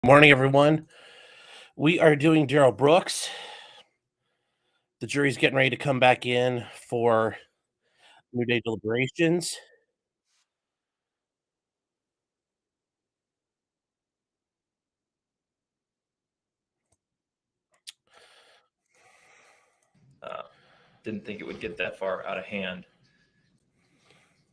Morning, everyone. We are doing Darrell Brooks. The jury's getting ready to come back in for new day deliberations. Didn't think it would get that far out of hand.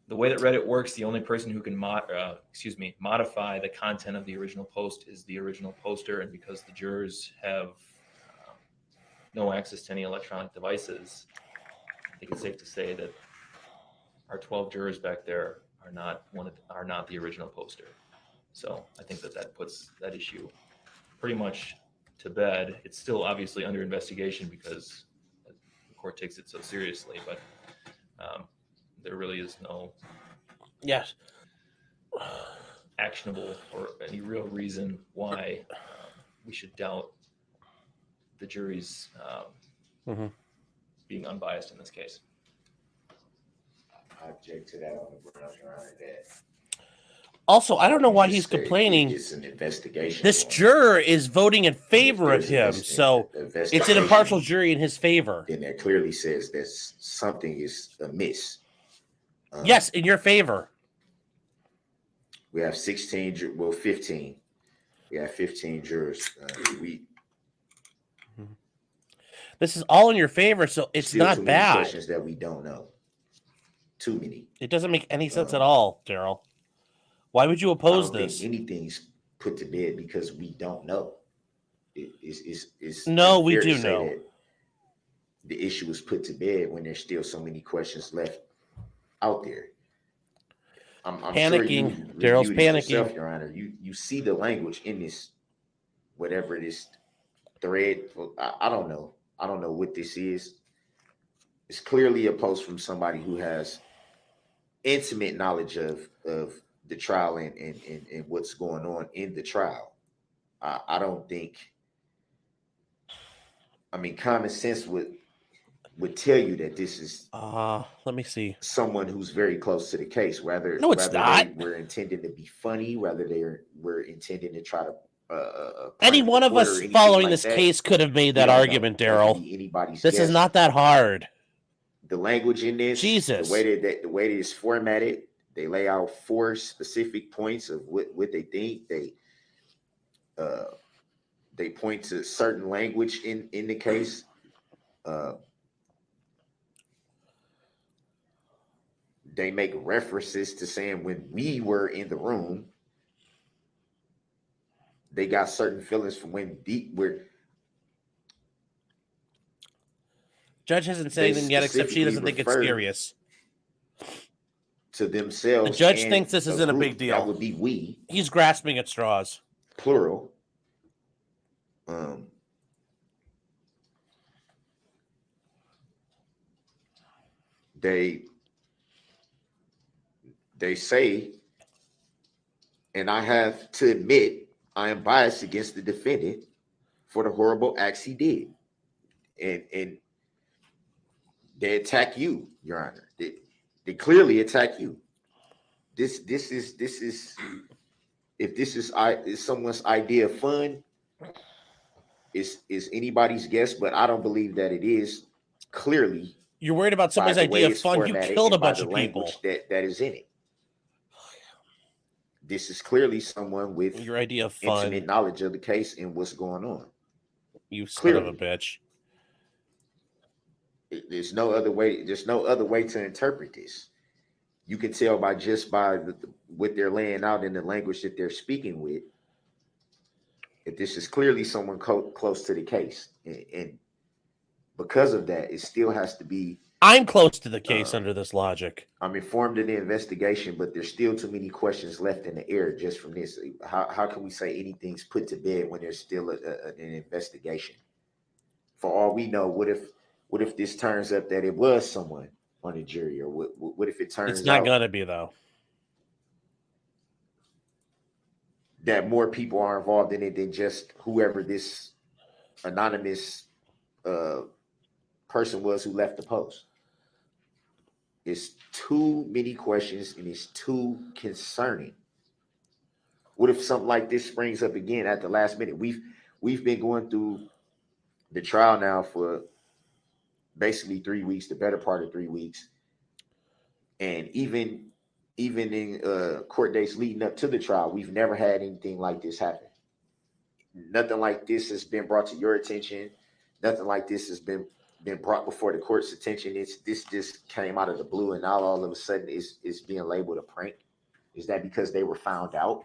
The way that Reddit works, the only person who can modify the content of the original post is the original poster, and because the jurors have no access to any electronic devices, I think it's safe to say that our 12 jurors back there are not the original poster. So I think that puts that issue pretty much to bed. It's still obviously under investigation because the court takes it so seriously, but there really is no Yes. actionable or any real reason why we should doubt the jury's being unbiased in this case. I object to that on the grounds, Your Honor, that Also, I don't know why he's complaining. It's an investigation. This juror is voting in favor of him, so it's an impartial jury in his favor. Then that clearly says that something is amiss. Yes, in your favor. We have 15. We have 15 jurors. This is all in your favor, so it's still not too many bad. Questions that we don't know. Too many. It doesn't make any sense at all, Darrell. Why would you oppose this? Anything's put to bed because we don't know. No, we do know. The issue is put to bed when there's still so many questions left out there. I'm panicking. Sure Darrell's panicking. Yourself, Your Honor, you see the language in this, whatever this thread. I don't know. I don't know what this is. It's clearly a post from somebody who has intimate knowledge of the trial and what's going on in the trial. I don't think. I mean, common sense would tell you that this is let me see, someone who's very close to the case. No, it's not. We're intending to be funny, whether we're intending to try to any one of us following like this case could have made that argument, Darrell. This is not that hard. The language in this, Jesus, the way that it's formatted, they lay out 4 specific points of what they think. They point to certain language in the case. They make references to saying when we were in the room, they got certain feelings from when we're. Judge hasn't said anything yet, except she doesn't think it's serious. To themselves, the judge thinks this isn't a big deal. That would be we. He's grasping at straws. Plural. They say, and I have to admit, I am biased against the defendant for the horrible acts he did, and they attack you, Your Honor. They clearly attack you. This is if this is someone's idea of fun, is anybody's guess, but I don't believe that it is. Clearly, you're worried about somebody's idea of fun. You killed a bunch of people. That is in it. This is clearly someone with your idea of fun, intimate knowledge of the case and what's going on. You son of a bitch. There's no other way. There's no other way to interpret this. You can tell by what they're laying out in the language that they're speaking with. If this is clearly someone close to the case, and because of that, it still has to be. I'm close to the case under this logic. I'm informed in the investigation, but there's still too many questions left in the air just from this. How can we say anything's put to bed when there's still an investigation? For all we know, what if this turns up that it was someone on the jury, or what if it turns out it's not gonna be, though, that more people are involved in it than just whoever this anonymous person was who left the post? It's too many questions and it's too concerning. What if something like this springs up again at the last minute? We've been going through the trial now for basically 3 weeks, the better part of 3 weeks. And even in court days leading up to the trial, we've never had anything like this happen. Nothing like this has been brought to your attention. Nothing like this has been brought before the court's attention. This just came out of the blue, and now all of a sudden it's being labeled a prank. Is that because they were found out?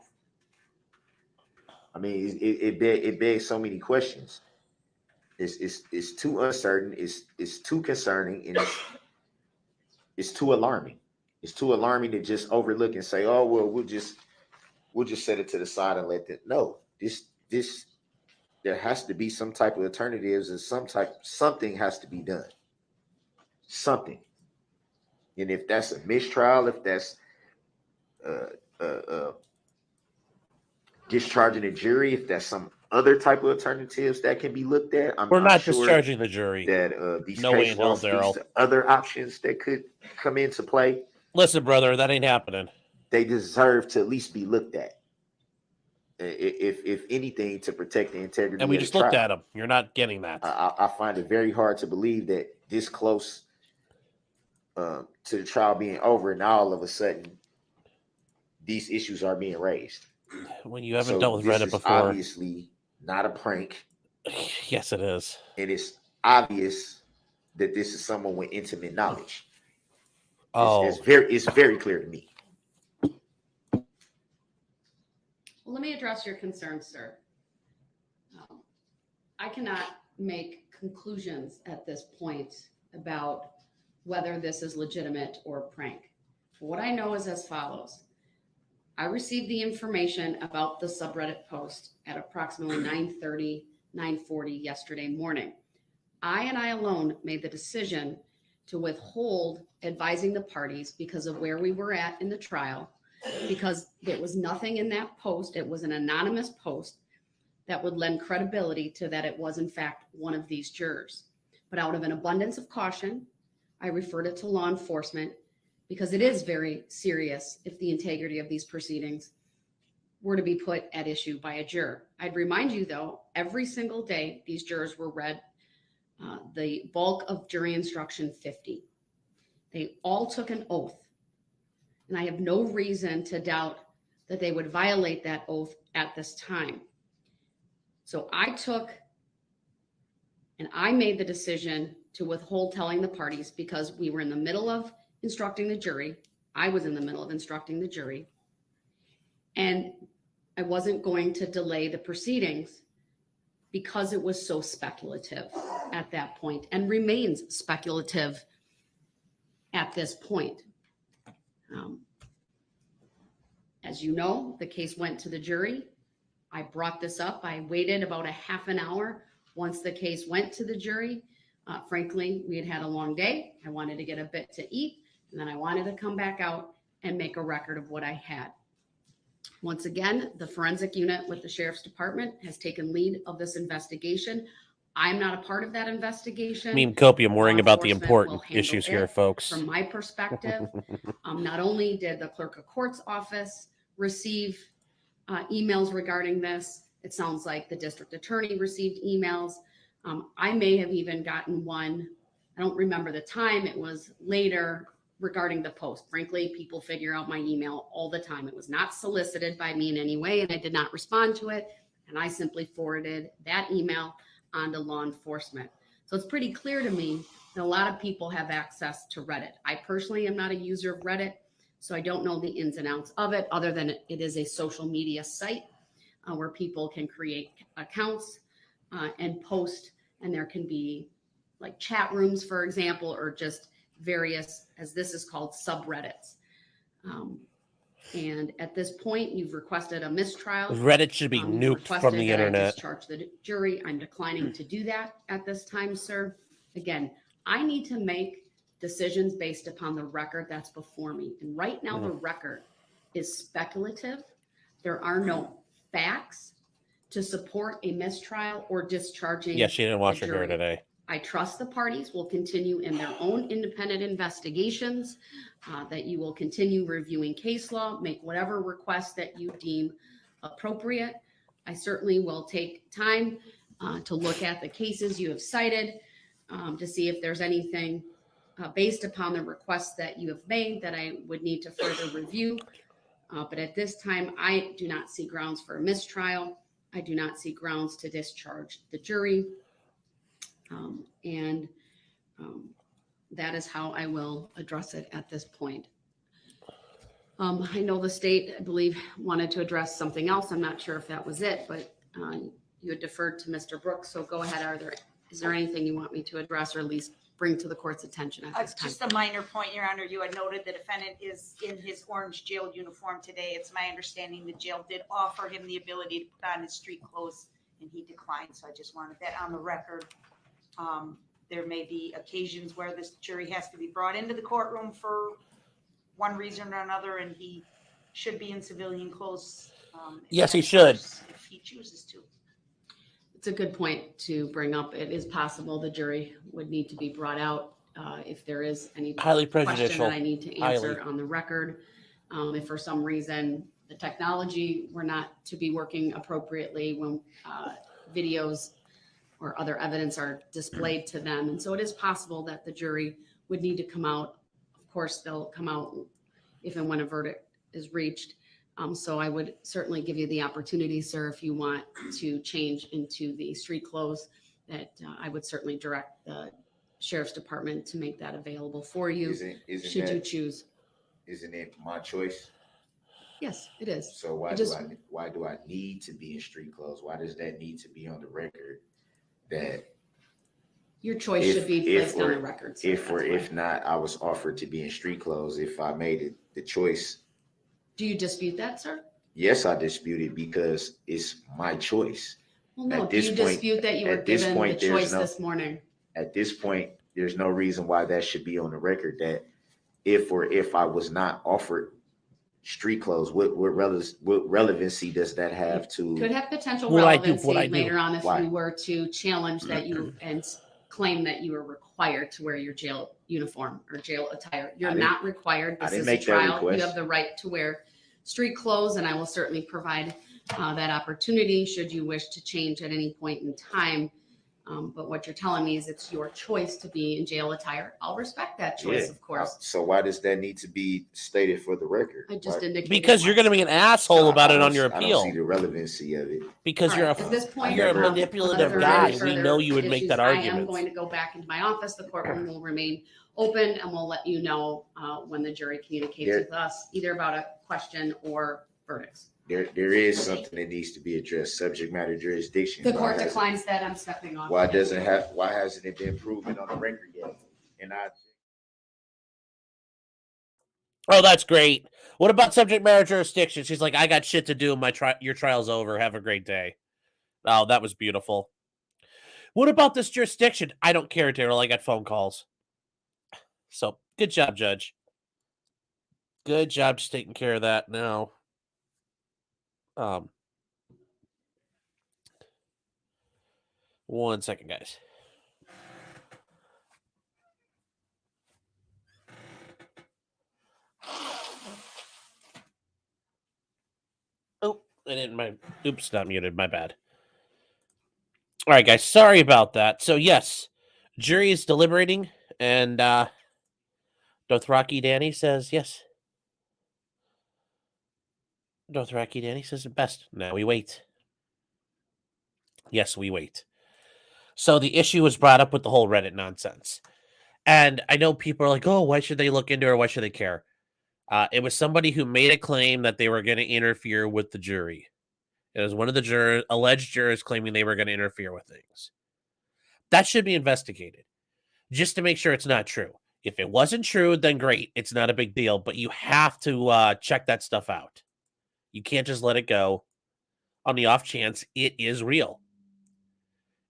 I mean, it begs so many questions. It's too uncertain. It's too concerning, and it's too alarming. It's too alarming to just overlook and say, "Oh well, we'll just set it to the side and let them." No, this there has to be some type of alternatives, and something has to be done. Something, and if that's a mistrial, if that's discharging a jury, if that's some other type of alternatives that can be looked at. We're not sure discharging the jury. That these No way case in hell, law speaks Darrell. to other options that could come into play. Listen, brother, that ain't happening. They deserve to at least be looked at, if anything, to protect the integrity. And we of just the looked trial. at them. You're not getting that. I find it very hard to believe that this close to the trial being over, and all of a sudden these issues are being raised. When you haven't dealt with Reddit before. Obviously not a prank. Yes, it is. And it's obvious that this is someone with intimate knowledge. It's very clear to me. Well, let me address your concerns, sir. I cannot make conclusions at this point about whether this is legitimate or prank. What I know is as follows. I received the information about the subreddit post at approximately 9:30, 9:40 yesterday morning. I alone made the decision to withhold advising the parties because of where we were at in the trial, because there was nothing in that post. It was an anonymous post that would lend credibility to that it was in fact one of these jurors. But out of an abundance of caution, I referred it to law enforcement because it is very serious if the integrity of these proceedings were to be put at issue by a juror. I'd remind you, though, every single day these jurors were read the bulk of jury instruction 50. They all took an oath, and I have no reason to doubt that they would violate that oath at this time. So I made the decision to withhold telling the parties because we were in the middle of instructing the jury. I was in the middle of instructing the jury, and I wasn't going to delay the proceedings because it was so speculative at that point and remains speculative at this point. As you know, the case went to the jury. I brought this up. I waited about a half an hour once the case went to the jury. Frankly, we had a long day. I wanted to get a bit to eat, and then I wanted to come back out and make a record of what I had. Once again, the forensic unit with the Sheriff's Department has taken lead of this investigation. I'm not a part of that investigation. Me and Copium worrying about the Enforcement important will handle issues it. here, folks. From my perspective, not only did the clerk of court's office receive emails regarding this, it sounds like the district attorney received emails. I may have even gotten one. I don't remember the time. It was later regarding the post. Frankly, people figure out my email all the time. It was not solicited by me in any way, and I did not respond to it. And I simply forwarded that email on to law enforcement. So it's pretty clear to me that a lot of people have access to Reddit. I personally am not a user of Reddit, so I don't know the ins and outs of it, other than it is a social media site where people can create accounts and post, and there can be like chat rooms, for example, or just various, as this is called, subreddits. And at this point, you've requested a mistrial. Reddit should be nuked from the internet. I discharge the jury. I'm declining to do that at this time, sir. Again, I need to make decisions based upon the record that's before me. And right now, the record is speculative. There are no facts to support a mistrial or discharging. Yeah, she didn't wash the her hair jury. today. I trust the parties will continue in their own independent investigations, that you will continue reviewing case law, make whatever requests that you deem appropriate. I certainly will take time to look at the cases you have cited to see if there's anything based upon the requests that you have made that I would need to further review. But at this time, I do not see grounds for a mistrial. I do not see grounds to discharge the jury. And that is how I will address it at this point. I know the state, I believe, wanted to address something else. I'm not sure if that was it, but you had deferred to Mr. Brooks. So go ahead. Is there anything you want me to address or at least bring to the court's attention at this time? Just a minor point, Your Honor. You had noted the defendant is in his orange jail uniform today. It's my understanding the jail did offer him the ability to put on his street clothes, and he declined. So I just wanted that on the record. There may be occasions where this jury has to be brought into the courtroom for one reason or another, and he should be in civilian clothes. Yes, he should. If he chooses to. It's a good point to bring up. It is possible the jury would need to be brought out if there is any Highly question prejudicial. that I need to answer on the record. If for some reason the technology were not to be working appropriately when videos or other evidence are displayed to them. And so it is possible that the jury would need to come out. Of course, they'll come out if and when a verdict is reached. So I would certainly give you the opportunity, sir, if you want to change into the street clothes, that I would certainly direct the sheriff's department to make that available for you, should you choose. Isn't it my choice? Yes, it is. So why do I need to be in street clothes? Why does that need to be on the record? That your choice should be placed on the record. Sir. If not, I was offered to be in street clothes. If I made the choice. Do you dispute that, sir? Yes, I dispute it because it's my choice. Well, no. Do you dispute that you were given the choice this morning? At this point, there's no reason why that should be on the record. That if I was not offered street clothes, what relevancy does that have to? Could have potential What relevancy I do. later on if Why? you were to challenge that you and claim that you were required to wear your jail uniform or jail attire. You're not required. This is a trial. You have the right to wear street clothes, and I will certainly provide that opportunity should you wish to change at any point in time. But what you're telling me is it's your choice to be in jail attire. I'll respect that choice, of course. So why does that need to be stated for the record? I just indicated Because you're going to be an asshole about it on your I don't appeal. see the relevancy of it. Because At this point, you're a never- manipulative unless guy. there are We further know you would make issues, that I am argument. going to go back into my office. The courtroom will remain open, and we'll let you know when the jury communicates with us, either about a question or verdicts. There is something that needs to be addressed. Subject matter jurisdiction. The court declines that. I'm stepping off. Why hasn't it been proven on the record yet? And Oh, that's great. What about subject matter jurisdiction? She's like, I got shit to do. Your trial's over. Have a great day. Oh, that was beautiful. What about this jurisdiction? I don't care, Darrell. I got phone calls. So good job, Judge. Good job just taking care of that now. One second, guys. Oh, oops, not muted. My bad. All right, guys. Sorry about that. So yes, jury is deliberating, and Dothraki Danny says yes. Dothraki Danny says it best. Now we wait. Yes, we wait. So the issue was brought up with the whole Reddit nonsense. And I know people are like, oh, why should they look into it or why should they care? It was somebody who made a claim that they were going to interfere with the jury. It was one of the alleged jurors claiming they were going to interfere with things. That should be investigated just to make sure it's not true. If it wasn't true, then great. It's not a big deal, but you have to check that stuff out. You can't just let it go on the off chance it is real.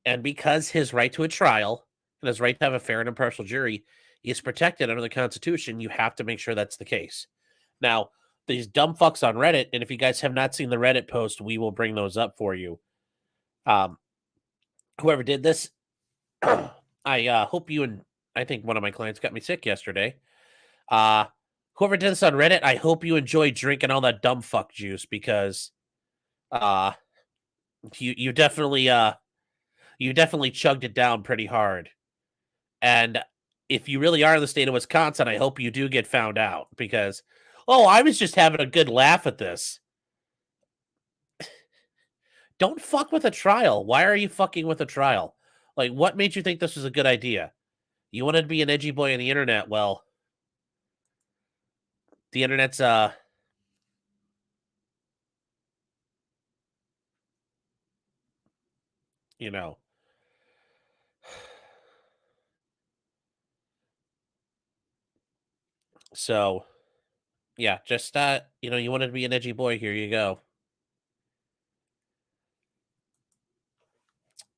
And because his right to a trial and his right to have a fair and impartial jury is protected under the Constitution, you have to make sure that's the case. Now, these dumb fucks on Reddit, and if you guys have not seen the Reddit post, we will bring those up for you. Whoever did this, I hope you and I think one of my clients got me sick yesterday. Whoever did this on Reddit, I hope you enjoy drinking all that dumb fuck juice because You definitely chugged it down pretty hard. And if you really are in the state of Wisconsin, I hope you do get found out because, oh, I was just having a good laugh at this. Don't fuck with a trial. Why are you fucking with a trial? Like, what made you think this was a good idea? You wanted to be an edgy boy on the internet. Well, the internet's, you know. So, yeah, just, you wanted to be an edgy boy. Here you go.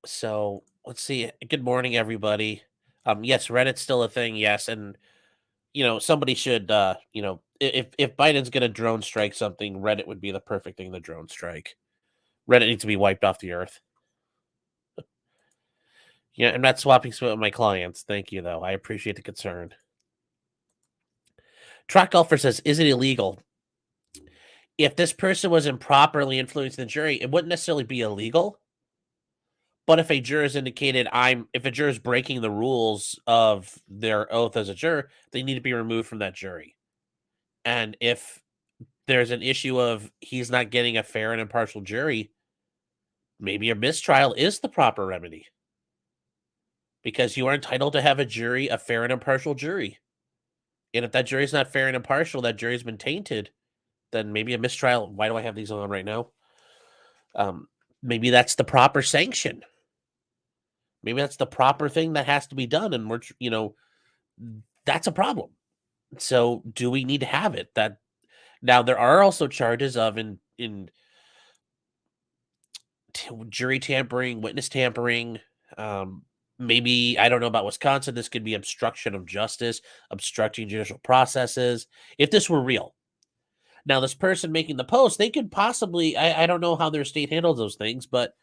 So, let's see. Good morning, everybody. Yes, Reddit's still a thing. Yes. And, somebody should, if Biden's going to drone strike something, Reddit would be the perfect thing to drone strike. Reddit needs to be wiped off the earth. Yeah, I'm not swapping spit with my clients. Thank you, though. I appreciate the concern. Track Golfer says, is it illegal? If this person was improperly influencing the jury, it wouldn't necessarily be illegal. But if a juror is indicated, if a juror is breaking the rules of their oath as a juror, they need to be removed from that jury. And if there's an issue of he's not getting a fair and impartial jury, maybe a mistrial is the proper remedy. Because you are entitled to have a fair and impartial jury. And if that jury is not fair and impartial, that jury's been tainted, then maybe a mistrial. Why do I have these on right now? Maybe that's the proper sanction. Maybe that's the proper thing that has to be done. And that's a problem. So do we need to have it? Now there are also charges of in jury tampering, witness tampering. Maybe, I don't know about Wisconsin, this could be obstruction of justice, obstructing judicial processes. If this were real. Now, this person making the post, they could possibly, I don't know how their state handles those things, but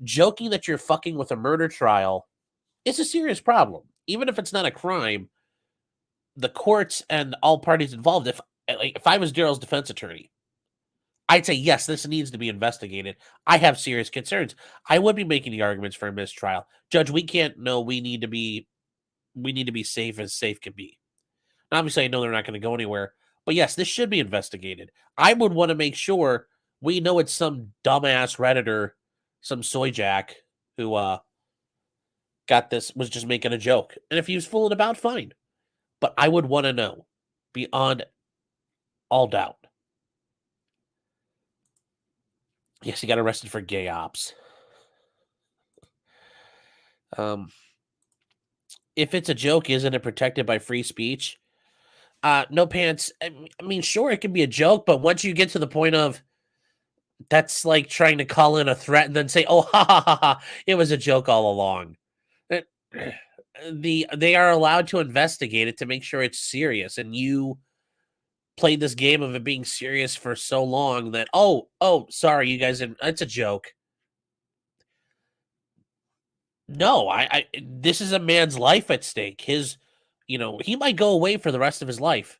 joking that you're fucking with a murder trial is a serious problem. Even if it's not a crime, the courts and all parties involved, if I was Darrell's defense attorney, I'd say, yes, this needs to be investigated. I have serious concerns. I would be making the arguments for a mistrial. Judge, we can't know. We need to be safe as safe can be. And obviously, I know they're not going to go anywhere. But yes, this should be investigated. I would want to make sure we know it's some dumbass Redditor, some soy jack who got this, was just making a joke. And if he was fooling about, fine. But I would want to know beyond all doubt. Yes, he got arrested for gay ops. If it's a joke, isn't it protected by free speech? No pants. I mean, sure, it can be a joke, but once you get to the point of that's like trying to call in a threat and then say, "Oh, ha ha ha ha, it was a joke all along." They are allowed to investigate it to make sure it's serious, and you played this game of it being serious for so long that sorry, you guys, it's a joke. No, this is a man's life at stake. He might go away for the rest of his life,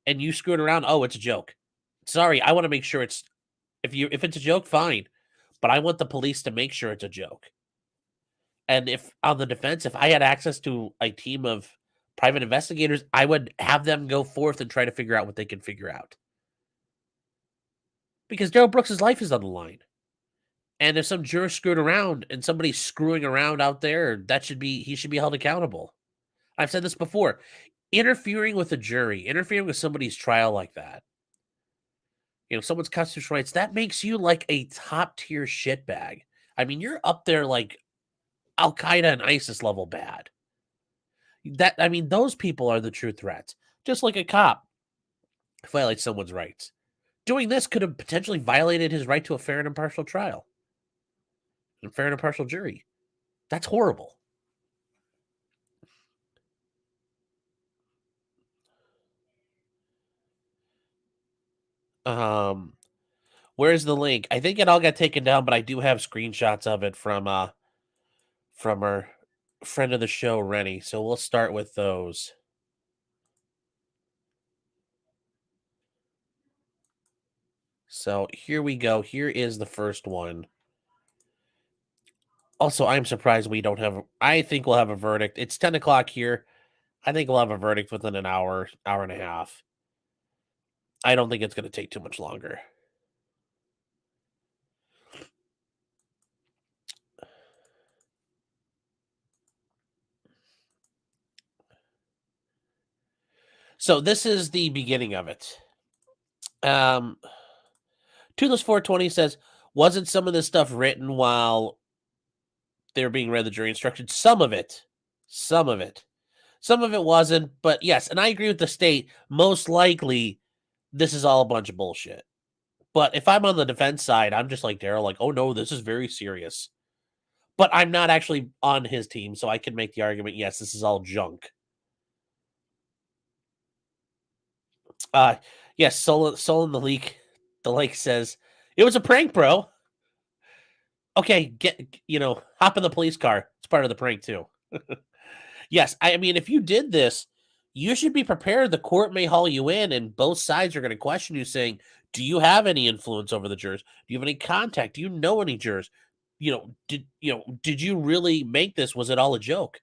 and you screwed around. Oh, it's a joke. Sorry, I want to make sure if it's a joke, fine, but I want the police to make sure it's a joke. And if on the defense, if I had access to a team of private investigators, I would have them go forth and try to figure out what they can figure out. Because Darrell Brooks' life is on the line. And if some juror screwed around and somebody's screwing around out there, he should be held accountable. I've said this before. Interfering with a jury, interfering with somebody's trial like that, someone's constitutional rights, that makes you like a top tier shitbag. I mean, you're up there like Al Qaeda and ISIS level bad. Those people are the true threats. Just like a cop violates someone's rights. Doing this could have potentially violated his right to a fair and impartial trial. A fair and impartial jury. That's horrible. Where's the link? I think it all got taken down, but I do have screenshots of it from our friend of the show, Rennie. So we'll start with those. So here we go. Here is the first one. Also, I'm surprised we don't have. I think we'll have a verdict. It's 10 o'clock here. I think we'll have a verdict within an hour, hour and a half. I don't think it's going to take too much longer. So this is the beginning of it. Toothless 420 says, wasn't some of this stuff written while they were being read the jury instructions? Some of it. Some of it wasn't, but yes, and I agree with the state. Most likely, this is all a bunch of bullshit. But if I'm on the defense side, I'm just like Darrell, like, oh no, this is very serious. But I'm not actually on his team, so I can make the argument, yes, this is all junk. Yes, Soul in the lake says, it was a prank, bro. Okay, hop in the police car. It's part of the prank too. Yes, I mean, if you did this, you should be prepared. The court may haul you in, and both sides are going to question you, saying, "Do you have any influence over the jurors? Do you have any contact? Do you know any jurors? Did you really make this? Was it all a joke?"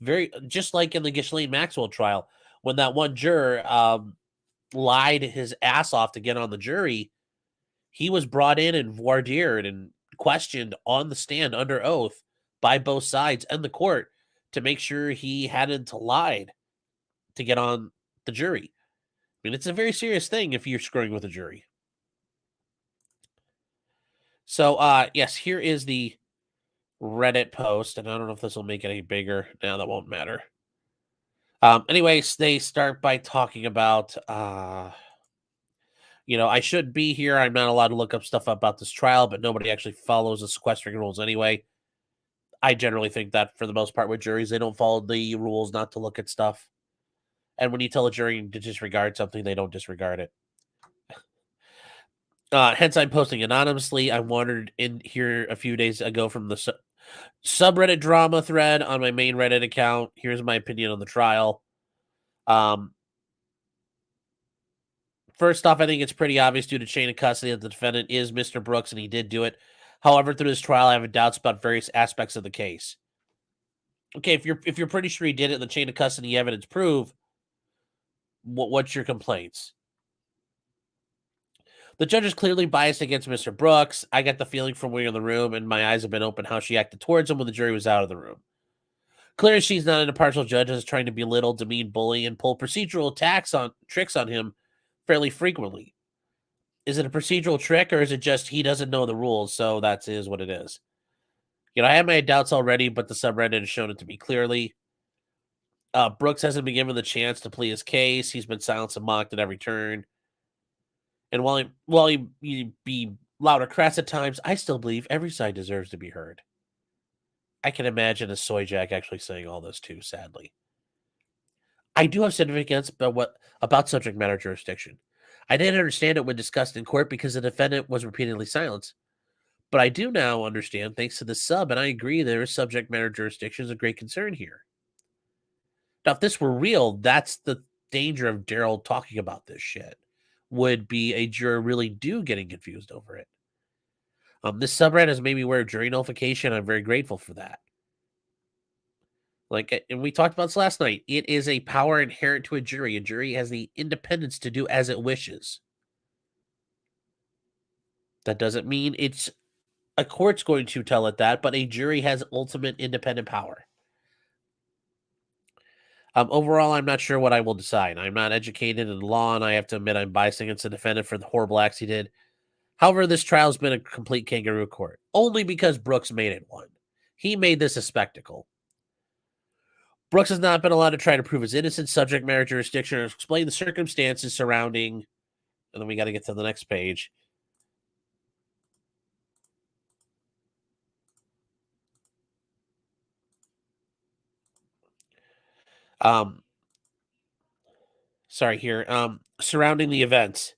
Very just like in the Ghislaine Maxwell trial, when that one juror lied his ass off to get on the jury, he was brought in and voir dired and questioned on the stand under oath by both sides and the court to make sure he hadn't lied to get on the jury. I mean, it's a very serious thing if you're screwing with a jury. So, yes, here is the Reddit post, and I don't know if this will make it any bigger. Now that won't matter. Anyways, they start by talking about, I should be here. I'm not allowed to look up stuff about this trial, but nobody actually follows the sequestering rules anyway. I generally think that for the most part with juries, they don't follow the rules not to look at stuff. And when you tell a jury to disregard something, they don't disregard it. Hence, I'm posting anonymously. I wandered in here a few days ago from the subreddit drama thread on my main Reddit account. Here's my opinion on the trial. First off, I think it's pretty obvious due to chain of custody that the defendant is Mr. Brooks, and he did do it. However, through this trial, I have doubts about various aspects of the case. Okay, if you're pretty sure he did it, and the chain of custody evidence prove, what's your complaints? The judge is clearly biased against Mr. Brooks. I got the feeling from being in the room, and my eyes have been open, how she acted towards him when the jury was out of the room. Clearly, she's not an impartial judge, is trying to belittle, demean, bully, and pull procedural tricks on him fairly frequently. Is it a procedural trick, or is it just he doesn't know the rules, so that is what it is? I had my doubts already, but the subreddit has shown it to me clearly. Brooks hasn't been given the chance to plead his case. He's been silenced and mocked at every turn. And while he be loud or crass at times, I still believe every side deserves to be heard. I can imagine a soy jack actually saying all this too, sadly. I do have significance about subject matter jurisdiction. I didn't understand it when discussed in court because the defendant was repeatedly silenced. But I do now understand thanks to the sub, and I agree there is subject matter jurisdiction is a great concern here. Now, if this were real, that's the danger of Darrell talking about this shit. Would be a juror really getting confused over it. This subreddit has made me aware of jury nullification. I'm very grateful for that. And we talked about this last night. It is a power inherent to a jury. A jury has the independence to do as it wishes. That doesn't mean it's a court's going to tell it that, but a jury has ultimate independent power. Overall, I'm not sure what I will decide. I'm not educated in law, and I have to admit I'm biased against the defendant for the horrible acts he did. However, this trial has been a complete kangaroo court, only because Brooks made it one. He made this a spectacle. Brooks has not been allowed to try to prove his innocence, subject matter jurisdiction, or explain the circumstances surrounding, and then we got to get to the next page. Surrounding the events.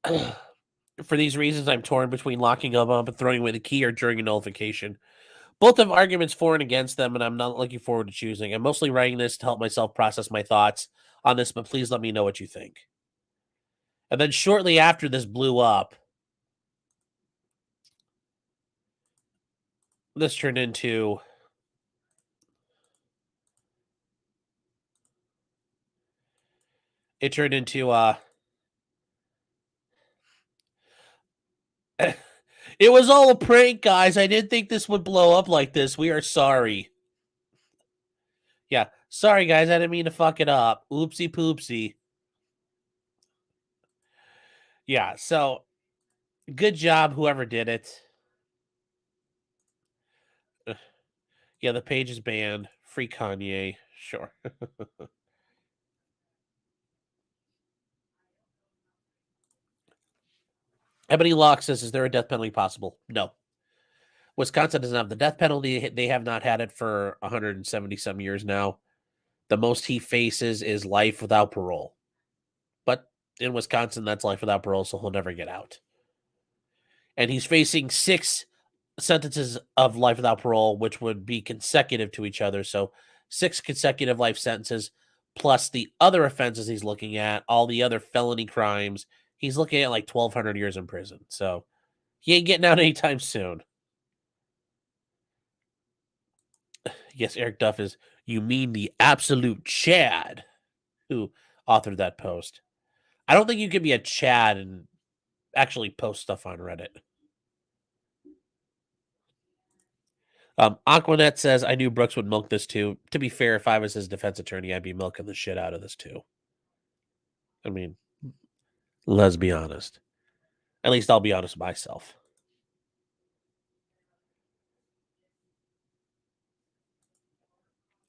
For these reasons, I'm torn between locking him up and throwing away the key or during a nullification. Both have arguments for and against them, and I'm not looking forward to choosing. I'm mostly writing this to help myself process my thoughts on this, but please let me know what you think. And then shortly after this blew up, this turned into it was all a prank, guys. I didn't think this would blow up like this. We are sorry. Yeah, sorry guys, I didn't mean to fuck it up. Oopsie poopsie. Yeah, so good job whoever did it. Yeah, the page is banned. Free Kanye. Sure. Ebony Locke says, is there a death penalty possible? No. Wisconsin doesn't have the death penalty. They have not had it for 170 some years now. The most he faces is life without parole. But in Wisconsin, that's life without parole, so he'll never get out. And he's facing 6 sentences of life without parole, which would be consecutive to each other. So 6 consecutive life sentences, plus the other offenses he's looking at, all the other felony crimes. He's looking at like 1,200 years in prison. So he ain't getting out anytime soon. Yes, Eric Duff is, you mean the absolute Chad who authored that post. I don't think you can be a Chad and actually post stuff on Reddit. Aquanet says, I knew Brooks would milk this too. To be fair, if I was his defense attorney, I'd be milking the shit out of this too. I mean, let's be honest. At least I'll be honest with myself.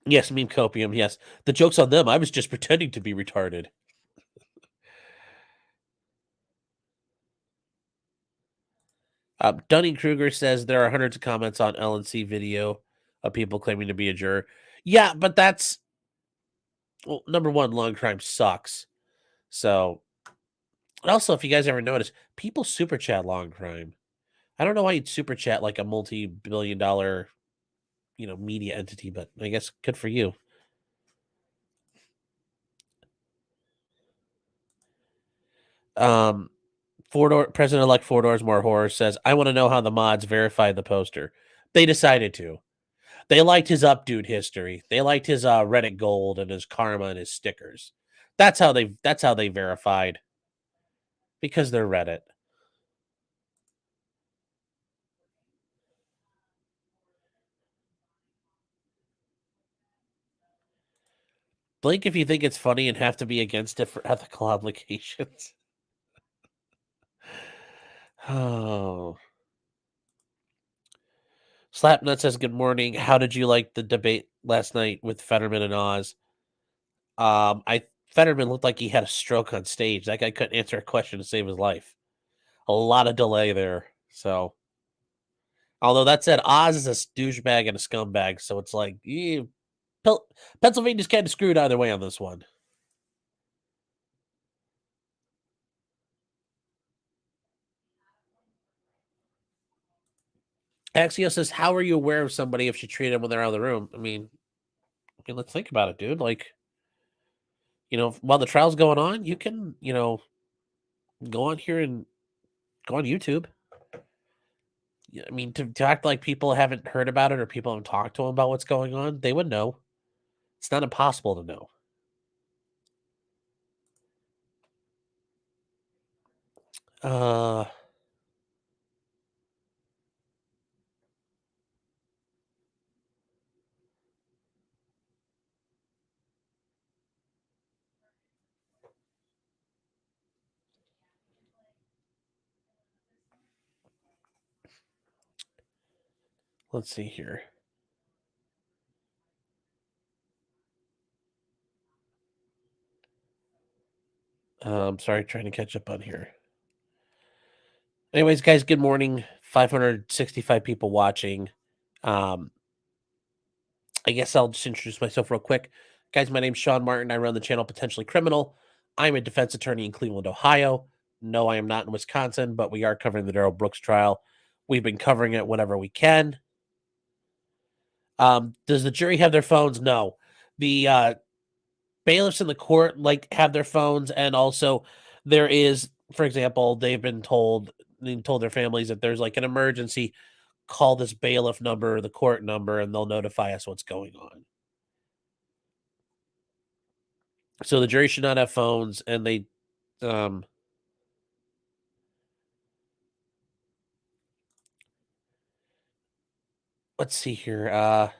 Yes, meme copium, yes. The joke's on them. I was just pretending to be retarded. Dunning-Kruger says there are hundreds of comments on LNC video of people claiming to be a juror. Yeah, but that's... Well, number one, long crime sucks. So... Also, if you guys ever notice, people super chat long crime. I don't know why you'd super chat like a multi-billion-dollar, media entity, but I guess good for you. President-elect Four Doors More Horror says, I want to know how the mods verified the poster. They decided to. They liked his updude history. They liked his Reddit gold and his karma and his stickers. That's how they verified. Because they're Reddit. Blink if you think it's funny and have to be against it for ethical obligations. Oh. Slapnut says, good morning. How did you like the debate last night with Fetterman and Oz? Fetterman looked like he had a stroke on stage. That guy couldn't answer a question to save his life. A lot of delay there. So, although that said, Oz is a douchebag and a scumbag. So it's like, Pennsylvania's kind of screwed either way on this one. Axios says, how are you aware of somebody if you treat them when they're out of the room? I mean, let's think about it, dude. Like, while the trial's going on, you can, go on here and go on YouTube. I mean, to act like people haven't heard about it or people haven't talked to them about what's going on, they would know. It's not impossible to know. Let's see here. I'm sorry, trying to catch up on here. Anyways, guys, good morning. 565 people watching. I guess I'll just introduce myself real quick. Guys, my name's Sean Martin. I run the channel Potentially Criminal. I'm a defense attorney in Cleveland, Ohio. No, I am not in Wisconsin, but we are covering the Darrell Brooks trial. We've been covering it whenever we can. Does the jury have their phones? No. The bailiffs in the court have their phones, and also there is, for example, they've told their families that there's like an emergency, call this bailiff number or the court number, and they'll notify us what's going on. So the jury should not have phones, and they, let's see here.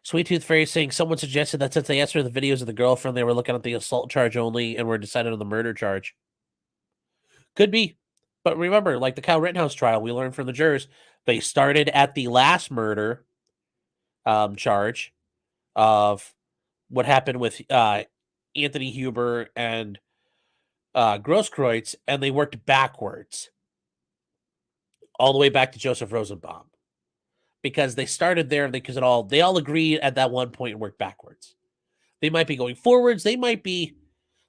Sweet Tooth Fairy saying someone suggested that since they asked for the videos of the girlfriend, they were looking at the assault charge only and were decided on the murder charge. Could be. But remember, like the Kyle Rittenhouse trial, we learned from the jurors, they started at the last murder charge of what happened with Anthony Huber and Grosskreutz, and they worked backwards all the way back to Joseph Rosenbaum. Because they started there because they all agreed at that one point and worked backwards. They might be going forwards. They might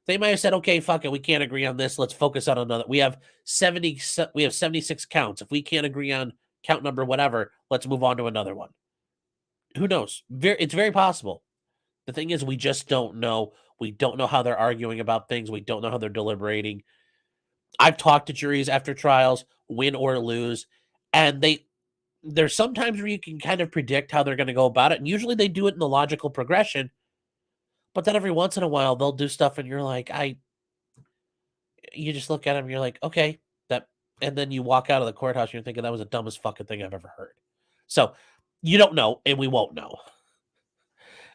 have said, okay, fuck it, we can't agree on this. Let's focus on another. We have 76 counts. If we can't agree on count number whatever, let's move on to another one. Who knows? It's very possible. The thing is, we just don't know. We don't know how they're arguing about things. We don't know how they're deliberating. I've talked to juries after trials, win or lose, and there's sometimes where you can kind of predict how they're going to go about it. And usually they do it in the logical progression. But then every once in a while, they'll do stuff and you're like, you just look at them and you're like, okay, and then you walk out of the courthouse and you're thinking that was the dumbest fucking thing I've ever heard. So you don't know, and we won't know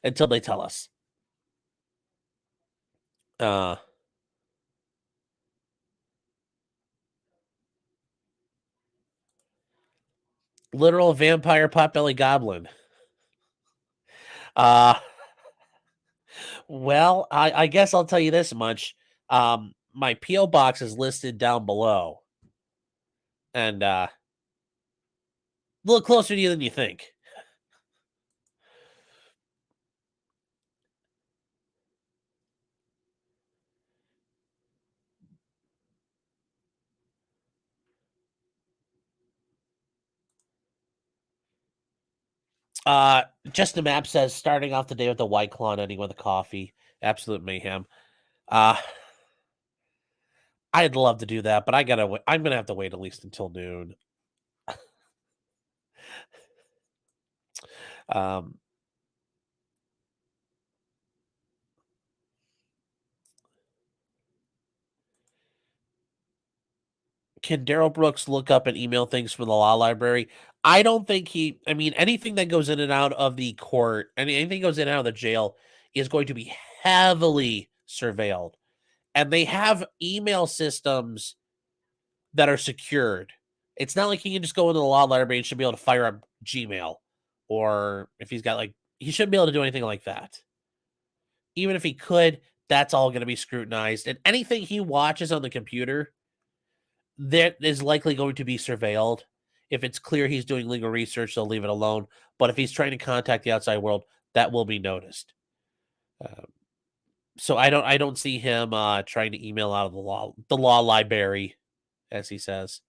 until they tell us. Literal vampire potbelly goblin. Well, I guess I'll tell you this much. My P.O. box is listed down below. And a little closer to you than you think. Just the map says starting off the day with a White Claw and ending with a coffee. Absolute mayhem. I'd love to do that, but I'm gonna have to wait at least until noon. Can Darrell Brooks look up and email things from the law library? I don't think anything that goes in and out of the court, anything goes in and out of the jail is going to be heavily surveilled. And they have email systems that are secured. It's not like he can just go into the law library and should be able to fire up Gmail. Or if he's got he shouldn't be able to do anything like that. Even if he could, that's all going to be scrutinized. And anything he watches on the computer, that is likely going to be surveilled. If it's clear he's doing legal research, they'll leave it alone. But if he's trying to contact the outside world, that will be noticed. So I don't see him trying to email out of the law library, as he says.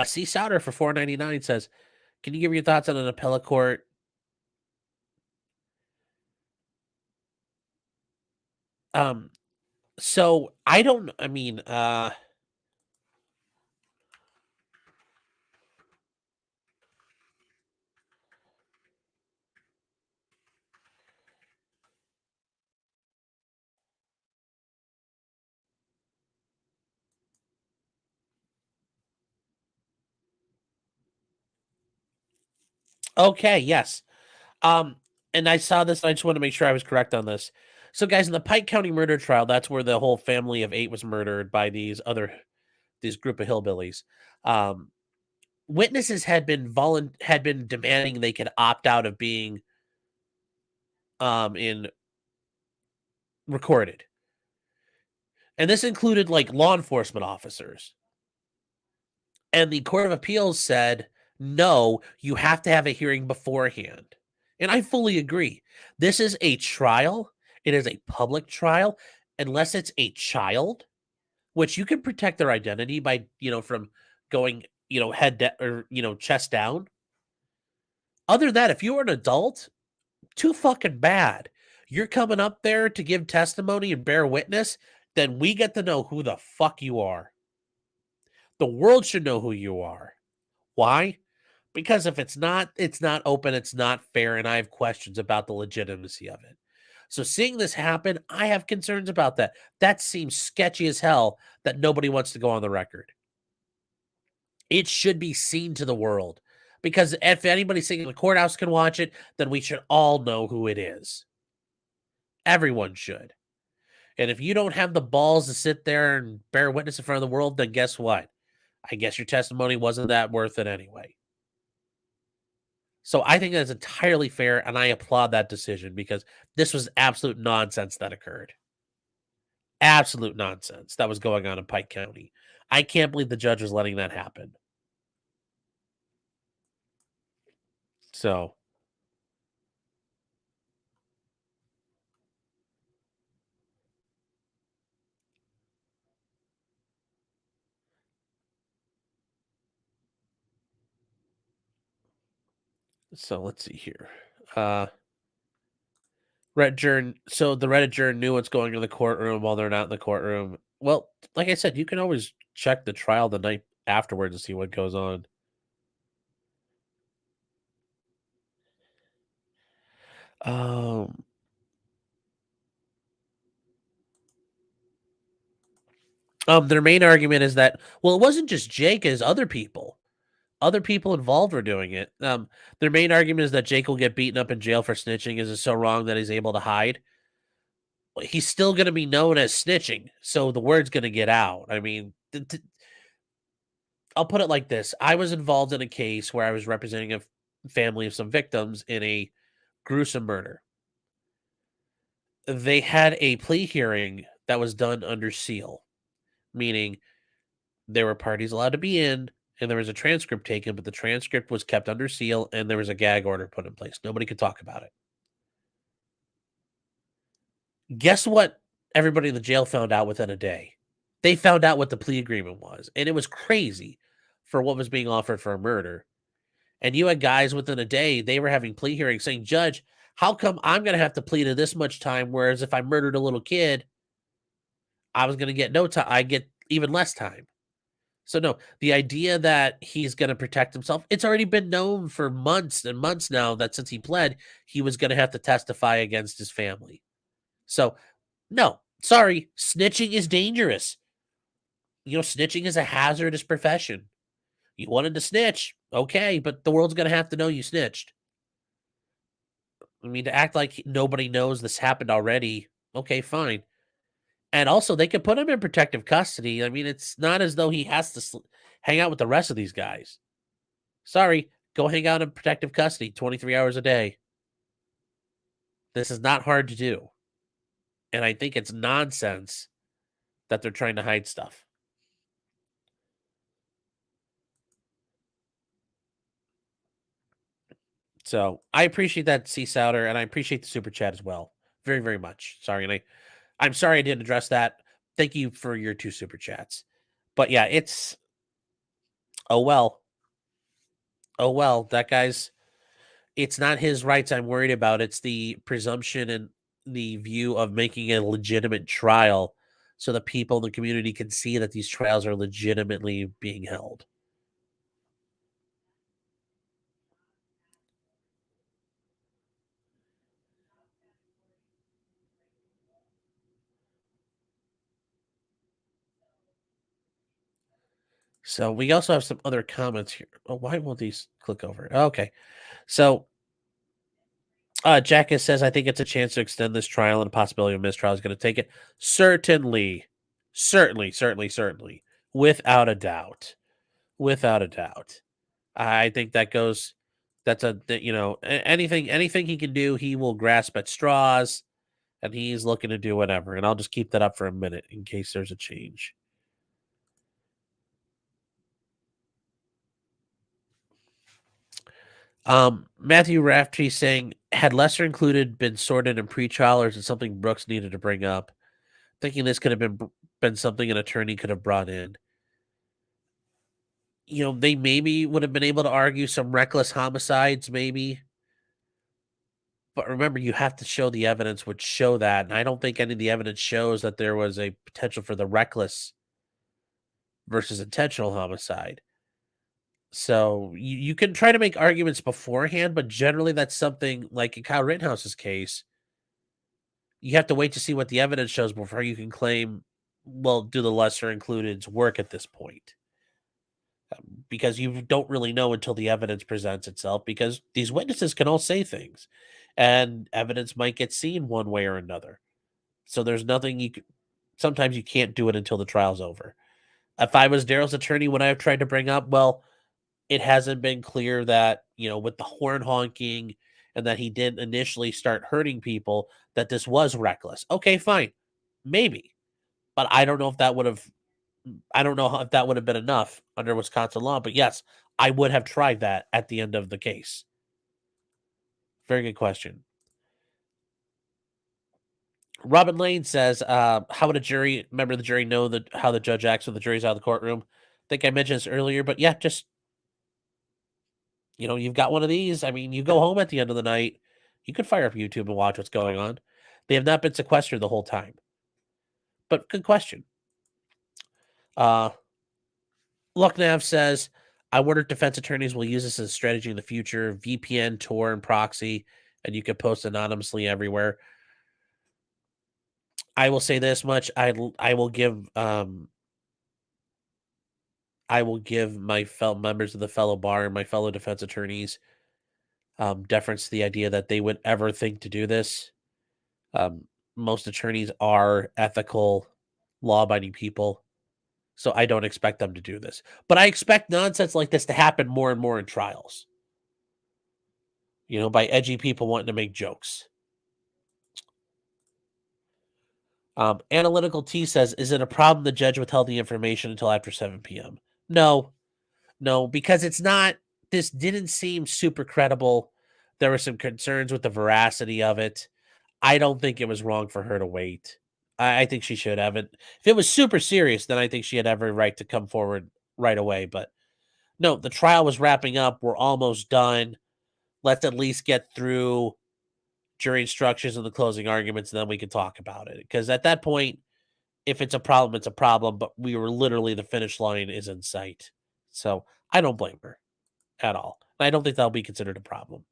C Souter for $4.99 says, "Can you give your thoughts on an appellate court?" So I don't. Okay, yes. And I saw this, and I just want to make sure I was correct on this. So, guys, in the Pike County murder trial, that's where the whole family of 8 was murdered by this group of hillbillies. Witnesses had been demanding they could opt out of being in recorded. And this included law enforcement officers. And the Court of Appeals said, no, you have to have a hearing beforehand. And I fully agree. This is a trial. It is a public trial. Unless it's a child, which you can protect their identity by, from going, head or, chest down. Other than that, if you're an adult, too fucking bad. You're coming up there to give testimony and bear witness, then we get to know who the fuck you are. The world should know who you are. Why? Because if it's not open, it's not fair, and I have questions about the legitimacy of it. So seeing this happen, I have concerns about that. That seems sketchy as hell that nobody wants to go on the record. It should be seen to the world. Because if anybody sitting in the courthouse can watch it, then we should all know who it is. Everyone should. And if you don't have the balls to sit there and bear witness in front of the world, then guess what? I guess your testimony wasn't that worth it anyway. So I think that's entirely fair, and I applaud that decision because this was absolute nonsense that occurred. Absolute nonsense that was going on in Pike County. I can't believe the judge was letting that happen. So let's see here. So the Reddit juror knew what's going on in the courtroom while they're not in the courtroom. Well, like I said, you can always check the trial the night afterwards to see what goes on. Their main argument is that, well, it wasn't just Jake, as other people. Other people involved were doing it. Their main argument is that Jake will get beaten up in jail for snitching. Is it so wrong that he's able to hide? He's still going to be known as snitching, so the word's going to get out. I mean, I'll put it like this. I was involved in a case where I was representing a family of some victims in a gruesome murder. They had a plea hearing that was done under seal, meaning there were parties allowed to be in, and there was a transcript taken, but the transcript was kept under seal, and there was a gag order put in place. Nobody could talk about it. Guess what everybody in the jail found out within a day? They found out what the plea agreement was, and it was crazy for what was being offered for a murder. And you had guys within a day, they were having plea hearings saying, Judge, how come I'm going to have to plead to this much time, whereas if I murdered a little kid, I was going to get no time. I get even less time. So no, the idea that he's going to protect himself, it's already been known for months and months now that since he pled, he was going to have to testify against his family. So no, sorry, snitching is dangerous. You know, snitching is a hazardous profession. You wanted to snitch, okay, but the world's going to have to know you snitched. I mean, to act like nobody knows this happened already, okay, fine. And also, they could put him in protective custody. I mean, it's not as though he has to hang out with the rest of these guys. Sorry, go hang out in protective custody 23 hours a day. This is not hard to do. And I think it's nonsense that they're trying to hide stuff. So I appreciate that, C. Souter, and I appreciate the super chat as well. Very, very much. Sorry, and I'm sorry I didn't address that. Thank you for your 2 super chats. But yeah, it's oh well. Oh well, that guy's it's not his rights I'm worried about. It's the presumption and the view of making a legitimate trial so that people in the community can see that these trials are legitimately being held. So we also have some other comments here. Oh, why won't these click over? Okay. So Jackus says, I think it's a chance to extend this trial and a possibility of mistrial is going to take it. Certainly. Without a doubt. Without a doubt. I think that goes, anything he can do, he will grasp at straws, and he's looking to do whatever. And I'll just keep that up for a minute in case there's a change. Matthew Raftery saying, had lesser included been sorted in pretrial, or is it something Brooks needed to bring up? Thinking this could have been something an attorney could have brought in. they maybe would have been able to argue some reckless homicides, maybe. But remember, you have to show the evidence would show that. And I don't think any of the evidence shows that there was a potential for the reckless versus intentional homicide. So you can try to make arguments beforehand, but generally that's something like in Kyle Rittenhouse's case, you have to wait to see what the evidence shows before you can claim, well, do the lesser includeds work at this point? Because you don't really know until the evidence presents itself, because these witnesses can all say things and evidence might get seen one way or another. So there's nothing sometimes you can't do it until the trial's over. If I was Darrell's attorney, would I have tried to bring up, well, it hasn't been clear that, with the horn honking and that he didn't initially start hurting people, that this was reckless. Okay, fine. Maybe. But I don't know if that would have been enough under Wisconsin law. But yes, I would have tried that at the end of the case. Very good question. Robin Lane says, how would a member of the jury know how the judge acts when the jury's out of the courtroom? I think I mentioned this earlier, but yeah, just, you've got one of these. I mean, you go home at the end of the night, you could fire up YouTube and watch what's going on. They have not been sequestered the whole time. But good question. Lucknav says, I wonder if defense attorneys will use this as a strategy in the future. VPN, Tor, and proxy, and you can post anonymously everywhere. I will say this much: I will give my fellow members of the fellow bar and my fellow defense attorneys deference to the idea that they would ever think to do this. Most attorneys are ethical, law-abiding people, so I don't expect them to do this. But I expect nonsense like this to happen more and more in trials. By edgy people wanting to make jokes. Analytical T says, is it a problem the judge withheld the information until after 7 p.m.? No, because this didn't seem super credible. There were some concerns with the veracity of it. I don't think it was wrong for her to wait. I think she should have it. If it was super serious, then I think she had every right to come forward right away. But no, the trial was wrapping up. We're almost done. Let's at least get through jury instructions and the closing arguments, and then we can talk about it. Because at that point, if it's a problem, it's a problem. But we were literally, the finish line is in sight. So I don't blame her at all. I don't think that'll be considered a problem.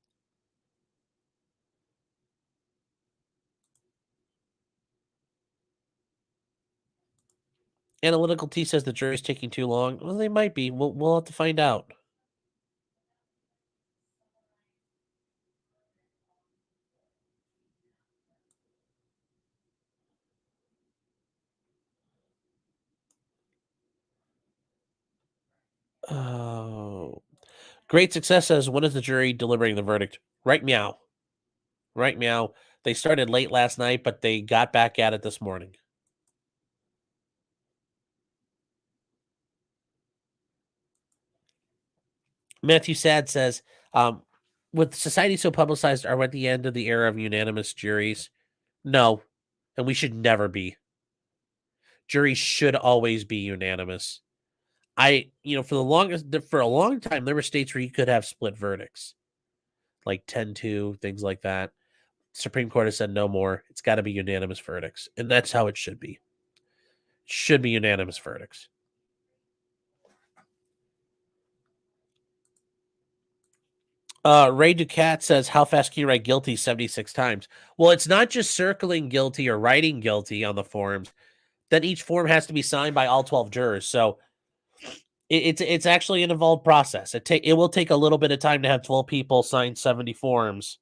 Analytical T says the jury's taking too long. Well, they might be. We'll have to find out. Oh, Great Success says, when is the jury deliberating the verdict? Right meow. Right meow. They started late last night, but they got back at it this morning. Matthew Sad says, with society so publicized, are we at the end of the era of unanimous juries? No, and we should never be. Juries should always be unanimous. For a long time, there were states where you could have split verdicts, like 10-2, things like that. Supreme Court has said no more. It's got to be unanimous verdicts, and that's how it should be. Should be unanimous verdicts. Ray Ducat says, how fast can you write guilty 76 times? Well, it's not just circling guilty or writing guilty on the forms. Then each form has to be signed by all 12 jurors. So it's actually an involved process. It will take a little bit of time to have 12 people sign 70 forms.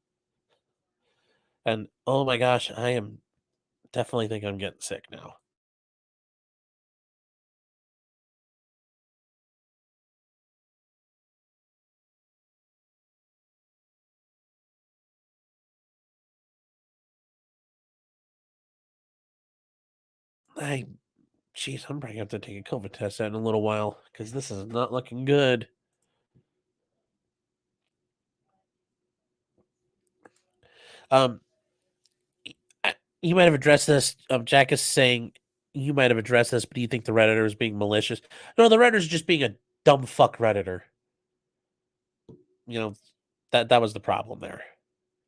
And oh my gosh, I am definitely think I'm getting sick now. Jeez, I'm probably going to have to take a COVID test in a little while because this is not looking good. You might have addressed this. Jack is saying you might have addressed this, but do you think the Redditor is being malicious? No, the Redditor is just being a dumb fuck Redditor. That was the problem there.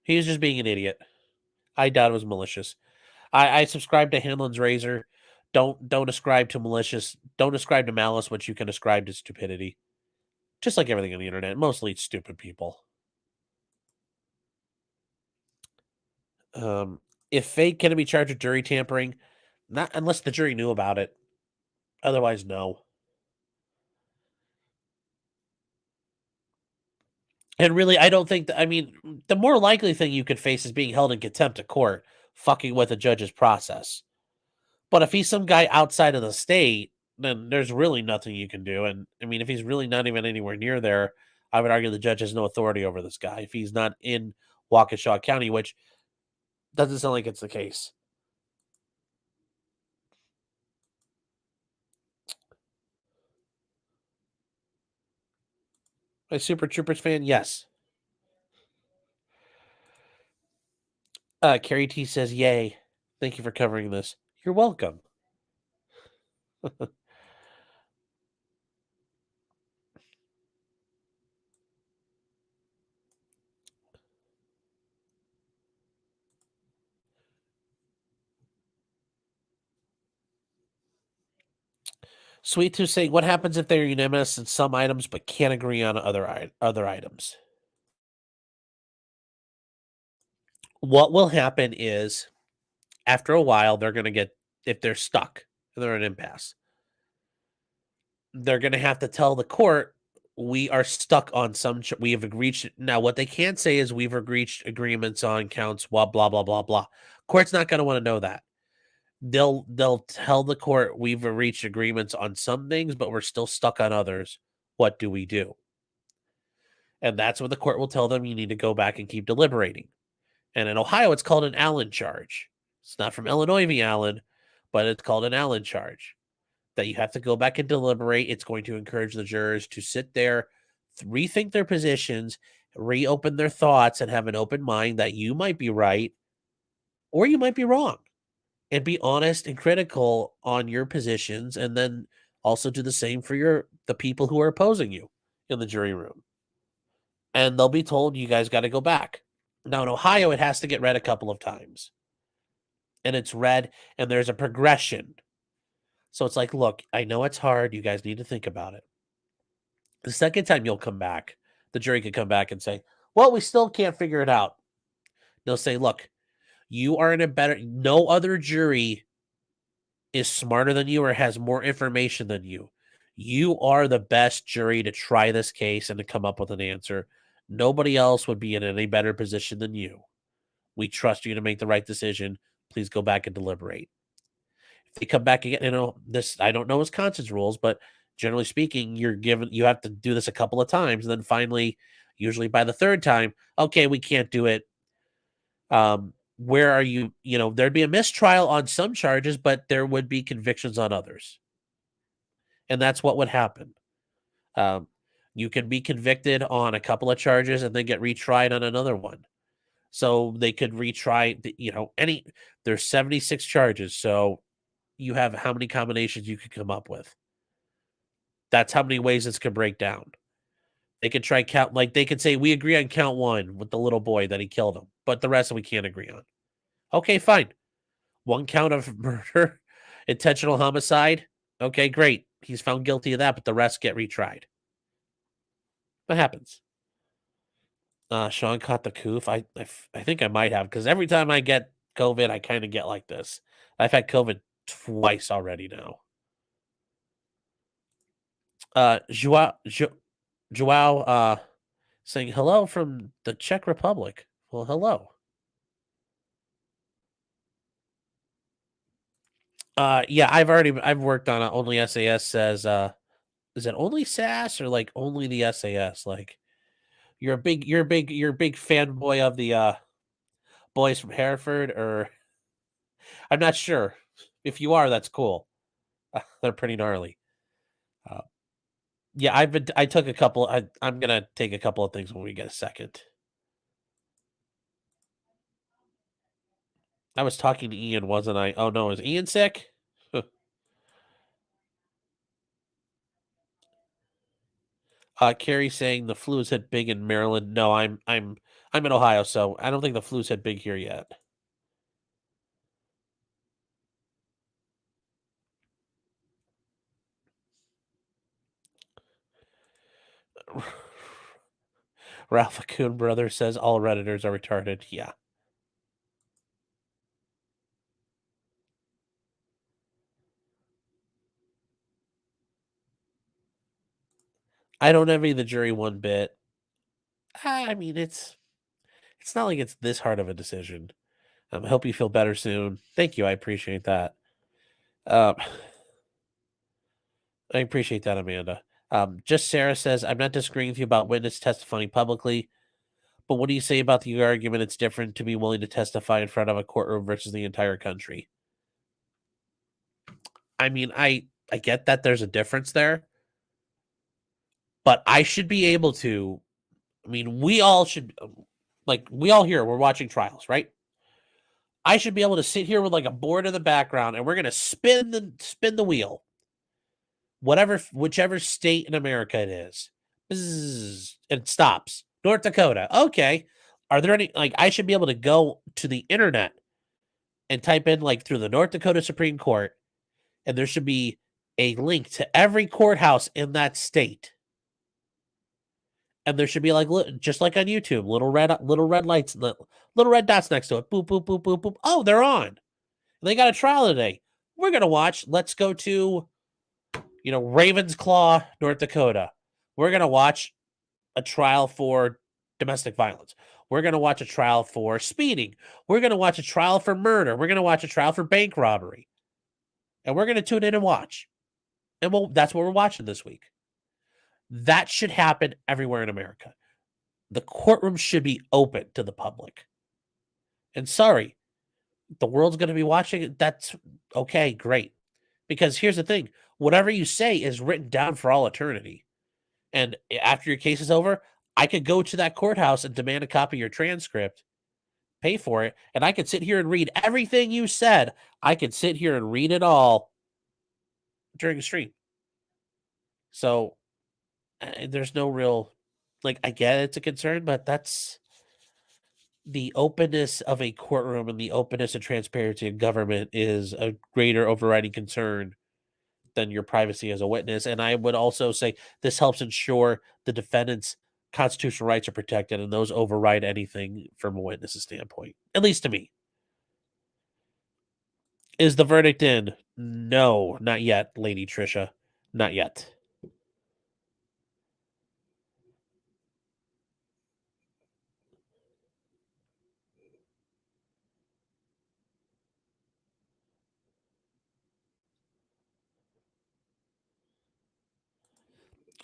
He was just being an idiot. I doubt it was malicious. I subscribe to Hanlon's razor. Don't ascribe to malicious. Don't ascribe to malice what you can ascribe to stupidity. Just like everything on the internet, mostly it's stupid people. If fake, can it be charged with jury tampering? Not unless the jury knew about it. Otherwise, no. And really, I don't think the more likely thing you could face is being held in contempt of court, fucking with a judge's process. But if he's some guy outside of the state, then there's really nothing you can do. And I mean, if he's really not even anywhere near there, I would argue the judge has no authority over this guy. If he's not in Waukesha County, which doesn't sound like it's the case. My Super Troopers fan, yes. Carrie T says, yay. Thank you for covering this. You're welcome. Sweet Tooth saying, what happens if they're unanimous in some items but can't agree on other items? What will happen is, after a while, they're going to get, if they're stuck, they're in an impasse, they're going to have to tell the court, we are stuck on we have reached, now what they can't say is we've reached agreements on counts, blah, blah, blah, blah, blah. Court's not going to want to know that. They'll tell the court we've reached agreements on some things, but we're still stuck on others. What do we do? And that's what the court will tell them. You need to go back and keep deliberating. And in Ohio, it's called an Allen charge. It's not from Illinois v. Allen, but it's called an Allen charge. That you have to go back and deliberate. It's going to encourage the jurors to sit there, rethink their positions, reopen their thoughts, and have an open mind that you might be right or you might be wrong. And be honest and critical on your positions, and then also do the same for the people who are opposing you in the jury room. And they'll be told, you guys got to go back. Now, in Ohio, it has to get read a couple of times. And it's read, and there's a progression. So it's like, look, I know it's hard. You guys need to think about it. The second time you'll come back, the jury could come back and say, well, we still can't figure it out. They'll say, look, you are in a better, no other jury is smarter than you or has more information than you. You are the best jury to try this case and to come up with an answer. Nobody else would be in any better position than you. We trust you to make the right decision. Please go back and deliberate. If they come back again, this, I don't know Wisconsin's rules, but generally speaking, you have to do this a couple of times. And then finally, usually by the third time, okay, we can't do it. Where are you? There'd be a mistrial on some charges, but there would be convictions on others. And that's what would happen. You can be convicted on a couple of charges and then get retried on another one. So they could retry, there's 76 charges. So you have how many combinations you could come up with. That's how many ways this could break down. They could try count, like they could say, we agree on count 1 with the little boy that he killed him, but the rest we can't agree on. Okay, fine. 1 count of murder, intentional homicide. Okay, great. He's found guilty of that, but the rest get retried. What happens? Sean caught the coof. I think I might have, because every time I get COVID, I kind of get like this. I've had COVID twice already now. Joao saying hello from the Czech Republic. Well, hello. Yeah, I've worked on only SAS says, is it only SAS or like only the SAS? Like you're a big fanboy of the boys from Hereford, or I'm not sure. If you are, that's cool. They're pretty gnarly. Yeah, I took a couple. I'm gonna take a couple of things when we get a second. I was talking to Ian, wasn't I? Oh no, is Ian sick? Carrie saying the flu's hit big in Maryland. No, I'm in Ohio, so I don't think the flu's hit big here yet. Ralph Coon brother says all Redditors are retarded. Yeah. I don't envy the jury one bit. I mean, it's not like it's this hard of a decision. I hope you feel better soon. Thank you. I appreciate that. I appreciate that, Amanda. Just Sarah says, I'm not disagreeing with you about witness testifying publicly, but what do you say about the argument it's different to be willing to testify in front of a courtroom versus the entire country? I mean, I get that there's a difference there, but I should be able to. I mean, we all should, we all here, we're watching trials, right? I should be able to sit here with like a board in the background, and we're gonna spin the wheel, whichever state in America it is. Bzzz, it stops. North Dakota. Okay. Are there any I should be able to go to the internet and type in through the North Dakota Supreme Court, and there should be a link to every courthouse in that state. And there should be just like on YouTube, little red lights, little red dots next to it. Boop, boop, boop, boop, boop. Oh, they're on. They got a trial today. We're gonna watch. Let's go to, Ravensclaw, North Dakota. We're gonna watch a trial for domestic violence. We're gonna watch a trial for speeding. We're gonna watch a trial for murder. We're gonna watch a trial for bank robbery. And we're gonna tune in and watch. And that's what we're watching this week. That should happen everywhere in America. The courtroom should be open to the public. And sorry, the world's going to be watching it. That's okay, great. Because here's the thing, whatever you say is written down for all eternity. And after your case is over, I could go to that courthouse and demand a copy of your transcript, pay for it, and I could sit here and read everything you said. I could sit here and read it all during a stream. So there's no real, I get it's a concern, but that's the openness of a courtroom and the openness and transparency of government is a greater overriding concern than your privacy as a witness. And I would also say this helps ensure the defendant's constitutional rights are protected, and those override anything from a witness's standpoint, at least to me. Is the verdict in? No, not yet, Lady Trisha. Not yet.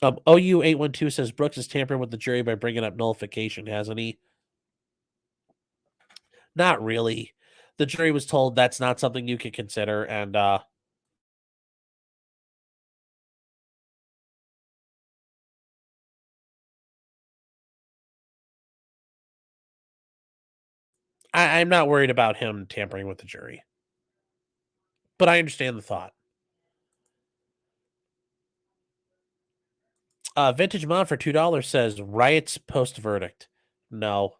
OU812 says Brooks is tampering with the jury by bringing up nullification, hasn't he? Not really. The jury was told that's not something you can consider, and I'm not worried about him tampering with the jury. But I understand the thought. Vintage Mod for $2 says riots post verdict. No.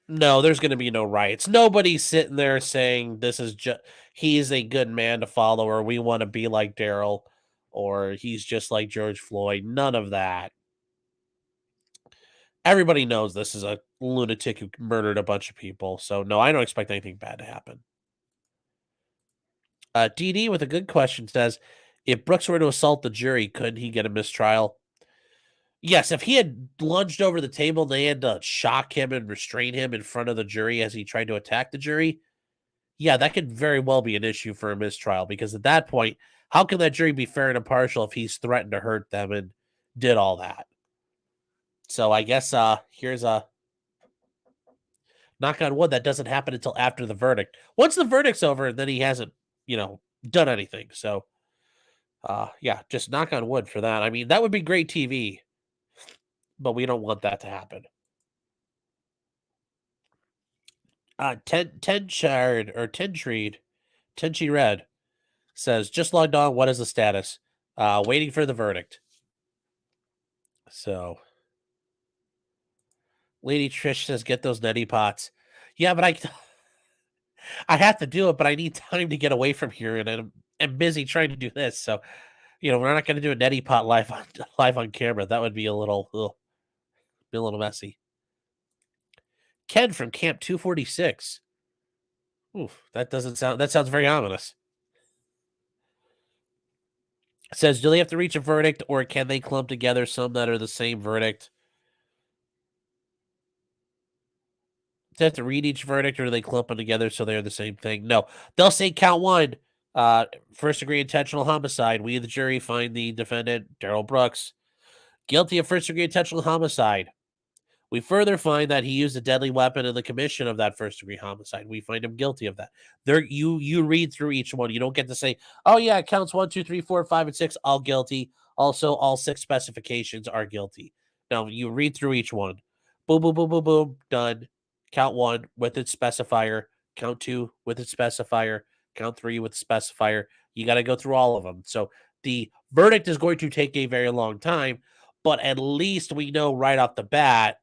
No, there's going to be no riots. Nobody's sitting there saying this is just he's a good man to follow, or we want to be like Darrell, or he's just like George Floyd. None of that. Everybody knows this is a lunatic who murdered a bunch of people. So no, I don't expect anything bad to happen. DD with a good question says, if Brooks were to assault the jury, couldn't he get a mistrial? Yes, if he had lunged over the table, they had to shock him and restrain him in front of the jury as he tried to attack the jury. Yeah, that could very well be an issue for a mistrial, because at that point, how can that jury be fair and impartial if he's threatened to hurt them and did all that? So I guess here's a knock on wood, that doesn't happen until after the verdict. Once the verdict's over, then he hasn't, done anything. So yeah, just knock on wood for that. I mean, that would be great TV, but we don't want that to happen. Tenchard or Tentreed, Tenchi Red says, just logged on. What is the status? Waiting for the verdict. So, Lady Trish says, get those neti pots. Yeah, but I have to do it, but I need time to get away from here, and I'm busy trying to do this. So, we're not going to do a neti pot live on camera. That would be a little messy. Ken from Camp 246. Oof, that sounds very ominous. Says, do they have to reach a verdict, or can they clump together some that are the same verdict? Do they have to read each verdict, or do they clump them together so they're the same thing? No. They'll say count one, first-degree intentional homicide. We, the jury, find the defendant, Darrell Brooks, guilty of first-degree intentional homicide. We further find that he used a deadly weapon in the commission of that first-degree homicide. We find him guilty of that. You read through each one. You don't get to say, oh, yeah, it counts 1, 2, 3, 4, 5, and 6, all guilty. Also, all 6 specifications are guilty. Now, you read through each one. Boom, boom, boom, boom, boom, done. Count 1 with its specifier. Count 2 with its specifier. Count 3 with the specifier. You got to go through all of them. So the verdict is going to take a very long time, but at least we know right off the bat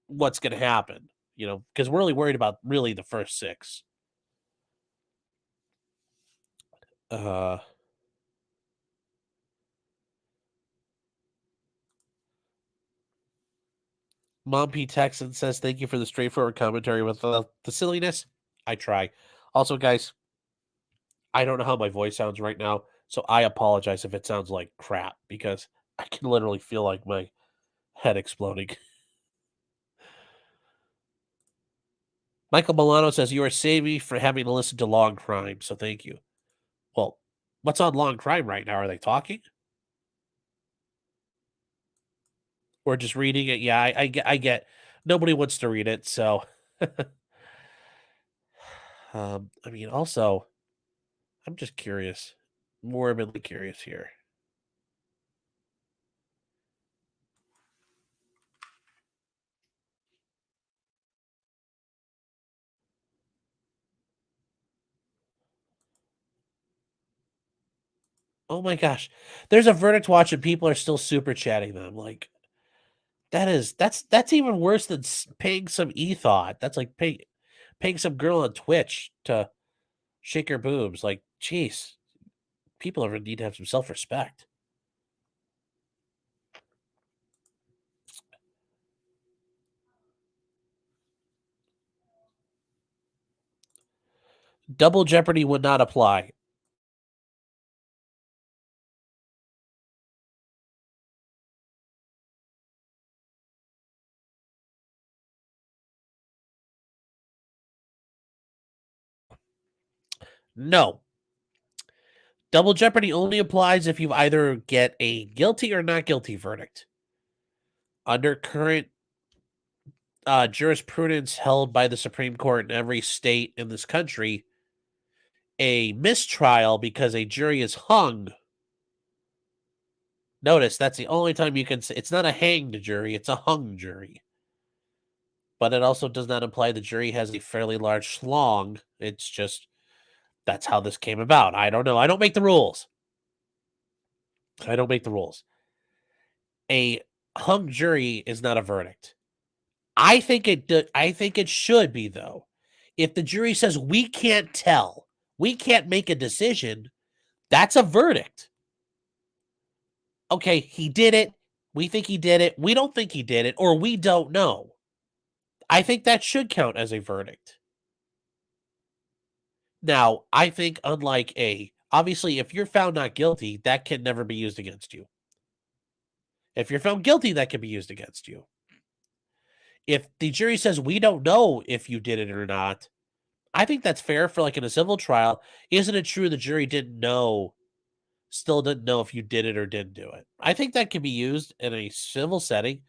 what's going to happen, because we're really worried about the first 6. Mom P. Texan says, thank you for the straightforward commentary with the silliness. I try. Also, guys, I don't know how my voice sounds right now, so I apologize if it sounds like crap, because I can literally feel like my head exploding. Michael Milano says, you are saving me for having to listen to Long Crime, so thank you. Well, what's on Long Crime right now? Are they talking? Or just reading it? Yeah, I get. Nobody wants to read it, so. Also, I'm just curious. Morbidly curious here. Oh my gosh. There's a verdict watch and people are still super chatting them. Like, that's even worse than paying some e-thought. That's like paying some girl on Twitch to shake her boobs. Like, jeez, people need to have some self-respect. Double jeopardy would not apply. No. Double jeopardy only applies if you either get a guilty or not guilty verdict. Under current jurisprudence held by the Supreme Court in every state in this country, a mistrial because a jury is hung. Notice that's the only time you can say it's not a hanged jury, it's a hung jury. But it also does not imply the jury has a fairly large schlong. It's just that's how this came about. I don't know. I don't make the rules. A hung jury is not a verdict. I think it should be, though. If the jury says we can't tell, we can't make a decision, that's a verdict. Okay, he did it. We think he did it. We don't think he did it, or we don't know. I think that should count as a verdict. Now, I think unlike obviously, if you're found not guilty, that can never be used against you. If you're found guilty, that can be used against you. If the jury says we don't know if you did it or not, I think that's fair for in a civil trial. Isn't it true the jury still didn't know if you did it or didn't do it? I think that can be used in a civil setting,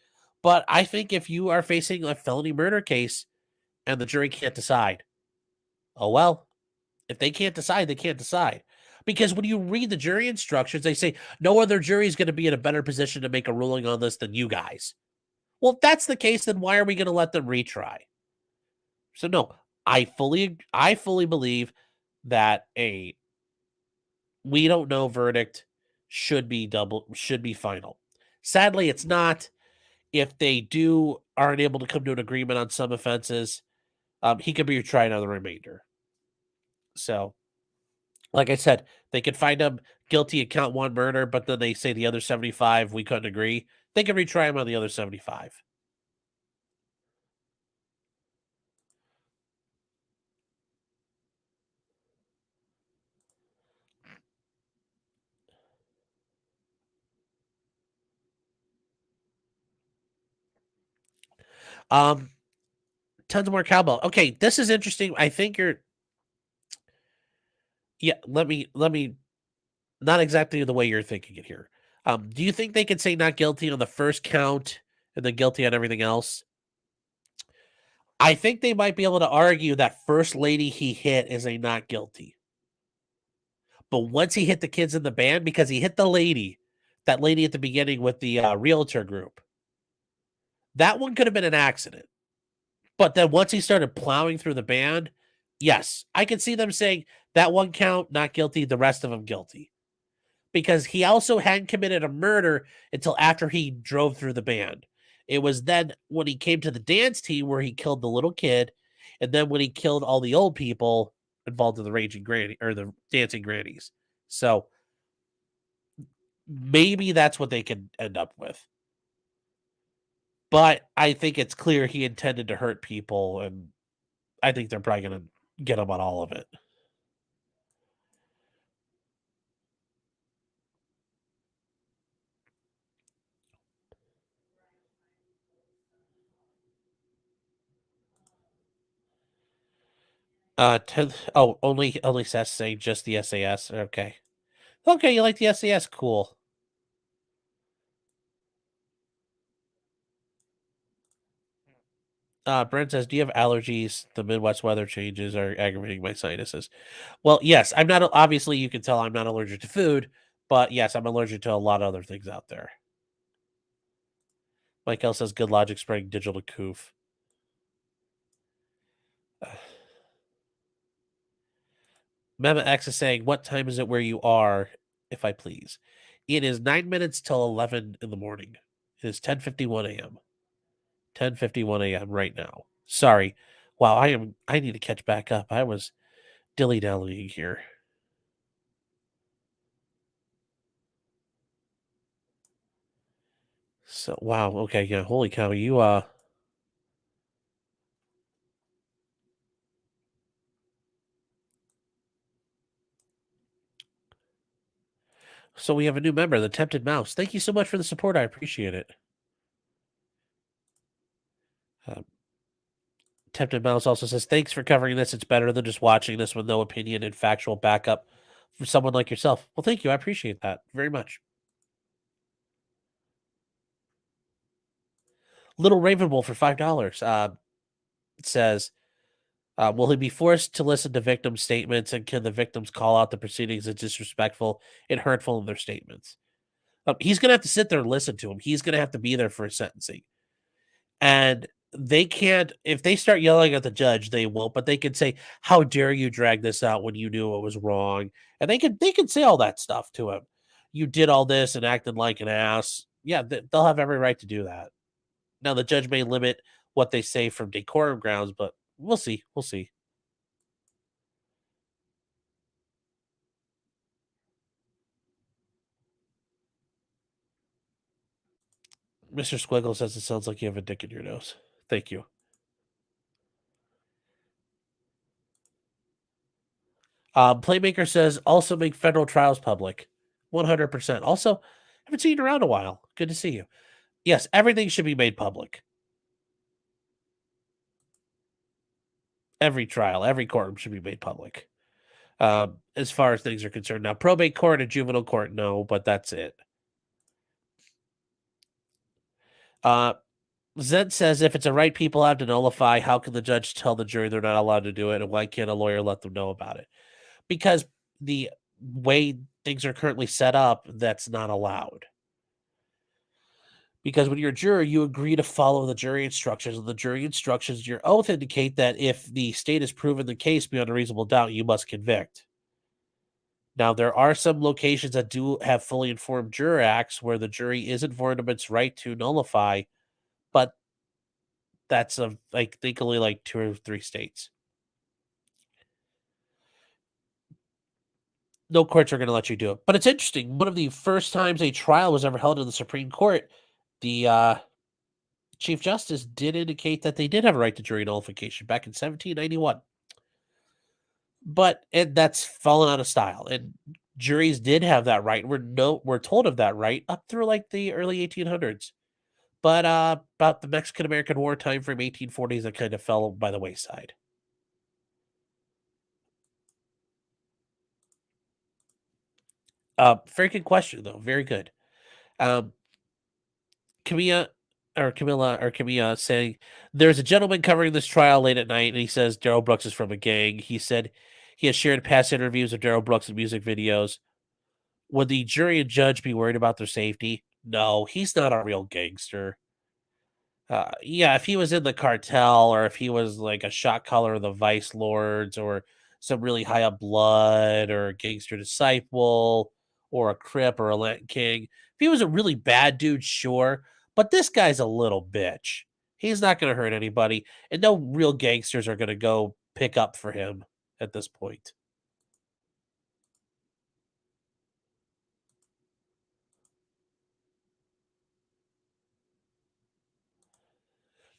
but I think if you are facing a felony murder case and the jury can't decide, oh well. If they can't decide, they can't decide. Because when you read the jury instructions, they say no other jury is going to be in a better position to make a ruling on this than you guys. Well, if that's the case, then why are we going to let them retry? So no, I fully believe that a we don't know verdict should be final. Sadly, it's not. If they aren't able to come to an agreement on some offenses, he could be retried on the remainder. So, like I said, they could find him guilty of count 1 murder, but then they say the other 75 we couldn't agree. They could retry him on the other 75. Tons more cowbell. Okay, this is interesting. I think let me not exactly the way you're thinking it here. Do you think they could say not guilty on the first count and then guilty on everything else? I think they might be able to argue that first lady he hit is a not guilty. But once he hit the kids in the band, because he hit that lady at the beginning with the realtor group, that one could have been an accident. But then once he started plowing through the band, yes, I could see them saying that one count, not guilty, the rest of them guilty. Because he also hadn't committed a murder until after he drove through the band. It was then when he came to the dance team where he killed the little kid, and then when he killed all the old people involved in the raging granny or the dancing grannies. So maybe that's what they could end up with. But I think it's clear he intended to hurt people, and I think they're probably going to get him on all of it. Only SAS saying just the SAS. Okay. Okay, you like the SAS? Cool. Brent says, do you have allergies? The Midwest weather changes are aggravating my sinuses. Well, yes, I'm not, obviously you can tell I'm not allergic to food, but yes, I'm allergic to a lot of other things out there. Michael says, good logic spreading digital to coof. Mema X is saying, what time is it where you are, if I please? It is 9 minutes till 11 in the morning. It is 10:51 a.m. 10:51 a.m. right now. Sorry. Wow, I need to catch back up. I was dilly-dallying here. So, wow, okay, yeah, holy cow, you, So we have a new member, the Tempted Mouse. Thank you so much for the support. I appreciate it. Tempted Mouse also says, thanks for covering this. It's better than just watching this with no opinion and factual backup from someone like yourself. Well, thank you. I appreciate that very much. Little Ravenbull for $5 says, will he be forced to listen to victim statements, and can the victims call out the proceedings as disrespectful and hurtful in their statements? He's going to have to sit there and listen to him. He's going to have to be there for his sentencing. And they can't, if they start yelling at the judge, they won't, but they can say, how dare you drag this out when you knew it was wrong? And they can say all that stuff to him. You did all this and acted like an ass. Yeah, they'll have every right to do that. Now, the judge may limit what they say from decorum grounds, but we'll see. We'll see. Mr. Squiggle says it sounds like you have a dick in your nose. Thank you. Playmaker says also make federal trials public. 100%. Also, haven't seen you around a while. Good to see you. Yes, everything should be made public. Every trial, every courtroom should be made public. As far as things are concerned. Now, probate court and juvenile court, no, but that's it. Zed says if it's a right people have to nullify, how can the judge tell the jury they're not allowed to do it? And why can't a lawyer let them know about it? Because the way things are currently set up, that's not allowed. Because when you're a juror, you agree to follow the jury instructions. And the jury instructions, your oath indicate that if the state has proven the case beyond a reasonable doubt, you must convict. Now, there are some locations that do have fully informed juror acts where the jury is informed of its right to nullify, but that's I think only like 2 or 3 states. No courts are going to let you do it. But it's interesting. One of the first times a trial was ever held in the Supreme Court, the Chief Justice did indicate that they did have a right to jury nullification back in 1791. But that's fallen out of style. And juries did have that right. We're told of that right up through like the early 1800s. But about the Mexican American War time frame, 1840s, that kind of fell by the wayside. Very good question, though. Very good. Camilla saying, there's a gentleman covering this trial late at night, and he says Darrell Brooks is from a gang. He said he has shared past interviews of Darrell Brooks and music videos. Would the jury and judge be worried about their safety? No, he's not a real gangster. Yeah, if he was in the cartel, or if he was like a shot caller of the Vice Lords, or some really high up blood, or a gangster disciple, or a Crip, or a Latin King, if he was a really bad dude, sure. But this guy's a little bitch. He's not going to hurt anybody, and no real gangsters are going to go pick up for him at this point.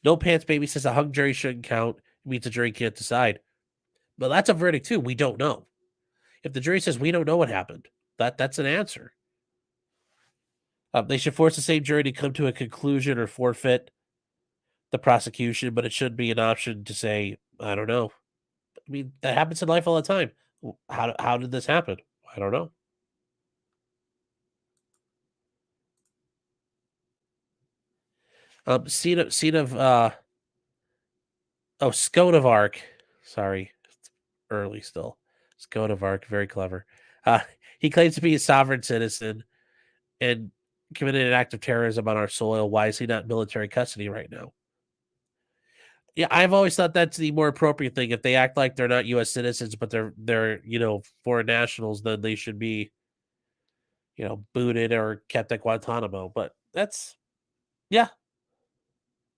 No Pants Baby says a hung jury shouldn't count. It means the jury can't decide. But that's a verdict too. We don't know. If the jury says we don't know what happened, that's an answer. They should force the same jury to come to a conclusion or forfeit the prosecution, but it should be an option to say, I don't know. I mean, that happens in life all the time. How did this happen? I don't know. Seat of Sconavark. Sorry, it's early still. Sconavark, very clever. He claims to be a sovereign citizen and committed an act of terrorism on our soil. Why is he not in military custody right now? Yeah, I've always thought that's the more appropriate thing. If they act like they're not U.S. citizens, but they're foreign nationals, then they should be booted or kept at Guantanamo. But that's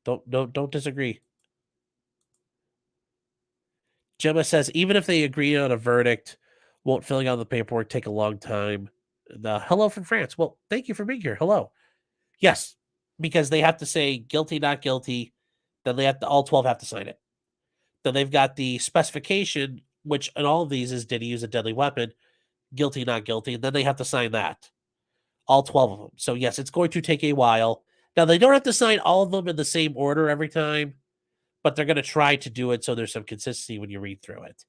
don't disagree. Gemma says even if they agree on a verdict, won't filling out the paperwork take a long time? Hello from France. Well, thank you for being here. Hello. Yes, because they have to say guilty, not guilty. Then all 12 have to sign it. Then they've got the specification, which in all of these is did he use a deadly weapon? Guilty, not guilty. And then they have to sign that. All 12 of them. So yes, it's going to take a while. Now they don't have to sign all of them in the same order every time, but they're going to try to do it so there's some consistency when you read through it.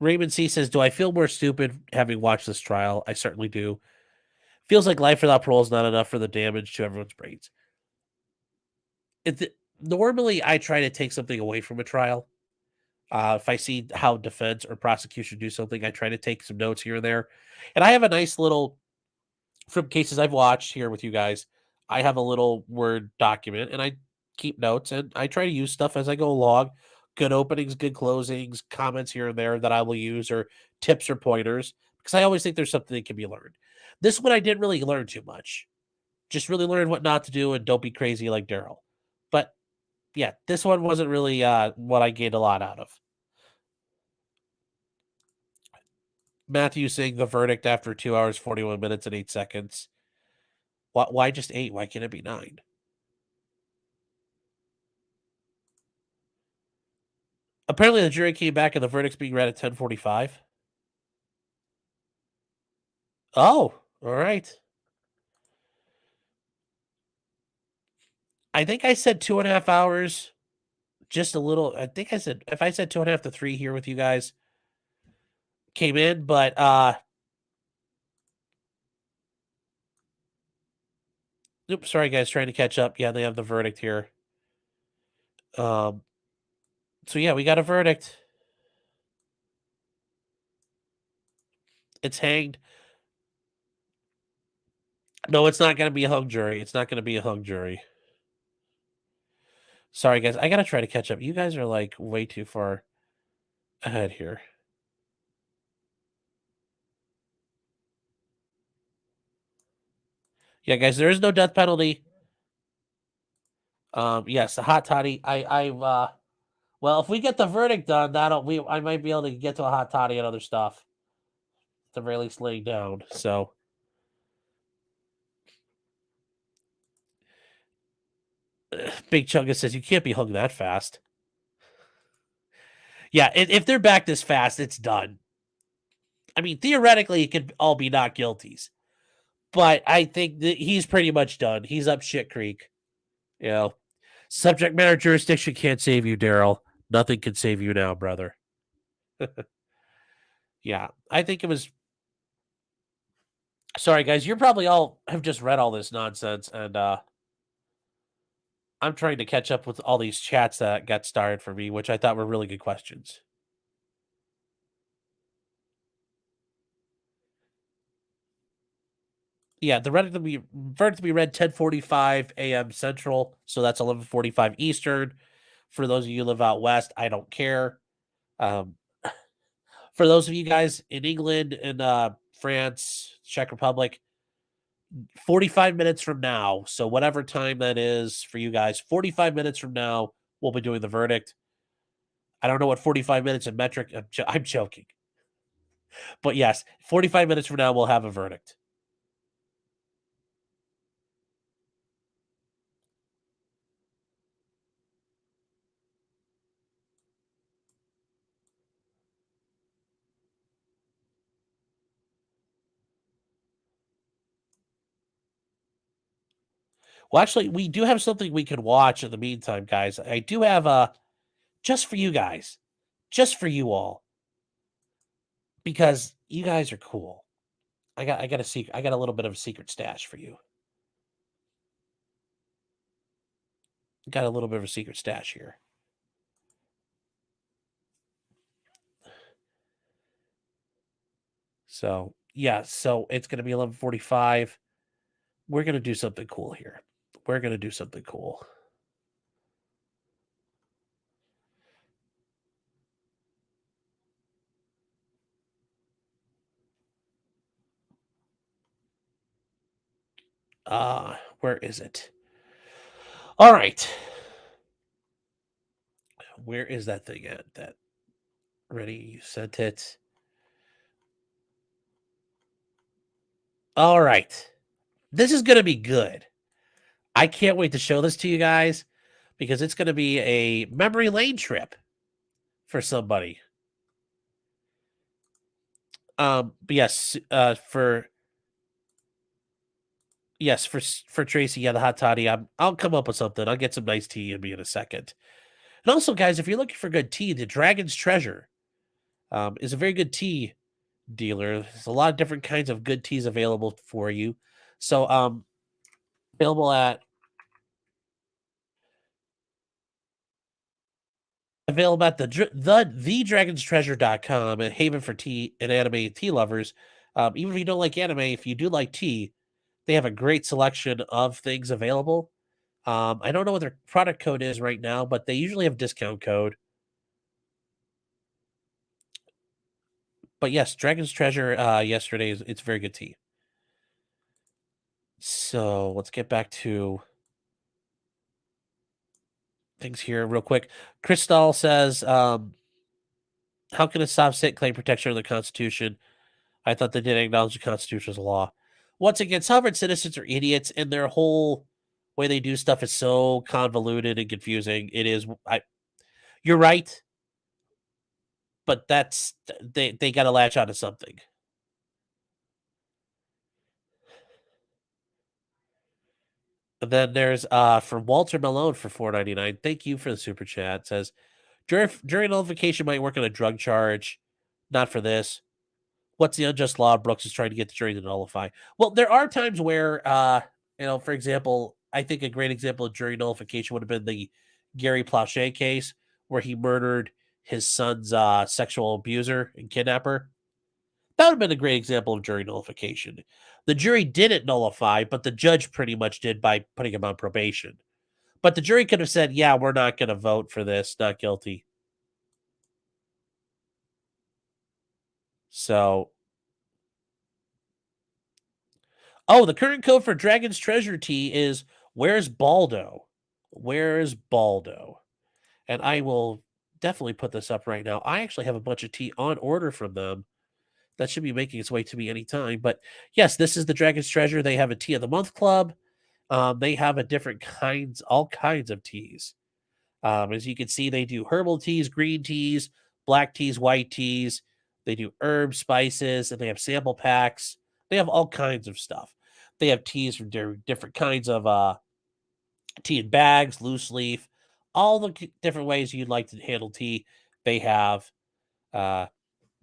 Raymond C says, do I feel more stupid having watched this trial? I certainly do. Feels like life without parole is not enough for the damage to everyone's brains. Normally, I try to take something away from a trial. If I see how defense or prosecution do something, I try to take some notes here and there. And I have a nice little, from cases I've watched here with you guys, I have a little Word document, and I keep notes, and I try to use stuff as I go along. Good openings, good closings, comments here and there that I will use, or tips or pointers, because I always think there's something that can be learned. This one I didn't really learn too much. Just really learn what not to do and don't be crazy like Darrell. But yeah, this one wasn't really what I gained a lot out of. Matthew saying the verdict after 2 hours, 41 minutes, and 8 seconds. Why just 8? Why can't it be 9? Apparently, the jury came back and the verdict's being read at 10:45. Oh, all right. I think I said 2.5 hours. Just a little. I think I said, if I said 2.5 to 3 here with you guys, came in, but oops, sorry guys, trying to catch up. Yeah, they have the verdict here. So yeah, we got a verdict. It's hanged. No, it's not going to be a hung jury. It's not going to be a hung jury. Sorry, guys. I got to try to catch up. You guys are like way too far ahead here. Yeah, guys, there is no death penalty. Yes, the hot toddy. Well, if we get the verdict done, I might be able to get to a hot toddy and other stuff. At the very least, laying down. So, Big Chungus says you can't be hung that fast. Yeah, if they're back this fast, it's done. I mean, theoretically, it could all be not guilties, but I think that he's pretty much done. He's up shit creek. You know, subject matter jurisdiction can't save you, Darrell. Nothing can save you now, brother. Yeah, I think it was. Sorry, guys. You're probably all have just read all this nonsense, and I'm trying to catch up with all these chats that got started for me, which I thought were really good questions. Yeah, the verdict to be read 10:45 a.m. Central, so that's 11:45 Eastern. For those of you who live out west, I don't care. For those of you guys in England and France, Czech Republic, 45 minutes from now, so whatever time that is for you guys, 45 minutes from now, we'll be doing the verdict. I don't know what 45 minutes in metric. I'm joking, but yes, 45 minutes from now, we'll have a verdict. Well, actually, we do have something we can watch in the meantime, guys. I do have just for you guys, just for you all, because you guys are cool. I got a little bit of a secret stash for you. Got a little bit of a secret stash here. So yeah, so it's gonna be 11:45. We're gonna do something cool here. We're gonna do something cool. Where is it? All right. Where is that thing at? That ready? You sent it. All right. This is gonna be good. I can't wait to show this to you guys because it's gonna be a memory lane trip for somebody. But yes, for Tracy, yeah, the hot toddy. I'll come up with something. I'll get some nice tea in me in a second. And also, guys, if you're looking for good tea, the Dragon's Treasure is a very good tea dealer. There's a lot of different kinds of good teas available for you. So, available at thedragonstreasure.com and Haven for Tea and Anime tea lovers. Even if you don't like anime, if you do like tea, they have a great selection of things available. I don't know what their product code is right now, but they usually have discount code. But yes, Dragon's Treasure yesterday it's very good tea. So let's get back to things here real quick. Crystal says, how can a soft sit claim protection under the Constitution? I thought they didn't acknowledge the Constitution as a law. Once again, sovereign citizens are idiots, and their whole way they do stuff is so convoluted and confusing. It is. You're right, but that's they got to latch onto something. And then there's from Walter Malone for $4.99. Thank you for the super chat. It says jury nullification might work on a drug charge, not for this. What's the unjust law Brooks is trying to get the jury to nullify? Well, there are times where for example, I think a great example of jury nullification would have been the Gary Plauché case where he murdered his son's sexual abuser and kidnapper. That would have been a great example of jury nullification. The jury didn't nullify, but the judge pretty much did by putting him on probation. But the jury could have said, yeah, we're not going to vote for this, not guilty. So, oh, the current code for Dragon's Treasure Tea is, where's Baldo? Where's Baldo? And I will definitely put this up right now. I actually have a bunch of tea on order from them. That should be making its way to me anytime. But yes, this is the Dragon's Treasure. They have a Tea of the Month Club. They have a different kinds, all kinds of teas. As you can see, they do herbal teas, green teas, black teas, white teas. They do herbs, spices, and they have sample packs. They have all kinds of stuff. They have teas from different kinds of tea in bags, loose leaf, all the different ways you'd like to handle tea. They have.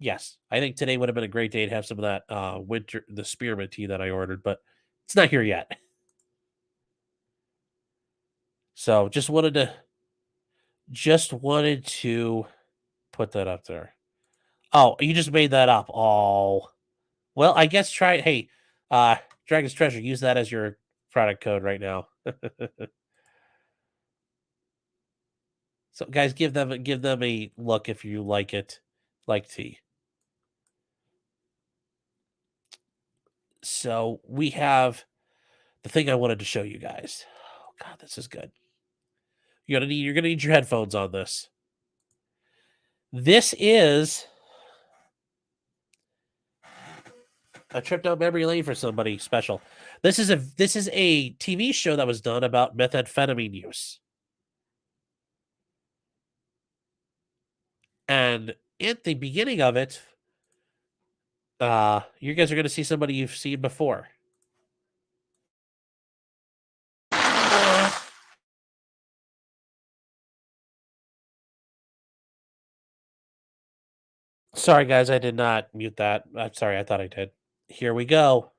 Yes, I think today would have been a great day to have some of that the spearmint tea that I ordered, but it's not here yet. So just wanted to put that up there. Oh, you just made that up. Oh, well, I guess try it. Hey, Dragon's Treasure, use that as your product code right now. So, guys, give them a look if you like it, like tea. So we have the thing I wanted to show you guys. Oh God, this is good. You're gonna need your headphones on this. This is a trip down memory lane for somebody special. This is a TV show that was done about methamphetamine use. And at the beginning of it, you guys are going to see somebody you've seen before. Sorry, guys, I did not mute that. I'm sorry, I thought I did. Here we go.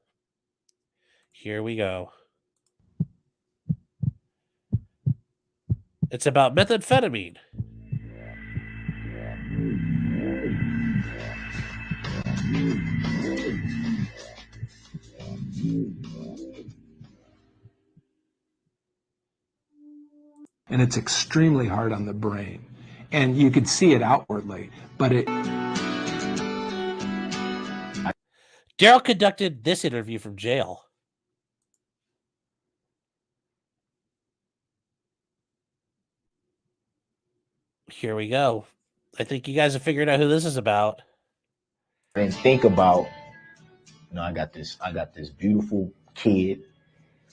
Here we go. It's about methamphetamine. And it's extremely hard on the brain. And you could see it outwardly, but it... Darrell conducted this interview from jail. Here we go. I think you guys have figured out who this is about. And think about, I got this beautiful kid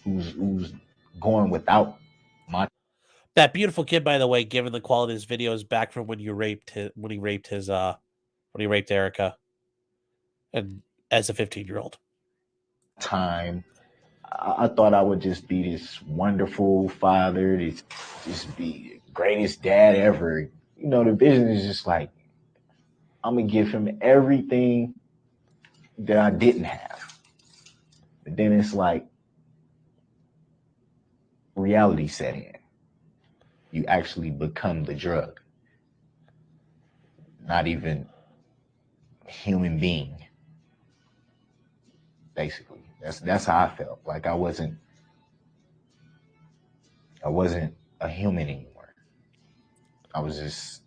who's going without my. That beautiful kid, by the way, given the quality of his video, is back from when he raped Erica, and as a 15-year-old. Time, I thought I would just be this wonderful father, just be the greatest dad ever. The vision is just like, I'm gonna give him everything that I didn't have. But then it's like reality set in. You actually become the drug, not even a human being. Basically, that's how I felt. Like I wasn't a human anymore. I was just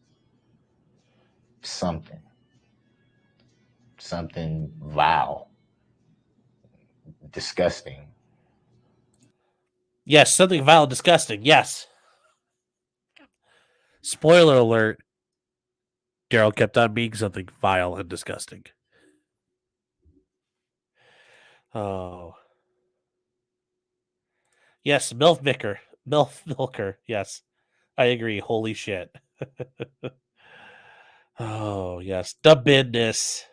something vile, disgusting. Yes, something vile, disgusting. Yes. Spoiler alert. Darrell kept on being something vile and disgusting. Oh. Yes, MILF Milker. Yes, I agree. Holy shit. Oh, yes. The business.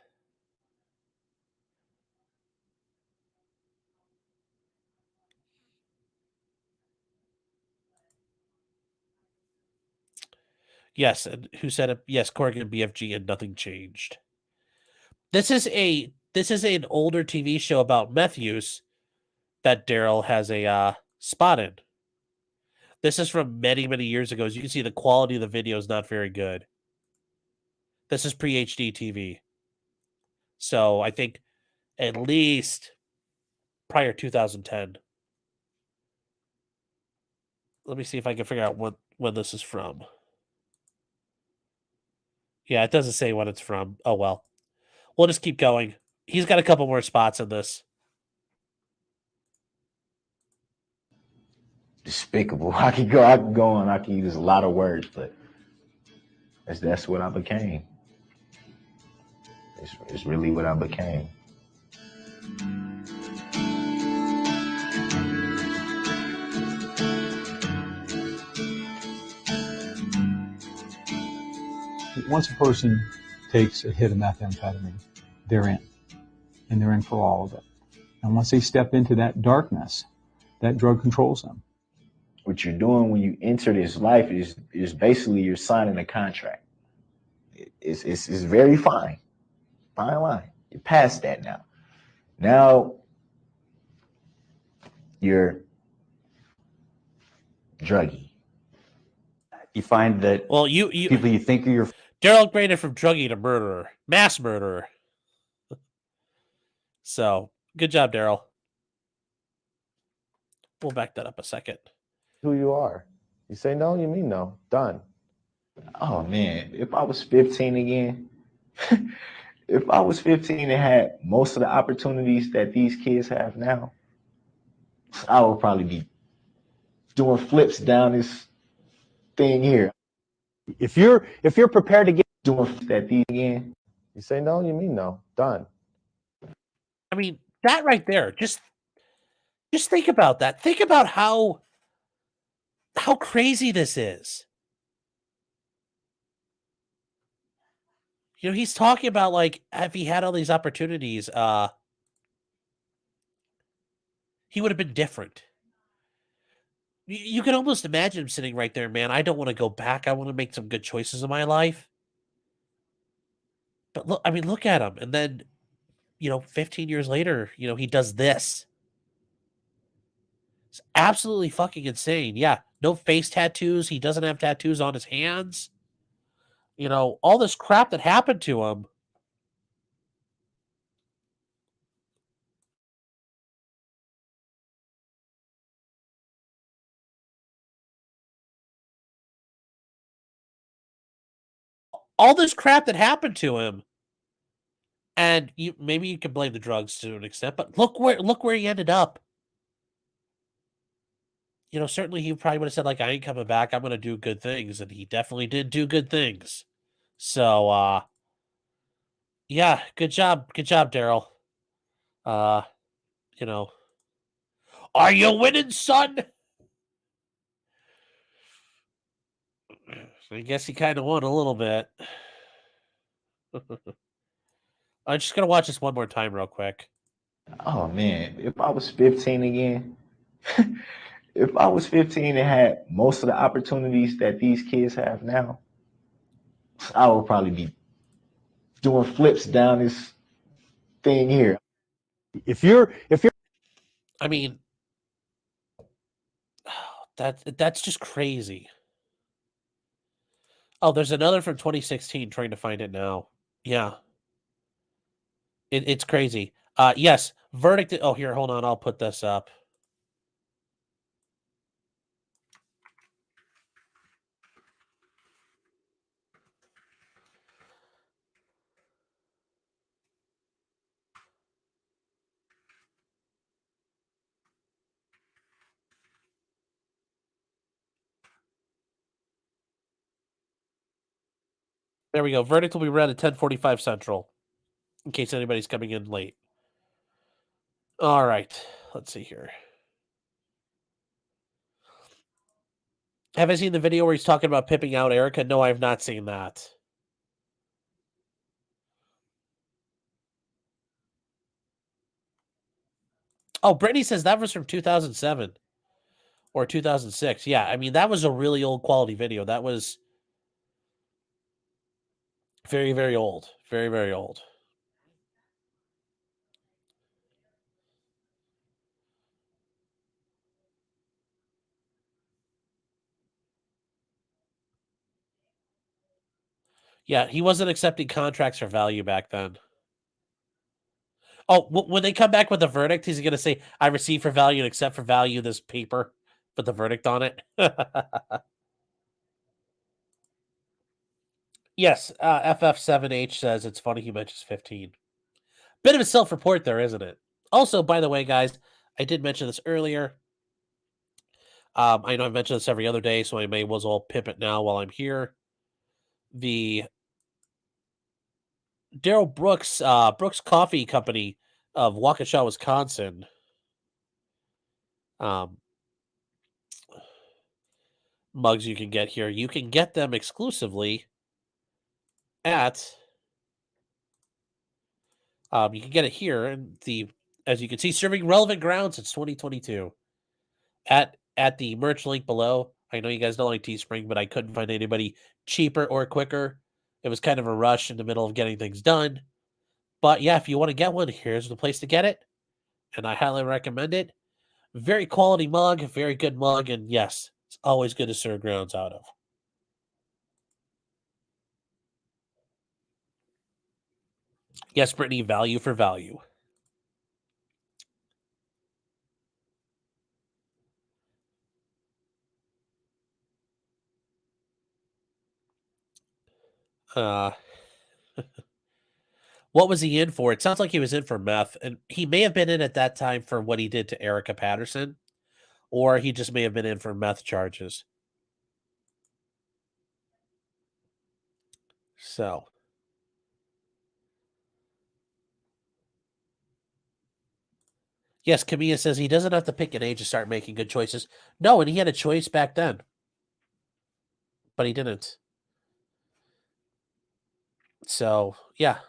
Yes, and who said it? Yes, Corrigan BFG and nothing changed. This is an older TV show about meth use that Darrell has a spot in. This is from many, many years ago. As you can see, the quality of the video is not very good. This is pre-HD TV. So I think at least prior 2010. Let me see if I can figure out when this is from. Yeah, it doesn't say when it's from. Oh, well. We'll just keep going. He's got a couple more spots in this. Despicable. I could go on. I can use a lot of words, but that's what I became. It's really what I became. Once a person takes a hit of methamphetamine, they're in, and they're in for all of it. And once they step into that darkness, that drug controls them. What you're doing when you enter this life is basically you're signing a contract. It's very fine line. You're past that now. Now you're druggy. You find that Well, you people you think are your Darrell graded from druggie to murderer, mass murderer. So good job, Darrell. We'll back that up a second. Who you are. You say no, you mean no. Done. Oh man, if I was 15 again, if I was 15 and had most of the opportunities that these kids have now, I would probably be doing flips down this thing here. if you're prepared to get Doing that these again. You say no, you mean no. Done. I mean, that right there, just think about that. Think about how crazy this is. You know, he's talking about, like, if he had all these opportunities, he would have been different. You can almost imagine him sitting right there, man. I don't want to go back. I want to make some good choices in my life. But look, I mean, look at him. And then, 15 years later, he does this. It's absolutely fucking insane. Yeah, no face tattoos. He doesn't have tattoos on his hands. All this crap that happened to him. All this crap that happened to him. And maybe you can blame the drugs to an extent, but look where he ended up. Certainly he probably would have said, like, I ain't coming back. I'm going to do good things. And he definitely did do good things. So, yeah, good job. Good job, Darrell. Are you winning, son? I guess he kind of won a little bit. I'm just going to watch this one more time real quick. Oh man, if I was 15 again, if I was 15 and had most of the opportunities that these kids have now, I would probably be doing flips down this thing here. if you're I mean, that's just crazy. Oh, there's another from 2016. Trying to find it now. Yeah. It's crazy. Yes, verdict. Oh, here, hold on. I'll put this up. There we go. Verdict will be read at 10:45 Central, in case anybody's coming in late. All right. Let's see here. Have I seen the video where he's talking about pimping out Erica? No, I have not seen that. Oh, Brittany says that was from 2007 or 2006. Yeah, I mean, that was a really old quality video. That was very, very old. Very, very old. Yeah, he wasn't accepting contracts for value back then. Oh, when they come back with a verdict, he's going to say, "I receive for value and accept for value this paper, put the verdict on it." Yes, FF7H says it's funny he mentions 15. Bit of a self-report there, isn't it? Also, by the way, guys, I did mention this earlier. I know I mention this every other day, so I may as well pimp it now while I'm here. The Darrell Brooks, Brooks Coffee Company of Waukesha, Wisconsin. Mugs you can get here. You can get them exclusively at. You can get it here, and as you can see, serving relevant ground since 2022 at the merch link below. I know you guys don't like Teespring, but I couldn't find anybody cheaper or quicker. It was kind of a rush in the middle of getting things done. But yeah, if you want to get one, here's the place to get it, and I highly recommend it. Very quality mug, very good mug, and yes, it's always good to serve grounds out of. Yes, Brittany, value for value. Uh, what was he in for? It sounds like he was in for meth, and he may have been in at that time for what he did to Erica Patterson, or he just may have been in for meth charges. So, yes, Camilla says he doesn't have to pick an age to start making good choices. No, and he had a choice back then, but he didn't. So, yeah.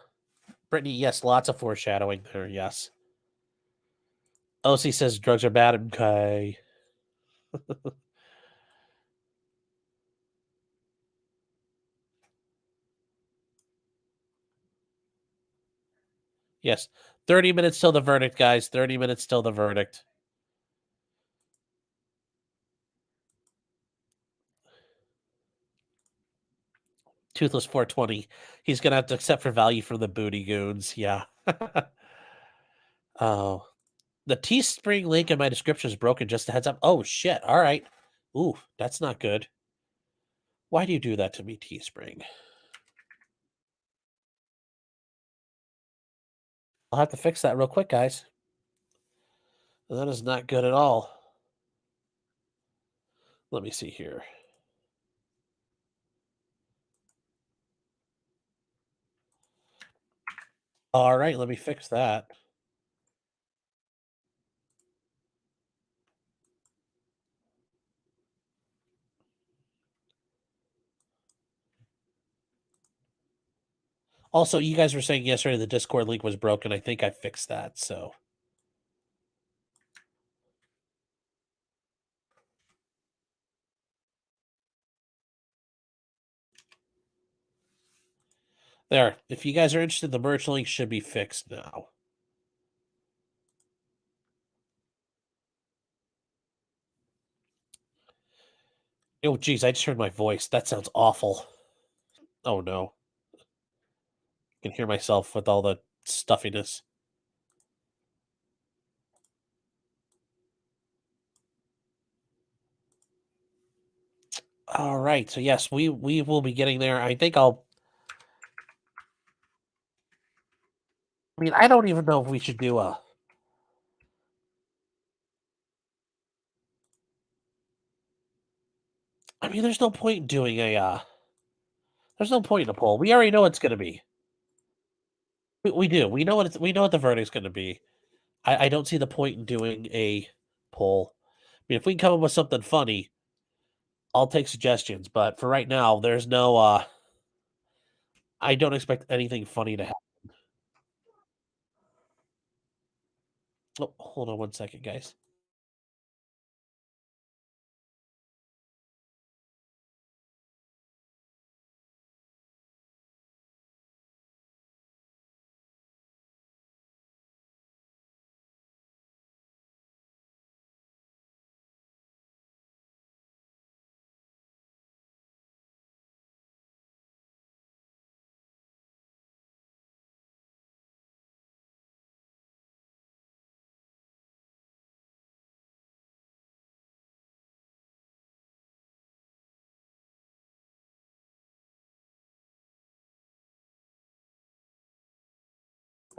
Brittany, yes, lots of foreshadowing there, yes. OC says drugs are bad. Okay. Yes. 30 minutes till the verdict, guys. 30 minutes till the verdict. Toothless 420. He's going to have to accept for value from the booty goons. Yeah. Oh. The Teespring link in my description is broken. Just a heads up. Oh, shit. All right. Ooh, that's not good. Why do you do that to me, Teespring? I'll have to fix that real quick, guys. That is not good at all. Let me see here. All right, let me fix that. Also, you guys were saying yesterday the Discord link was broken. I think I fixed that, so. There. If you guys are interested, the merch link should be fixed now. Oh, geez, I just heard my voice. That sounds awful. Oh, no. I can hear myself with all the stuffiness. All right, so yes, we will be getting there. I think I mean, I don't even know if we should do a. I mean, there's no point in doing a. There's no point in a poll. We already know it's going to be. We do. We know what we know what the verdict's going to be. I don't see the point in doing a poll. I mean, if we can come up with something funny, I'll take suggestions. But for right now, there's no. I don't expect anything funny to happen. Oh, hold on one second, guys.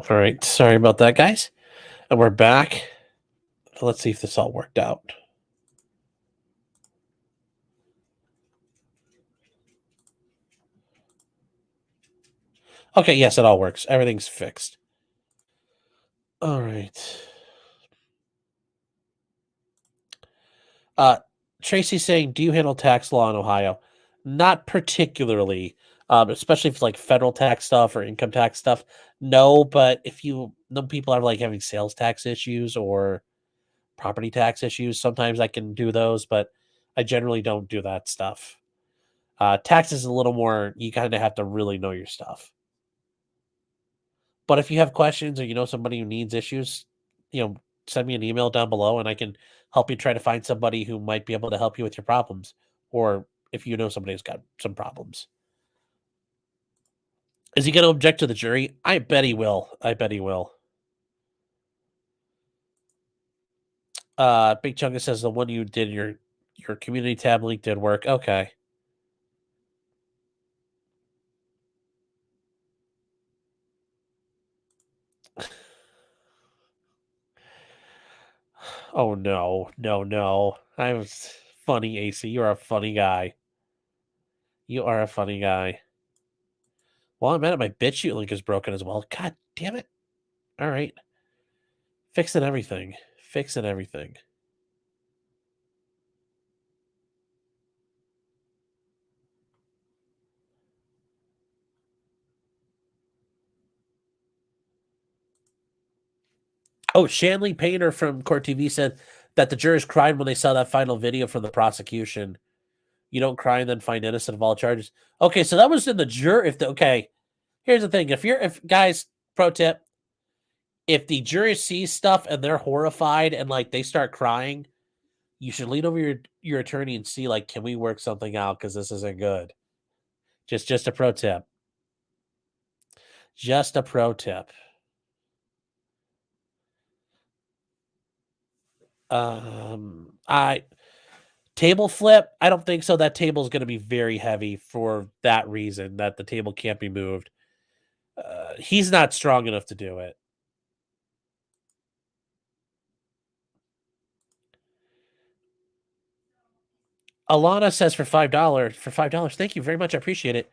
All right. Sorry about that, guys. And we're back. Let's see if this all worked out. Okay, yes, it all works. Everything's fixed. All right. Tracy's saying, do you handle tax law in Ohio? Not particularly, especially if it's like federal tax stuff or income tax stuff. No, but if you know people are like having sales tax issues or property tax issues, sometimes I can do those, but I generally don't do that stuff. Taxes is a little more, you kind of have to really know your stuff. But if you have questions or you know somebody who needs issues, send me an email down below and I can help you try to find somebody who might be able to help you with your problems. Or if you know somebody who's got some problems. Is he going to object to the jury? I bet he will. I bet he will. Big Chunga says the one you did in your community tab link did work. Okay. Oh no. I was funny, AC. You're a funny guy. You are a funny guy. Well, I'm mad at my BitChute link is broken as well. God damn it. All right. Fixing everything. Fixing everything. Oh, Shanley Painter from Court TV said that the jurors cried when they saw that final video from the prosecution. You don't cry and then find innocent of all charges. Okay, so that was in the juror. Okay, here's the thing: if guys, pro tip, if the jury sees stuff and they're horrified and like they start crying, you should lean over your attorney and see like, can we work something out because this isn't good. Just a pro tip. Just a pro tip. Table flip, I don't think so. That table is going to be very heavy for that reason, that the table can't be moved. He's not strong enough to do it. Alana says for $5. Thank you very much. I appreciate it.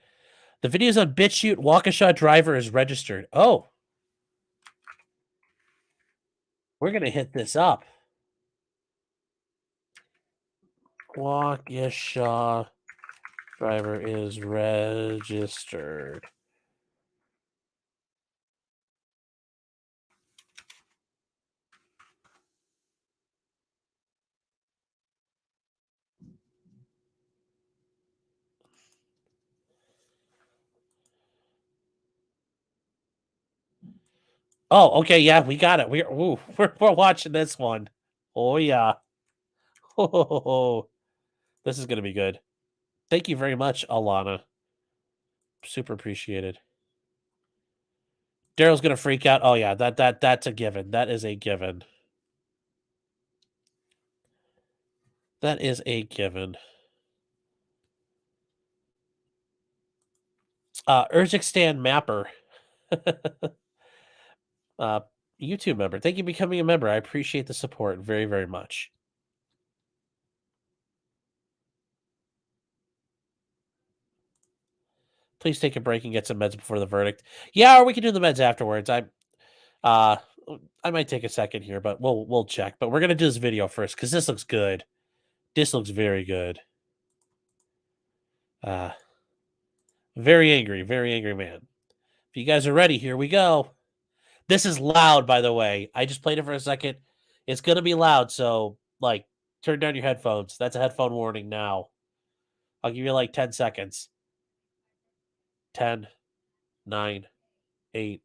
The video's on BitChute. Waukesha driver is registered. Oh. We're going to hit this up. Waukesha driver is registered. Oh, okay, yeah, we got it. We're watching this one. Oh yeah. Oh, this is gonna be good. Thank you very much, Alana. Super appreciated. Darrell's gonna freak out. Oh yeah, that's a given. That is a given. That is a given. Urzikstan Mapper. YouTube member. Thank you for becoming a member. I appreciate the support very, very much. Please take a break and get some meds before the verdict. Yeah, or we can do the meds afterwards. I might take a second here, but we'll check. But we're gonna do this video first because this looks good. This looks very good. Very angry man. If you guys are ready, here we go. This is loud, by the way. I just played it for a second. It's gonna be loud, so like turn down your headphones. That's a headphone warning now. I'll give you like 10 seconds. 10, 9, 8,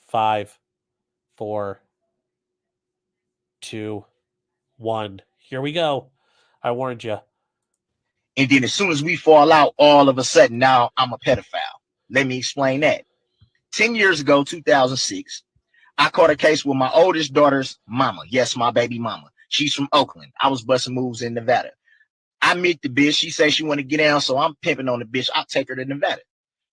5, 4, 2, 1. Here we go. I warned you. And then as soon as we fall out, all of a sudden now I'm a pedophile. Let me explain that. 10 years ago, 2006, I caught a case with my oldest daughter's mama. Yes, my baby mama. She's from Oakland. I was busting moves in Nevada. I meet the bitch. She says she want to get down, so I'm pimping on the bitch. I'll take her to Nevada.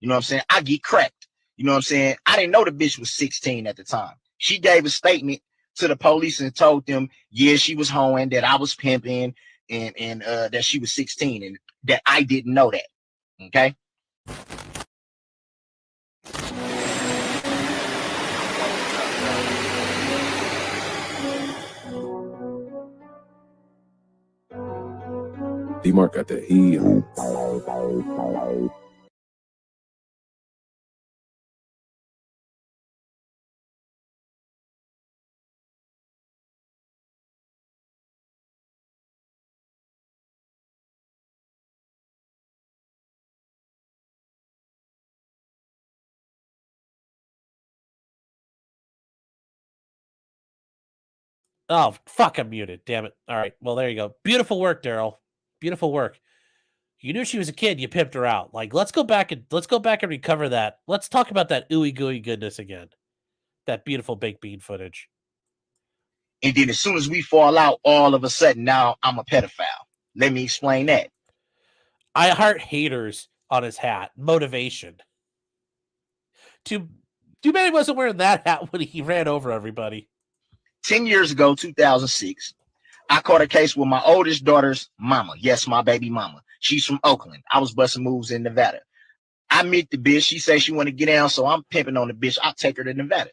You know what I'm saying? I get cracked. You know what I'm saying? I didn't know the bitch was 16 at the time. She gave a statement to the police and told them, yeah, she was hoeing, that I was pimping, and that she was 16, and that I didn't know that. Okay. D-Mark got that heat. Oh, fuck, I'm muted. Damn it. All right. Well, there you go. Beautiful work, Darrell. Beautiful work. You knew she was a kid, you pimped her out. Like, let's go back and recover that. Let's talk about that ooey gooey goodness again. That beautiful baked bean footage. And then as soon as we fall out, all of a sudden now I'm a pedophile. Let me explain that. I heart haters on his hat. Motivation. Too bad he wasn't wearing that hat when he ran over everybody. 10 years ago, 2006, I caught a case with my oldest daughter's mama. Yes, my baby mama. She's from Oakland. I was busting moves in Nevada. I meet the bitch. She says she want to get down, so I'm pimping on the bitch. I'll take her to Nevada.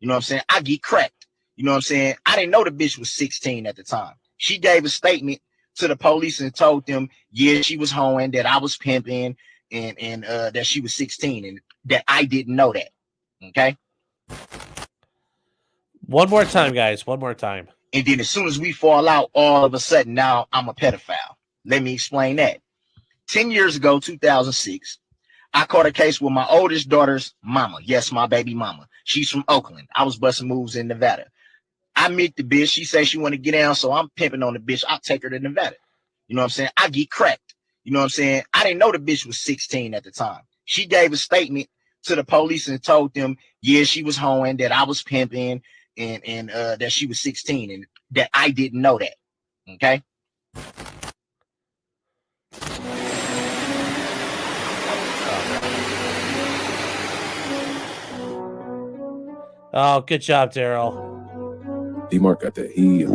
You know what I'm saying? I get cracked. You know what I'm saying? I didn't know the bitch was 16 at the time. She gave a statement to the police and told them, yeah, she was hoeing, that I was pimping, and that she was 16, and that I didn't know that. Okay. One more time, guys. One more time. And then as soon as we fall out, all of a sudden now I'm a pedophile. Let me explain that. 10 years ago, 2006, I caught a case with my oldest daughter's mama. Yes, my baby mama. She's from Oakland. I was busting moves in Nevada. I meet the bitch. She says she want to get down, so I'm pimping on the bitch. I'll take her to Nevada. You know what I'm saying? I get cracked. You know what I'm saying? I didn't know the bitch was 16 at the time. She gave a statement to the police and told them, yeah, she was hoeing, that I was pimping, and that she was 16, and that I didn't know that. Okay. Oh, good job, Darrell. D-Mark got that heat.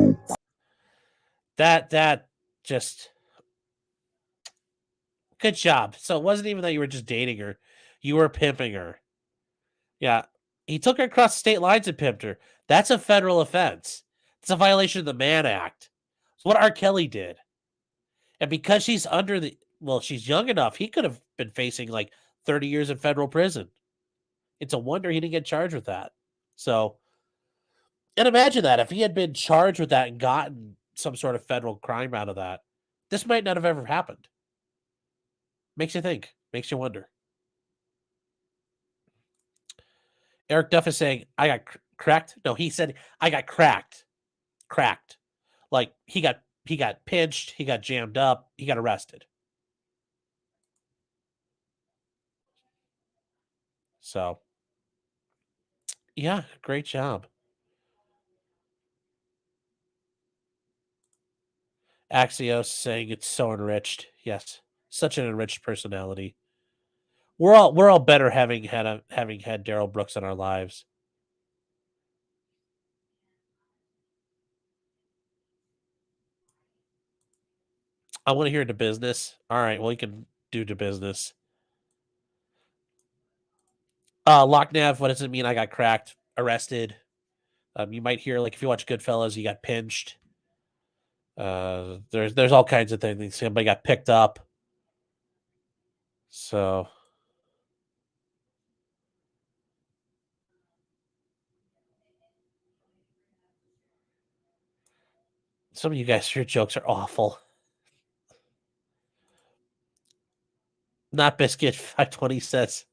That just good job. So it wasn't even that you were just dating her. You were pimping her. Yeah. He took her across state lines and pimped her. That's a federal offense. It's a violation of the Mann Act. It's what R. Kelly did. And because she's she's young enough, he could have been facing like 30 years in federal prison. It's a wonder he didn't get charged with that. So, and imagine that if he had been charged with that and gotten some sort of federal crime out of that, this might not have ever happened. Makes you think, makes you wonder. Eric Duff is saying, I got cracked. No, he said, I got cracked. Cracked. Like he got pinched, he got jammed up, he got arrested. So, yeah, great job. Axios saying it's so enriched. Yes, such an enriched personality. We're all better having had Darrell Brooks in our lives. I want to hear the business. All right, well, you can do the business. Locknav, what does it mean? I got cracked, arrested. You might hear, like, if you watch Goodfellas, you got pinched. There's all kinds of things. Somebody got picked up. So some of you guys, your jokes are awful. Not Biscuit 520 says,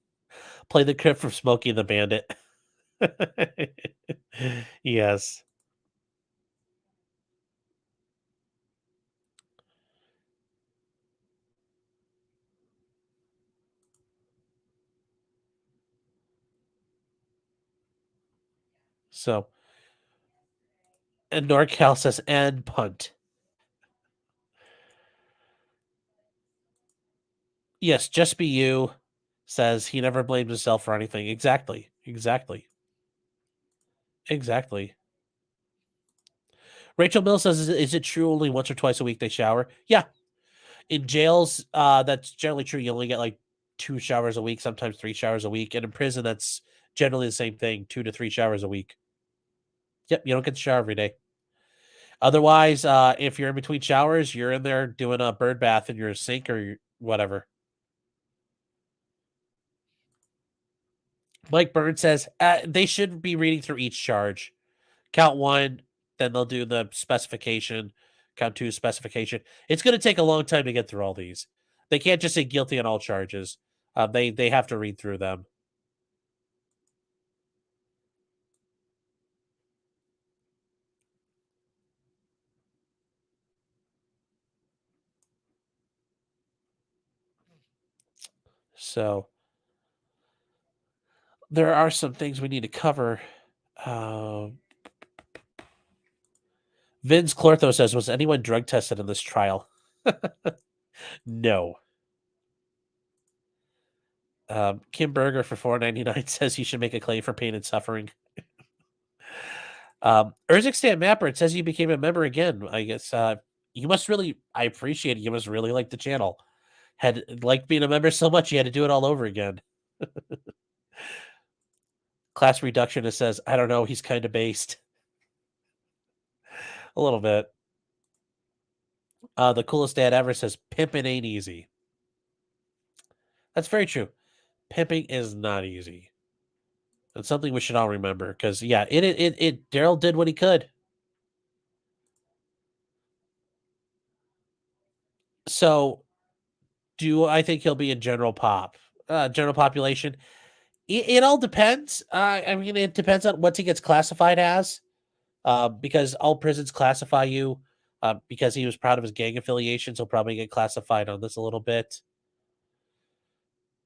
play the clip from Smokey and the Bandit. Yes. So, and NorCal says, and punt. Yes, just be you. says he never blamed himself for anything. Exactly. Rachel Mills says, is it true only once or twice a week they shower? Yeah. In jails, that's generally true. You only get like 2 showers a week, sometimes 3 showers a week. And in prison, that's generally the same thing, 2 to 3 showers a week. Yep, you don't get to shower every day. Otherwise, if you're in between showers, you're in there doing a bird bath in your sink or whatever. Mike Burns says, they should be reading through each charge. Count 1, then they'll do the specification. Count 2, specification. It's going to take a long time to get through all these. They can't just say guilty on all charges. They have to read through them. So there are some things we need to cover. Vince Clortho says, was anyone drug tested in this trial? No. Kim Berger for $4.99 says you should make a claim for pain and suffering. Urzikstan Mapper, it says you became a member again. I guess you must really, I appreciate it. You must really like the channel. Had liked being a member so much you had to do it all over again. Class Reductionist says, I don't know, he's kind of based. A little bit. The coolest dad ever says, pimping ain't easy. That's very true. Pimping is not easy. It's something we should all remember because, yeah, Darrell did what he could. So, do I think he'll be in general population? It all depends. I mean, it depends on what he gets classified as, because all prisons classify you. Because he was proud of his gang affiliations, he'll probably get classified on this a little bit.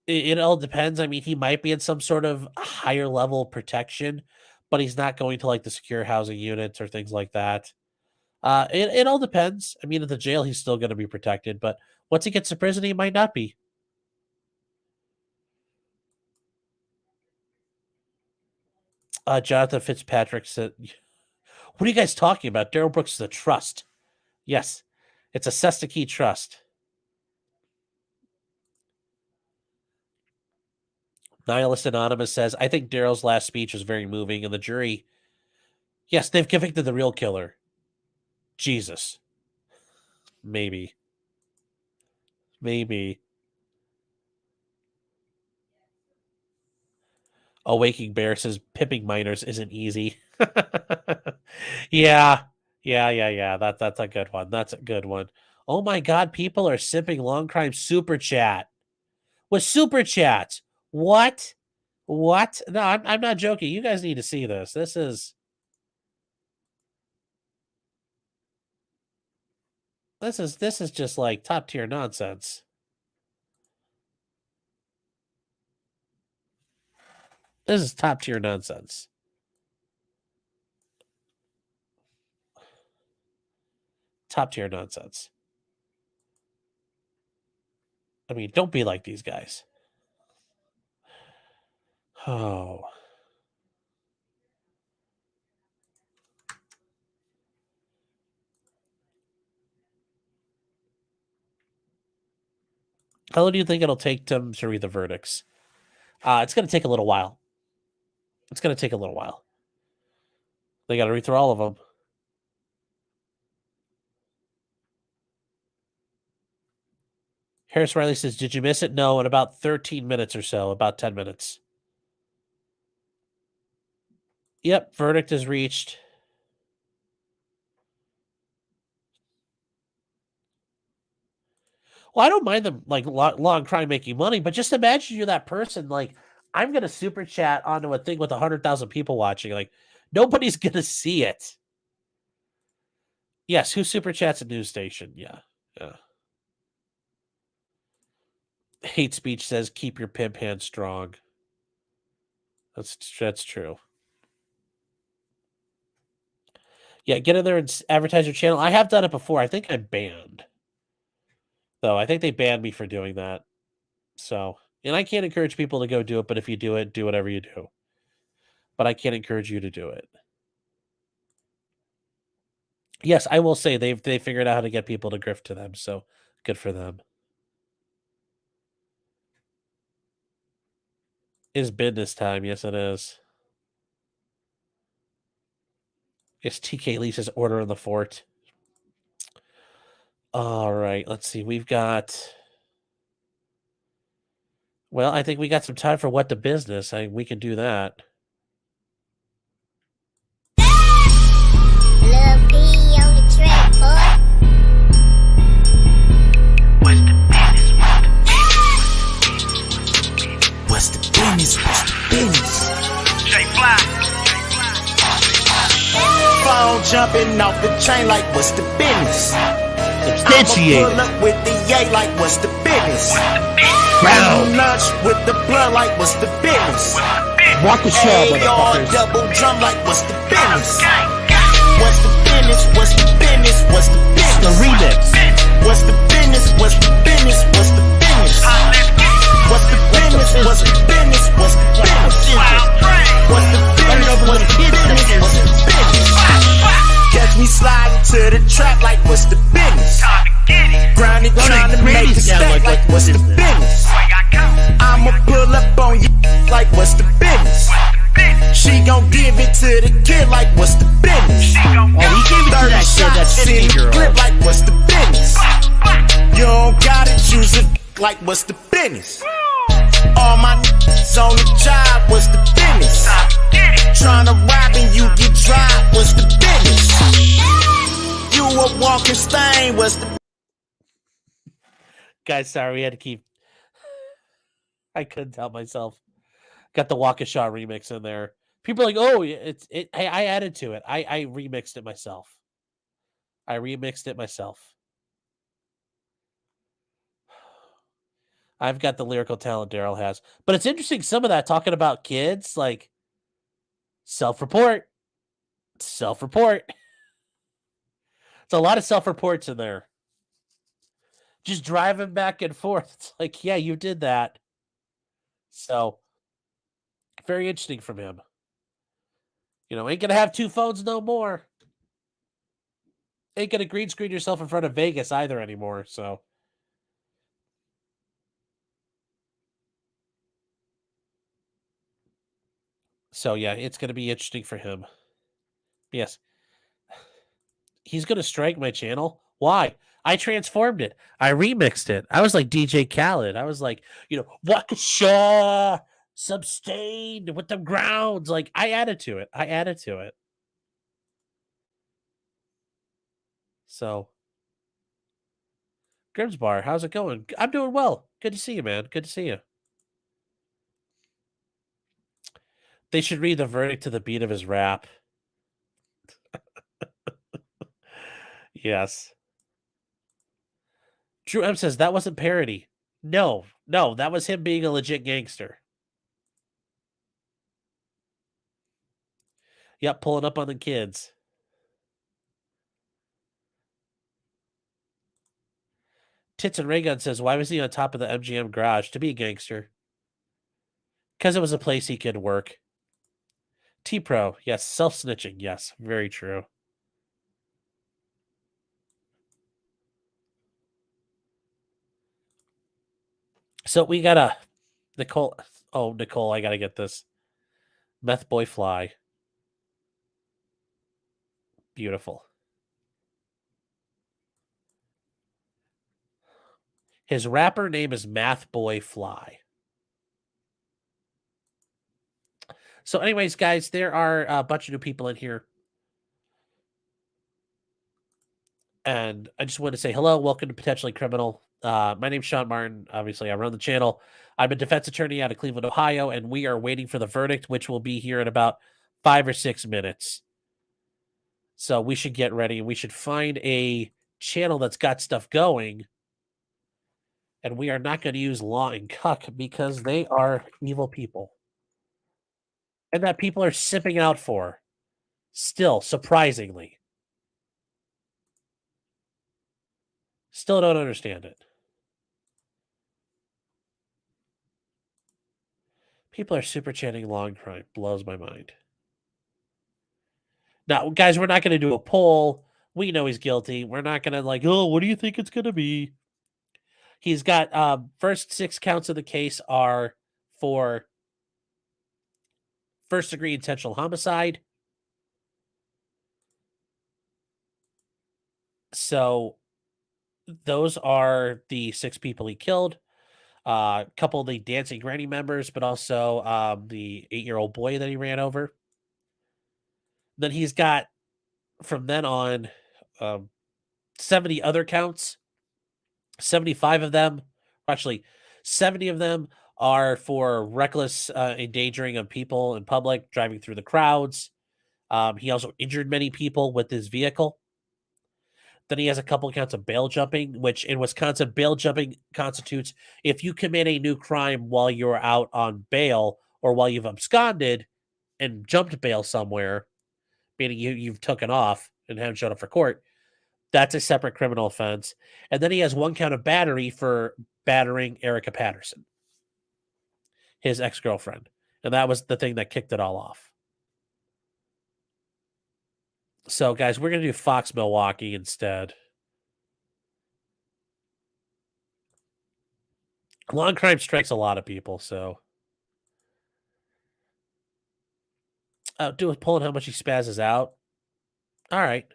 It all depends. I mean, he might be in some sort of higher level protection, but he's not going to like the secure housing units or things like that. It all depends. I mean, at the jail, he's still going to be protected, but once he gets to prison, he might not be. Jonathan Fitzpatrick said, what are you guys talking about? Darrell Brooks is a trust. Yes, it's a Sesta trust. Nihilist Anonymous says, I think Darrell's last speech was very moving, and the jury, yes, they've convicted the real killer. Jesus. Maybe. A Waking Bear says, pimping minors isn't easy. Yeah. That's a good one. Oh my God, people are simping long crime super chat. With super chats. What? No, I'm not joking. You guys need to see this. This is just like top tier nonsense. This is top tier nonsense. Top tier nonsense. I mean, don't be like these guys. Oh. How long do you think it'll take them to read the verdicts? It's going to take a little while. They got to read through all of them. Harris Riley says, did you miss it? No, in about 13 minutes or so, about 10 minutes. Yep, verdict is reached. Well, I don't mind them like long crime making money, but just imagine you're that person. Like, I'm gonna super chat onto a thing with 100,000 people watching. Like, nobody's gonna see it. Yes, who super chats a news station? Yeah. Hate speech says, keep your pimp hand strong. That's true. Yeah, get in there and advertise your channel. I have done it before. I think I'm banned. Though I think they banned me for doing that. So And I can't encourage people to go do it, but if you do it, do whatever you do. But I can't encourage you to do it. Yes, I will say they figured out how to get people to grift to them, so good for them. It's business time. Yes, it is. It's TK Lisa's order in the fort. All right, let's see. We've got... Well, I think we got some time for what the business. We can do that. Lil' P on the track, boy. What's the business? What's the business? What's the business? J Fly. Phone jumping off the chain like what's the business? Substantiate. I'ma pull up with the yay like what's the business? Round lunch with the blood like what's the business? Waukesha Holiday Parade. Double drum like what's the business? What's the business? What's the business? What's the business? The remix. What's the business? What's the business? What's the business? What's the business? What's the business? What's the business? What's the business? What's the business? What's the business? Catch me sliding to the trap like what's the business? Grinding, trying to make it stack like what's the business? I'ma pull up on you like what's the business? She gon' give it to the kid like what's the business? Oh, he gave it to that kid, that 15-year-old. Clip like what's the business? You don't gotta choose it like what's the business? All my niggas on the job, what's the business? Tryna rob and you get dropped, what's the business? You a walking stain, what's the... Guys, sorry, we had to keep... I couldn't help myself. Got the Waukesha remix in there. People are like, oh, I added to it. I remixed it myself. I've got the lyrical talent Darrell has. But it's interesting, some of that talking about kids, like self-report. It's a lot of self-reports in there. Just driving back and forth. It's like, yeah, you did that. So, very interesting from him. You know, ain't gonna have two phones no more. Ain't gonna green screen yourself in front of Vegas either anymore, so. So, yeah, it's gonna be interesting for him. Yes. He's gonna strike my channel? Why? I transformed it. I remixed it. I was like DJ Khaled. I was like, Waukesha, Substained with the grounds. Like, I added to it. So, Grimsbar, how's it going? I'm doing well. Good to see you, man. Good to see you. They should read the verdict to the beat of his rap. Yes. Drew M says that wasn't parody. No, that was him being a legit gangster. Yep, pulling up on the kids. Tits and Raygun says, why was he on top of the MGM garage? To be a gangster. Because it was a place he could work. T-Pro, yes, self-snitching, yes, very true. So we got a Nicole. Oh, Nicole, I got to get this. Meth Boy Fly. Beautiful. His rapper name is Math Boy Fly. So anyways, guys, there are a bunch of new people in here. And I just want to say hello. Welcome to Potentially Criminal. My name's Sean Martin. Obviously, I run the channel. I'm a defense attorney out of Cleveland, Ohio, and we are waiting for the verdict, which will be here in about 5 or 6 minutes. So we should get ready. We should find a channel that's got stuff going. And we are not going to use Law and Cuck because they are evil people. And that people are sipping out for. Still, surprisingly. Still don't understand it. People are super chatting long crime. Blows my mind. Now, guys, we're not going to do a poll. We know he's guilty. We're not going to like, oh, what do you think it's going to be? He's got first 6 counts of the case are for first degree intentional homicide. So those are the 6 people he killed. A couple of the dancing granny members, but also the 8-year-old boy that he ran over. Then he's got, from then on, 70 other counts. 75 of them, actually 70 of them, are for reckless endangering of people in public, driving through the crowds. He also injured many people with his vehicle. Then he has a couple counts of bail jumping, which in Wisconsin, bail jumping constitutes if you commit a new crime while you're out on bail or while you've absconded and jumped bail somewhere, meaning you've taken off and haven't showed up for court. That's a separate criminal offense. And then he has 1 count of battery for battering Erica Patterson, his ex-girlfriend. And that was the thing that kicked it all off. So, guys, we're going to do Fox Milwaukee instead. Long crime strikes a lot of people, so. Do a poll on how much he spazzes out. All right.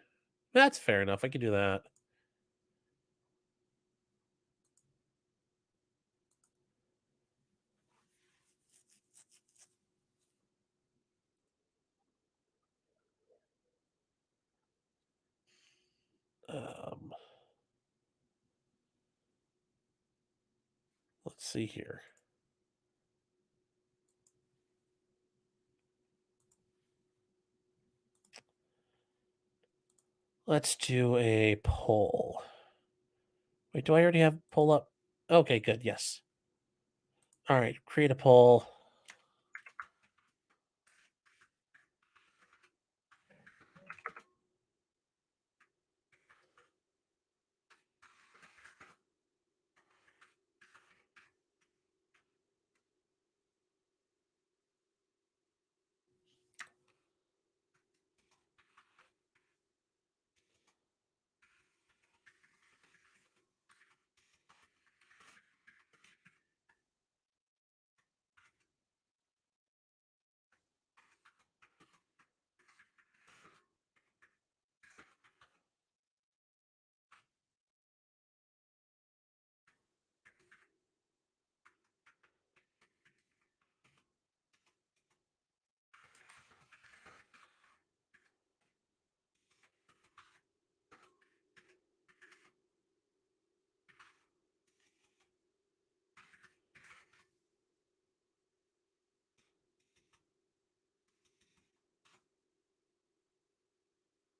That's fair enough. I can do that. Let's see here. Let's do a poll. Wait, do I already have poll up? Okay, good. Yes. All right, create a poll.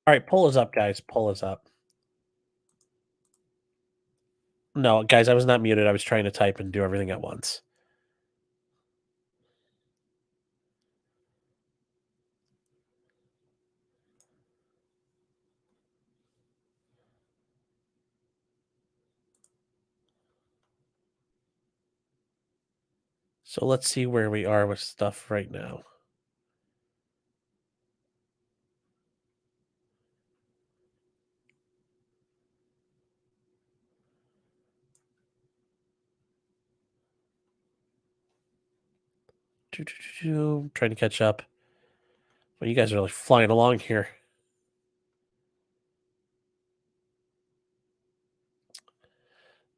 All right, poll is up, guys. Poll is up. No, guys, I was not muted. I was trying to type and do everything at once. So let's see where we are with stuff right now. Trying to catch up. Well, you guys are really flying along here.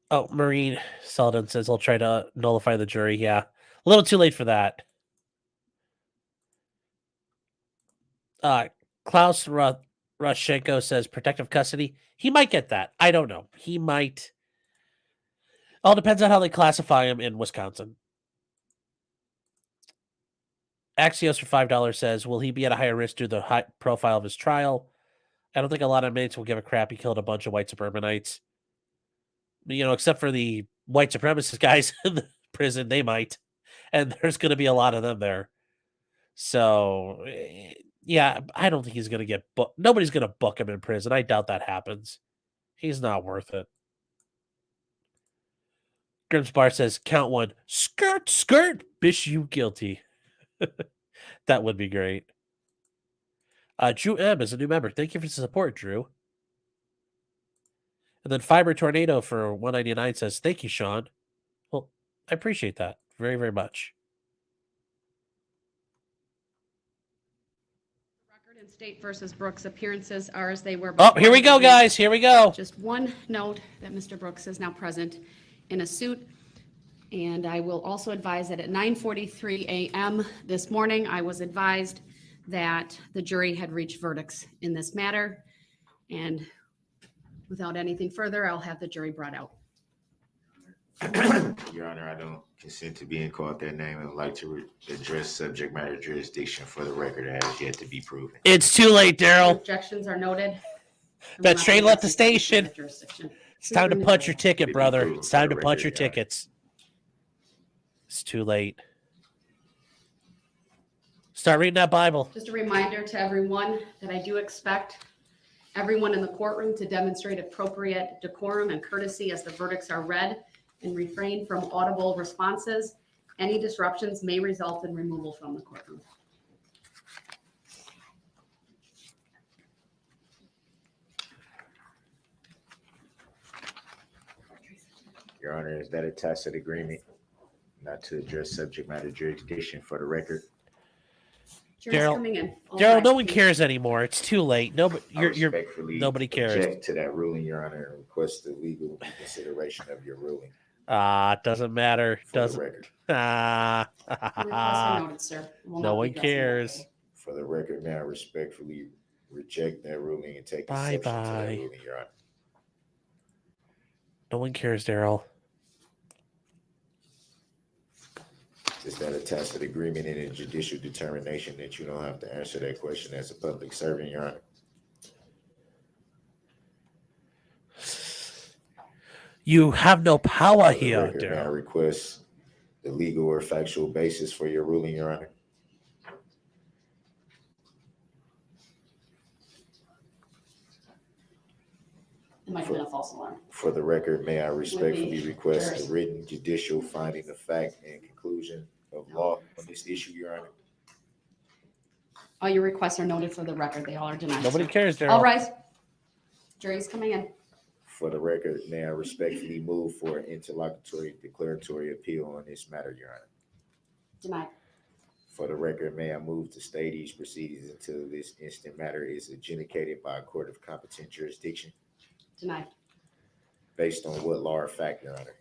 Oh, Marine Selden says I'll try to nullify the jury. Yeah, a little too late for that. Klaus Roshenko says protective custody. He might get that. I don't know. He might. All depends on how they classify him in Wisconsin. Axios for $5 says, will he be at a higher risk due to the high profile of his trial? I don't think a lot of inmates will give a crap. He killed a bunch of white suburbanites. You know, except for the white supremacist guys in the prison, they might. And there's going to be a lot of them there. So, yeah, I don't think he's going to get booked. Nobody's going to book him in prison. I doubt that happens. He's not worth it. Grimsbar says, count one. Skirt, skirt. Bish, you guilty. That would be great. Drew M is a new member. Thank you for the support, Drew. And then Fiber Tornado for 199 says, thank you, Sean. Well, I appreciate that very, very much. Record and State versus Brooks appearances are as they were. Oh, before here we the go, debate. guys. Here we go. Just one note that Mr. Brooks is now present in a suit. And I will also advise that at 9:43 a.m. this morning, I was advised that the jury had reached verdicts in this matter. And without anything further, I'll have the jury brought out. Your Honor, I don't consent to being called that name and would like to address subject matter jurisdiction for the record that has yet to be proven. It's too late, Darrell. Objections are noted. That train left the station. Jurisdiction. It's time to punch your ticket, Be brother. proven It's for time the to punch your record, Your Honor. tickets. It's too late. Start reading that Bible. Just a reminder to everyone that I do expect everyone in the courtroom to demonstrate appropriate decorum and courtesy as the verdicts are read and refrain from audible responses. Any disruptions may result in removal from the courtroom. Your Honor, is that a tacit agreement not to address subject matter jurisdiction for the record? Jury's Darrell- coming in. All Darrell, no rise, one please. cares anymore. It's too late. Nobody, I you're respectfully nobody cares. object to that ruling, Your Honor, and request the legal reconsideration of your ruling doesn't matter. for the Doesn't. record. Requests are noted, sir. Will No not be one addressing that cares. today. For the record, may I respectfully reject that ruling and take Bye exception to bye. that ruling, Your Honor. No one cares, Darrell. Is that a tacit agreement and a judicial determination that you don't have to answer that question as a public servant, Your Honor? You have no power For the here, record, may I Darrell. request the legal or factual basis for your ruling, Your Honor? It might have been a false alarm. For the record, may I respectfully Would be request yours. a written judicial finding of fact and conclusion of law on this issue, Your Honor? All your requests are noted for the record. They all are denied. Nobody sir. cares, All Darrell. rise. Jury's coming in. For the record, may I respectfully move for an interlocutory declaratory appeal on this matter, Your Honor? Denied. For the record, may I move to stay these proceedings until this instant matter is adjudicated by a court of competent jurisdiction Denied. based on what law or fact, Your Honor?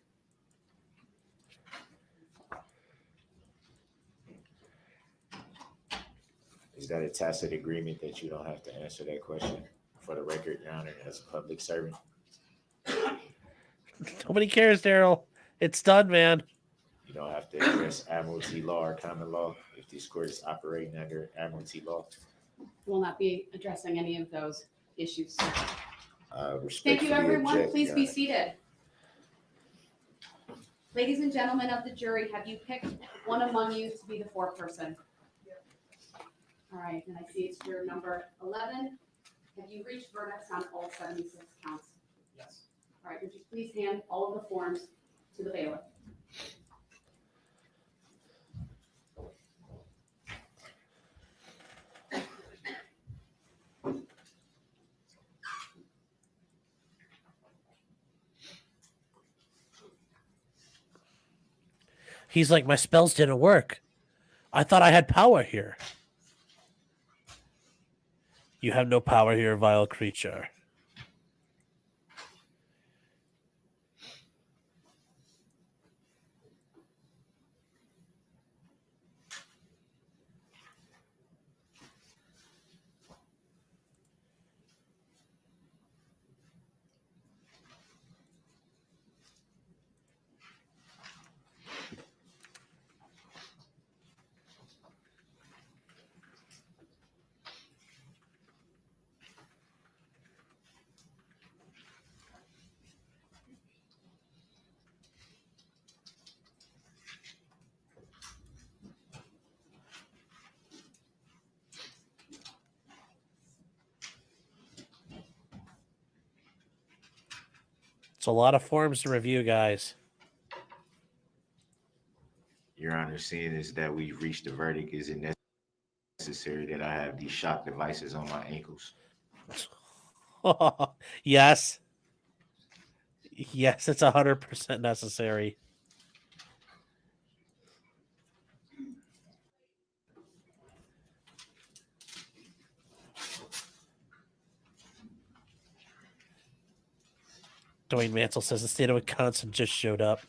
Is that a tacit agreement that you don't have to answer that question? For the record, Your Honor, as a public servant? Nobody cares, Darrell. It's done, man. You don't have to address admiralty law or common law if this court is operating under admiralty law. Will not be addressing any of those issues. sir. Thank Respectfully you, everyone. object, Please Your be Honor. seated. Ladies and gentlemen of the jury, have you picked one among you to be the foreperson? All right, and I see it's your number 11. Have you reached verdicts on all 76 counts? Yes. All right, would you please hand all of the forms to the bailiff? He's like, my spells didn't work. I thought I had power here. You have no power here, vile creature. It's a lot of forms to review, guys. Honor, seeing is that we've reached a verdict, is it necessary that I have these shock devices on my ankles? Yes. Yes, it's 100% necessary. Dwayne Mansell says the state of Wisconsin just showed up.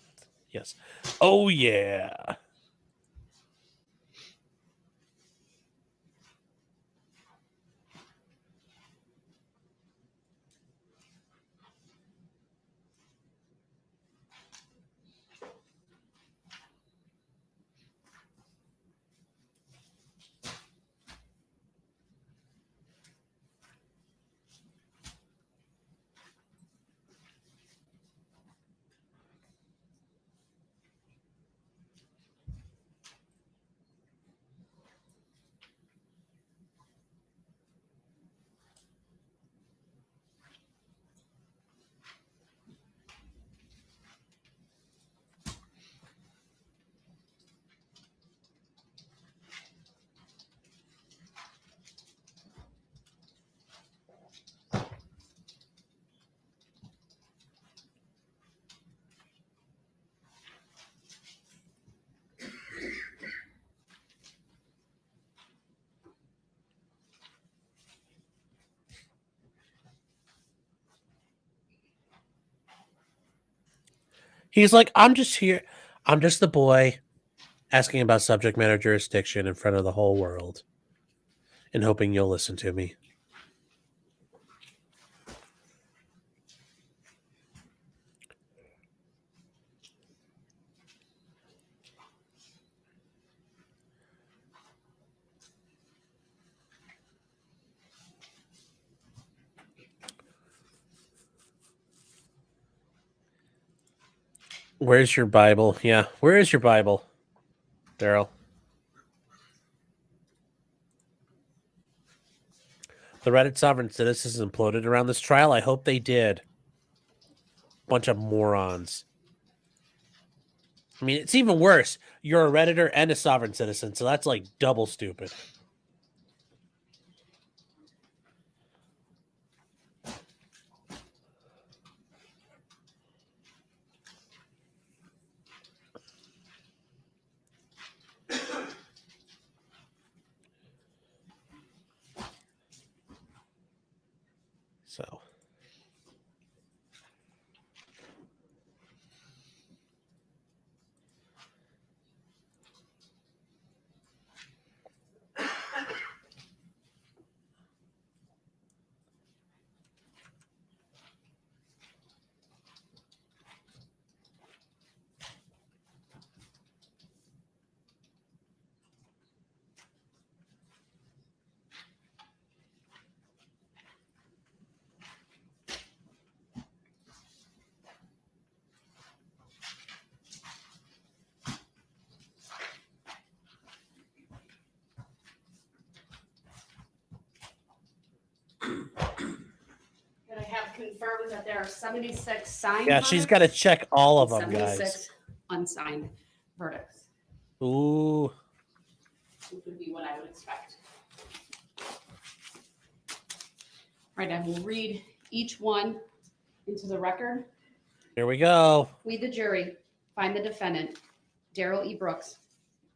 Yes. Oh, yeah. He's like, I'm just here. I'm just the boy asking about subject matter jurisdiction in front of the whole world and hoping you'll listen to me. Where's your Bible? Yeah, where is your Bible, Darrell? The Reddit sovereign citizens imploded around this trial. I hope they did. Bunch of morons. I mean, it's even worse. You're a Redditor and a sovereign citizen, so that's like double stupid. So. But I have confirmed that there are 76 signed Yeah, she's got to verdicts check all of and them, guys. 76 unsigned verdicts, Ooh. which would be what I would expect. Right, I will read each one into the record. Here we go. We, the jury, find the defendant, Darrell E. Brooks,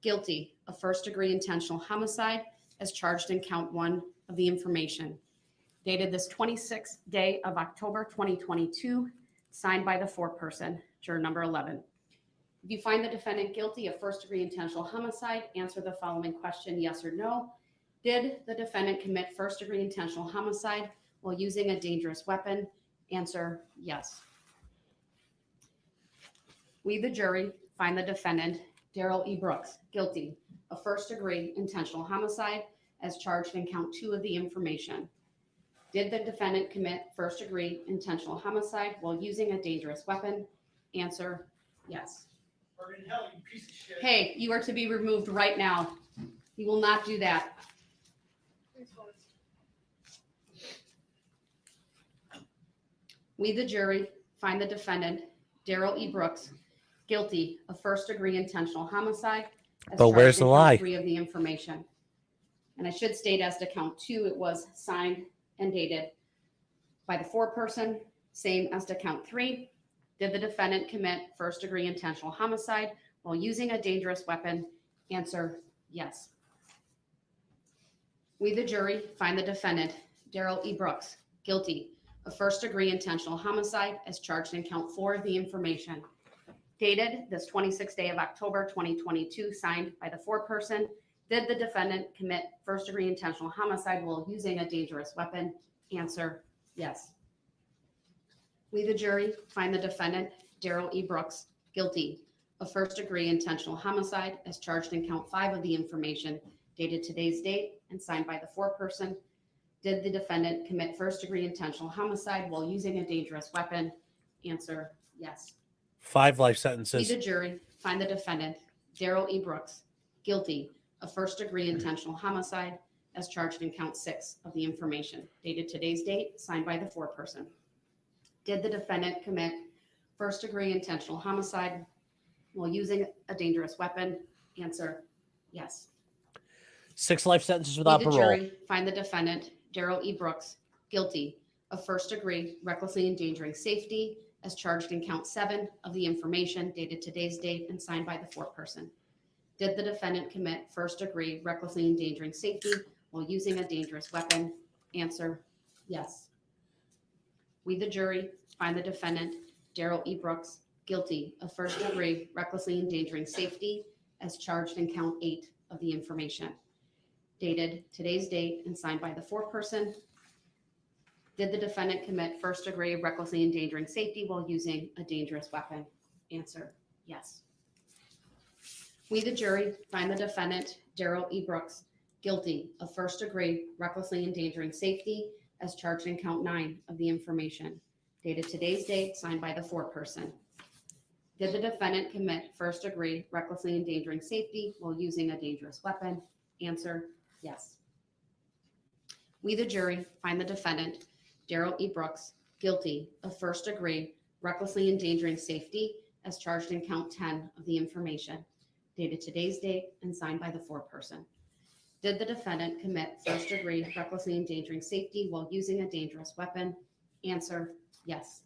guilty of first-degree intentional homicide as charged in count 1 of the information, dated this 26th day of October 2022, signed by the foreperson, juror number 11. If you find the defendant guilty of first-degree intentional homicide, answer the following question, yes or no. Did the defendant commit first-degree intentional homicide while using a dangerous weapon? Answer yes. We, the jury, find the defendant, Darrell E. Brooks, guilty of first-degree intentional homicide as charged in count 2 of the information. Did the defendant commit first-degree intentional homicide while using a dangerous weapon? Answer yes. Hey, you are to be removed right now. You will not do that. We, the jury, find the defendant, Darrell E. Brooks, guilty of first-degree intentional homicide as But where's charged in the count lie? 3 of the information. And I should state as to count 2, it was signed and dated by the foreperson, same as to count 3. Did the defendant commit first-degree intentional homicide while using a dangerous weapon? Answer, yes. We, the jury, find the defendant, Darrell E. Brooks, guilty of first-degree intentional homicide as charged in count 4 of the information. Dated this 26th day of October 2022, signed by the foreperson. Did the defendant commit first-degree intentional homicide while using a dangerous weapon? Answer, yes. We, the jury, find the defendant, Darrell E. Brooks, guilty of first-degree intentional homicide as charged in count 5 of the information, dated today's date and signed by the foreperson. Did the defendant commit first-degree intentional homicide while using a dangerous weapon? Answer, yes. 5 life We, sentences. the jury, find the defendant, Darrell E. Brooks, guilty of first-degree intentional homicide as charged in count 6 of the information, dated today's date, signed by the foreperson. Did the defendant commit first-degree intentional homicide while using a dangerous weapon? Answer, yes. 6 life sentences We, without the parole. jury, find the defendant, Darrell E. Brooks, guilty of first-degree recklessly endangering safety as charged in count 7 of the information, dated today's date and signed by the foreperson. Did the defendant commit first-degree recklessly endangering safety while using a dangerous weapon? Answer, yes. We, the jury, find the defendant, Darrell E. Brooks, guilty of first-degree recklessly endangering safety as charged in count 8 of the information, dated today's date and signed by the foreperson. Did the defendant commit first-degree recklessly endangering safety while using a dangerous weapon? Answer, yes. We, the jury, find the defendant, Darrell E. Brooks, guilty of first-degree recklessly endangering safety as charged in count 9 of the information, dated today's date, signed by the foreperson. Did the defendant commit first-degree recklessly endangering safety while using a dangerous weapon? Answer, yes. We, the jury, find the defendant, Darrell E. Brooks, guilty of first-degree recklessly endangering safety as charged in count 10 of the information, dated today's date and signed by the foreperson. Did the defendant commit first-degree recklessly endangering safety while using a dangerous weapon? Answer, yes.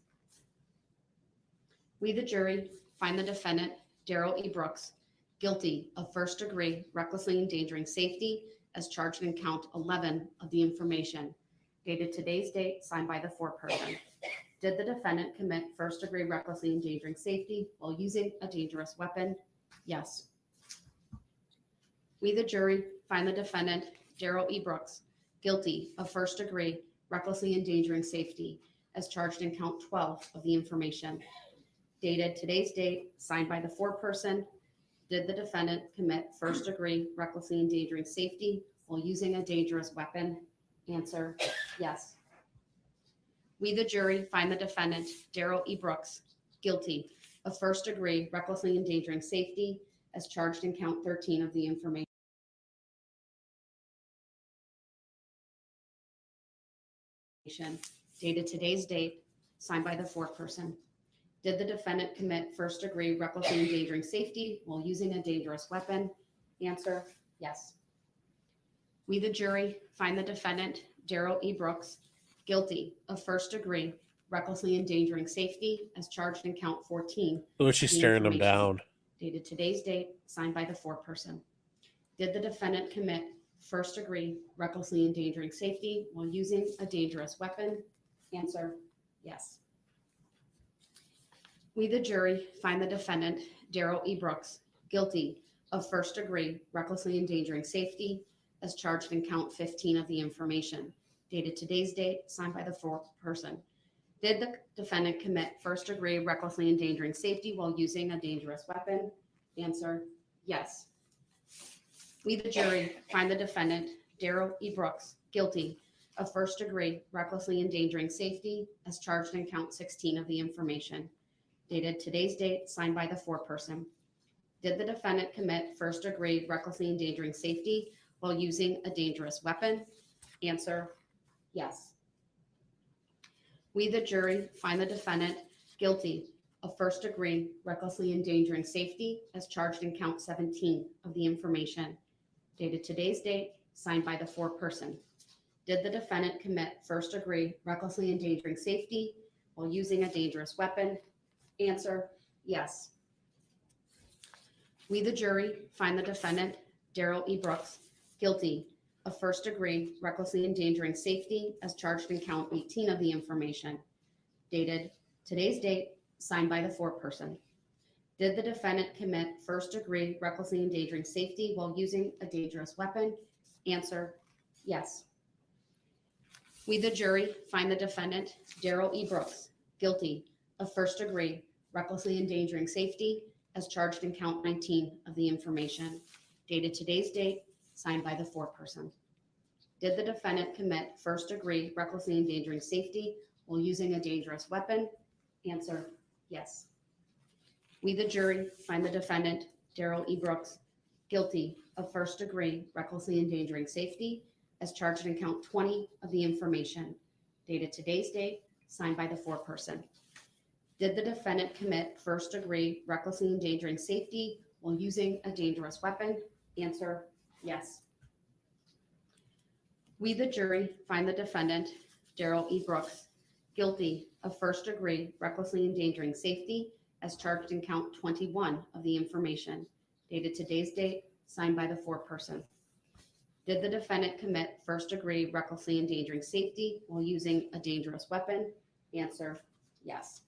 We, the jury, find the defendant, Darrell E. Brooks, guilty of first-degree recklessly endangering safety as charged in count 11 of the information, dated today's date, signed by the foreperson. Did the defendant commit first-degree recklessly endangering safety while using a dangerous weapon? Yes. We, the jury, find the defendant, Darrell E. Brooks, guilty of first-degree recklessly endangering safety as charged in count 12 of the information, dated today's date, signed by the foreperson. Did the defendant commit first-degree recklessly endangering safety while using a dangerous weapon? Answer, yes. We, the jury, find the defendant, Darrell E. Brooks, guilty of first-degree recklessly endangering safety as charged in count 13 of the information, dated today's date, signed by the foreperson. Did the defendant commit first-degree recklessly endangering safety while using a dangerous weapon? Answer, yes. We, the jury, find the defendant, Darrell E. Brooks, guilty of first-degree recklessly endangering safety as charged in count 14. Who is she of the staring him information, down? dated today's date, signed by the foreperson. Did the defendant commit first-degree recklessly endangering safety while using a dangerous weapon? Answer, yes. We, the jury, find the defendant, Darrell E. Brooks, guilty of first-degree recklessly endangering safety as charged in count 15 of the information, dated today's date, signed by the foreperson. Did the defendant commit first-degree recklessly endangering safety while using a dangerous weapon? Answer, yes. We, the jury, find the defendant, Darrell E. Brooks, guilty of first-degree recklessly endangering safety as charged in count 16 of the information, dated today's date, signed by the foreperson. Did the defendant commit first-degree recklessly endangering safety while using a dangerous weapon? Answer, yes. We, the jury, find the defendant guilty of first degree recklessly endangering safety as charged in count 17 of the information, dated today's date, signed by the foreperson. Did the defendant commit first degree recklessly endangering safety while using a dangerous weapon? Answer, yes. We, the jury, find the defendant, Darrell E. Brooks, guilty of first degree recklessly endangering safety as charged in count 18 of the information, dated today's date, signed by the foreperson. Did the defendant commit first degree recklessly endangering safety while using a dangerous weapon? Answer, yes. We, the jury, find the defendant, Darrell E. Brooks, guilty of first degree recklessly endangering safety as charged in count 19 of the information, dated today's date, signed by the foreperson. Did the defendant commit first degree recklessly endangering safety while using a dangerous weapon? Answer, yes. We, the jury, find the defendant, Darrell E. Brooks, guilty of first degree recklessly endangering safety as charged in count 20 of the information, dated today's date, signed by the foreperson. Did the defendant commit first degree recklessly endangering safety while using a dangerous weapon? Answer, yes. We, the jury, find the defendant, Darrell E. Brooks, guilty of first degree recklessly endangering safety as charged in count 21 of the information, dated today's date, signed by the foreperson. Did the defendant commit first degree recklessly endangering safety while using a dangerous weapon? Answer, yes.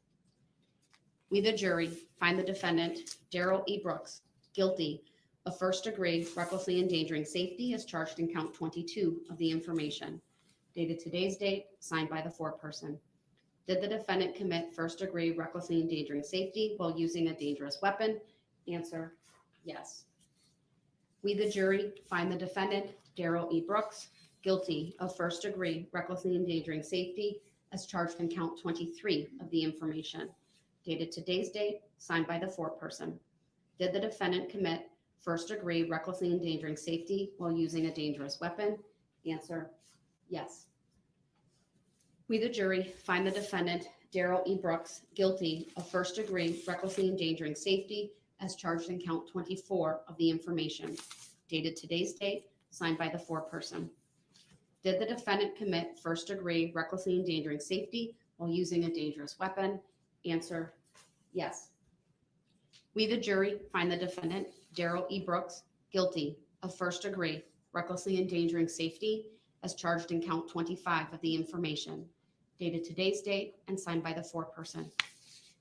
We, the jury, find the defendant, Darrell E. Brooks, guilty of first degree recklessly endangering safety as charged in count 22 of the information, dated today's date, signed by the foreperson. Did the defendant commit first degree recklessly endangering safety while using a dangerous weapon? Answer, yes. We, the jury, find the defendant, Darrell E. Brooks, guilty of first degree recklessly endangering safety as charged in count 23 of the information, dated today's date, signed by the foreperson. Did the defendant commit first degree recklessly endangering safety while using a dangerous weapon? Answer, yes. We, the jury, find the defendant, Darrell E. Brooks, guilty of first degree recklessly endangering safety as charged in count 24 of the information, dated today's date, signed by the foreperson. Did the defendant commit first degree recklessly endangering safety while using a dangerous weapon? Answer, yes. We, the jury, find the defendant, Darrell E. Brooks, guilty of first degree recklessly endangering safety as charged in count 25 of the information, dated today's date and signed by the foreperson.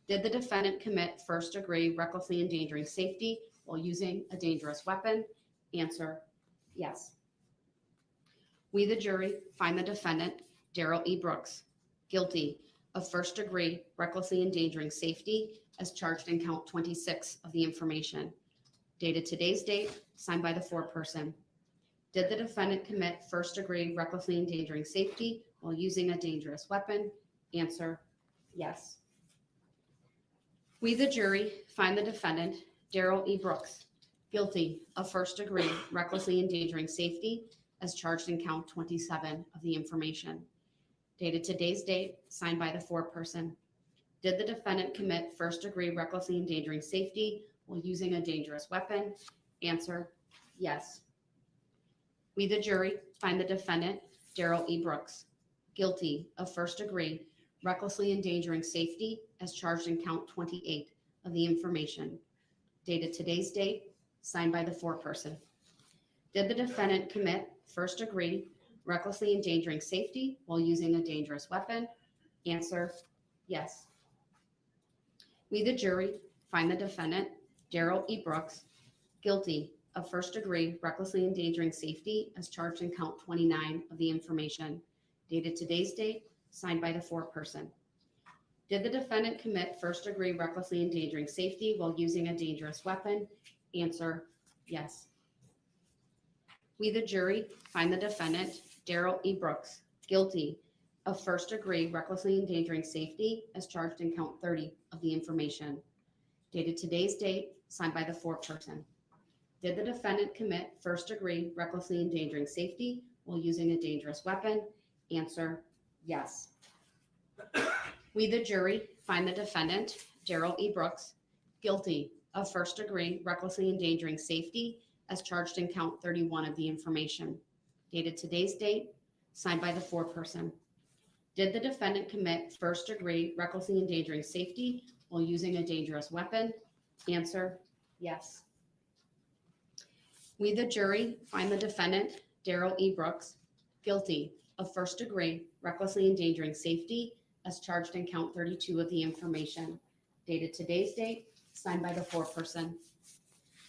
Did the defendant commit first degree recklessly endangering safety while using a dangerous weapon? Answer, yes. We, the jury, find the defendant, Darrell E. Brooks, guilty of first degree recklessly endangering safety as charged in count 26 of the information, dated today's date, signed by the foreperson. Did the defendant commit first degree recklessly endangering safety while using a dangerous weapon? Answer, yes. We, the jury, find the defendant, Darrell E. Brooks, guilty of first degree recklessly endangering safety as charged in count 27 of the information, dated today's date, signed by the foreperson. Did the defendant commit first degree recklessly endangering safety while using a dangerous weapon? Answer, yes. We, the jury, find the defendant, Darrell E. Brooks, guilty of first degree recklessly endangering safety as charged in count 28 of the information, dated today's date, signed by the foreperson. Did the defendant commit first degree recklessly endangering safety while using a dangerous weapon? Answer, yes. We, the jury, find the defendant, Darrell E. Brooks, guilty of first degree recklessly endangering safety as charged in count 29 of the information, dated today's date, signed by the foreperson. Did the defendant commit first degree recklessly endangering safety while using a dangerous weapon? Answer, yes. We, the jury, find the defendant, Darrell E. Brooks, guilty of first degree recklessly endangering safety as charged in count 30 of the information, dated today's date, signed by the foreperson. Did the defendant commit first degree recklessly endangering safety while using a dangerous weapon? Answer, yes. We, the jury, find the defendant, Darrell E. Brooks, guilty of first degree recklessly endangering safety as charged in count 31 of the information. Dated today's date, signed by the foreperson. Did the defendant commit first degree recklessly endangering safety while using a dangerous weapon? Answer, yes. We, the jury, find the defendant, Darrell E. Brooks, guilty of first degree recklessly endangering safety as charged in count 32 of the information. Dated today's date, signed by the foreperson.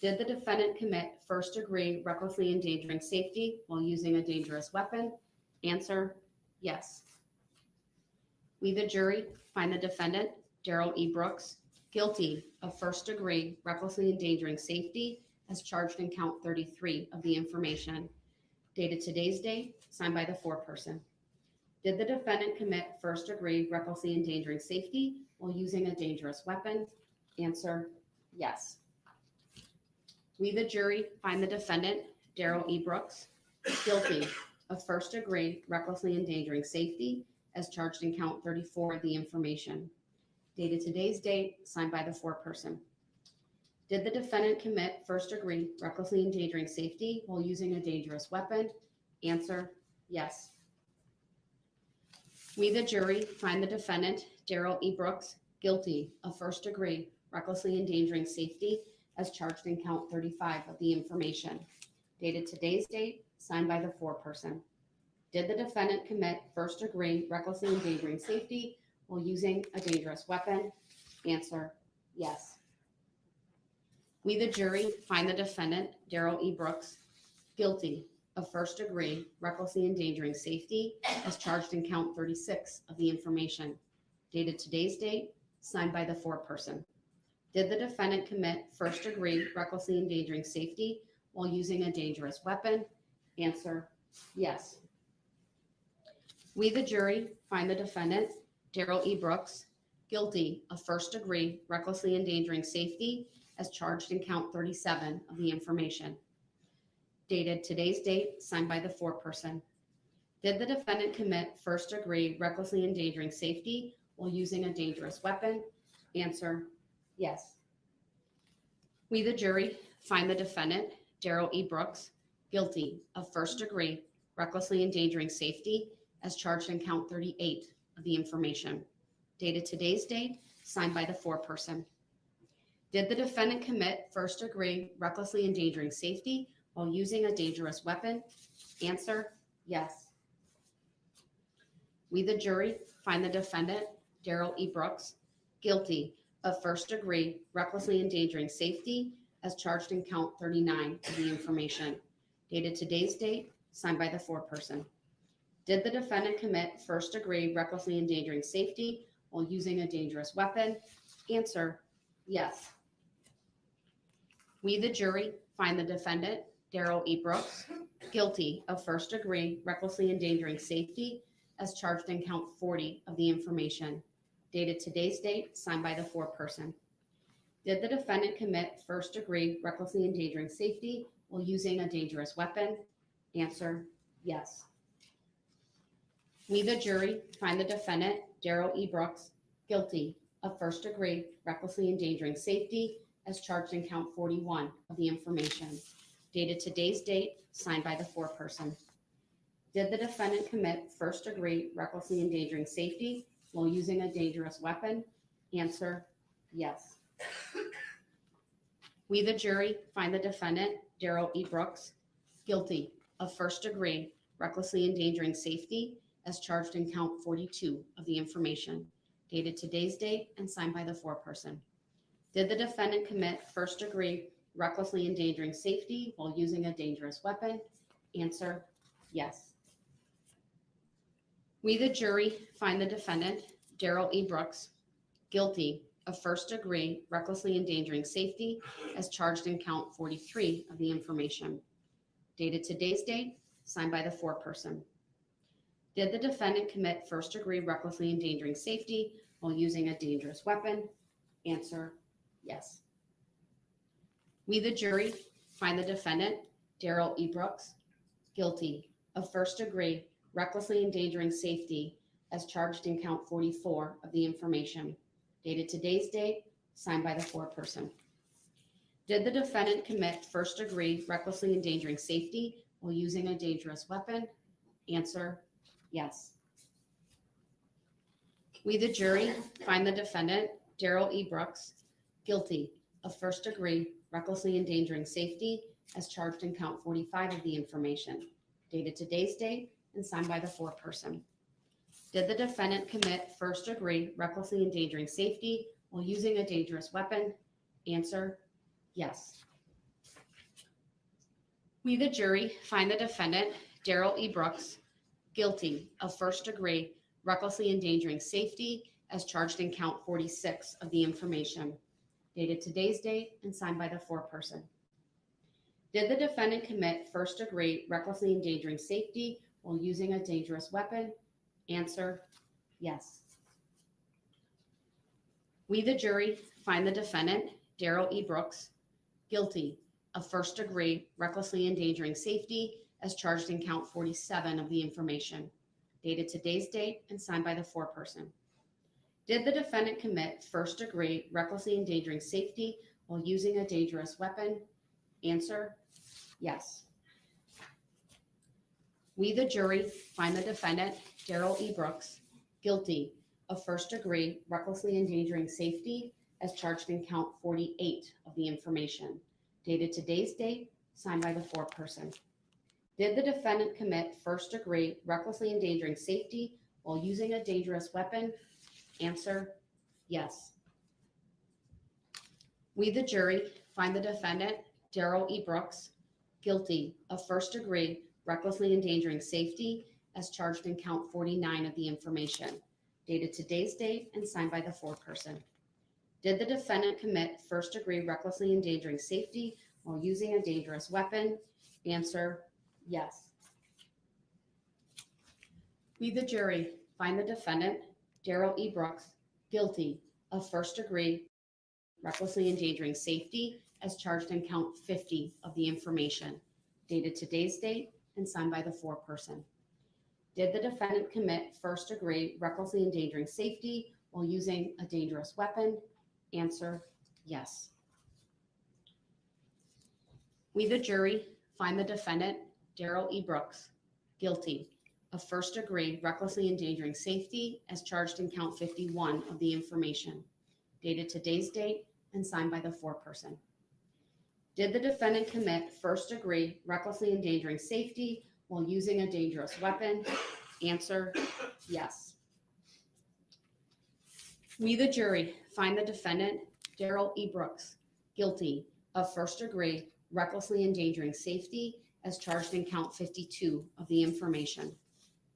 Did the defendant commit first degree recklessly endangering safety while using a dangerous weapon? Answer, yes. We, the jury, find the defendant, Darrell E. Brooks, guilty of first degree recklessly endangering safety as charged in count 33 of the information. Dated today's date, signed by the foreperson. Did the defendant commit first degree recklessly endangering safety while using a dangerous weapon? Answer, yes. We, the jury, find the defendant, Darrell E. Brooks, guilty of first degree recklessly endangering safety as charged in count 34 of the information. Dated today's date, signed by the foreperson. Did the defendant commit first degree recklessly endangering safety while using a dangerous weapon? Answer, yes. We, the jury, find the defendant, Darrell E. Brooks, guilty of first degree recklessly endangering safety as charged in count 35 of the information. Dated today's date, signed by the foreperson. Did the defendant commit first degree recklessly endangering safety while using a dangerous weapon? Answer, yes. We, the jury, find the defendant, Darrell E. Brooks, guilty of first degree recklessly endangering safety as charged in count 36 of the information. Dated today's date, signed by the foreperson. Did the defendant commit first degree recklessly endangering safety while using a dangerous weapon? Answer, yes. We, the jury, find the defendant, Darrell E. Brooks, guilty of first degree recklessly endangering safety as charged in count 37 of the information. Dated today's date, signed by the foreperson. Did the defendant commit first degree recklessly endangering safety while using a dangerous weapon? Answer, yes. We, the jury, find the defendant, Darrell E. Brooks, guilty of first degree recklessly endangering safety as charged in count 38 of the information. Dated today's date, signed by the foreperson. Did the defendant commit first degree recklessly endangering safety while using a dangerous weapon? Answer, yes. We, the jury, find the defendant, Darrell E. Brooks, guilty of first degree recklessly endangering safety as charged in count 39 of the information. Dated today's date, signed by the foreperson. Did the defendant commit first degree recklessly endangering safety while using a dangerous weapon? Answer, yes. We, the jury, find the defendant, Darrell E. Brooks, guilty of first degree recklessly endangering safety as charged in count 40 of the information. Dated today's date, signed by the foreperson. Did the defendant commit first degree recklessly endangering safety while using a dangerous weapon? Answer, yes. We, the jury, find the defendant, Darrell E. Brooks, guilty of first degree recklessly endangering safety as charged in count 41 of the information. Dated today's date, signed by the foreperson. Did the defendant commit first degree recklessly endangering safety while using a dangerous weapon? Answer, yes. We, the jury, find the defendant, Darrell E. Brooks, guilty of first degree recklessly endangering safety as charged in count 42 of the information. Dated today's date and signed by the foreperson. Did the defendant commit first degree recklessly endangering safety while using a dangerous weapon? Answer, yes. We, the jury, find the defendant, Darrell E. Brooks, guilty of first degree recklessly endangering safety as charged in count 43 of the information. Dated today's date, signed by the foreperson. Did the defendant commit first degree recklessly endangering safety while using a dangerous weapon? Answer, yes. We, the jury, find the defendant, Darrell E. Brooks, guilty of first degree recklessly endangering safety as charged in count 44 of the information. dated today's date, signed by the foreperson. Did the defendant commit first degree recklessly endangering safety while using a dangerous weapon? Answer, yes. We, the jury, find the defendant, Darrell E. Brooks, guilty of first degree recklessly endangering safety as charged in count 45 of the information, dated today's date and signed by the foreperson. Did the defendant commit first degree recklessly endangering safety while using a dangerous weapon? Answer, yes. We, the jury, find the defendant, Darrell E. Brooks, guilty of first degree recklessly endangering safety as charged in count 46 of the information, dated today's date and signed by the foreperson. Did the defendant commit first degree recklessly endangering safety while using a dangerous weapon? Answer, yes. We, the jury, find the defendant, Darrell E. Brooks, guilty of first degree recklessly endangering safety as charged in count 47 of the information, dated today's date and signed by the foreperson. Did the defendant commit first degree recklessly endangering safety while using a dangerous weapon? Answer, yes. We, the jury, find the defendant, Darrell E. Brooks, guilty of first degree recklessly endangering safety as charged in count 48 of the information, dated today's date, signed by the foreperson. Did the defendant commit first degree recklessly endangering safety while using a dangerous weapon? Answer, yes. We, the jury, find the defendant, Darrell E. Brooks, guilty of first degree recklessly endangering safety as charged in count 49 of the information, dated today's date and signed by the foreperson. Did the defendant commit first degree recklessly endangering safety while using a dangerous weapon? Answer, yes. We, the jury, find the defendant, Darrell E. Brooks, guilty of first degree recklessly endangering safety as charged in count 50 of the information, dated today's date and signed by the foreperson. Did the defendant commit first degree recklessly endangering safety while using a dangerous weapon? Answer, yes. We, the jury, find the defendant, Darrell E. Brooks, guilty of first degree recklessly endangering safety as charged in count 51 of the information, dated today's date and signed by the foreperson. Did the defendant commit first degree recklessly endangering safety while using a dangerous weapon? Answer, yes. We, the jury, find the defendant, Darrell E. Brooks, guilty of first degree recklessly endangering safety as charged in count 52 of the information,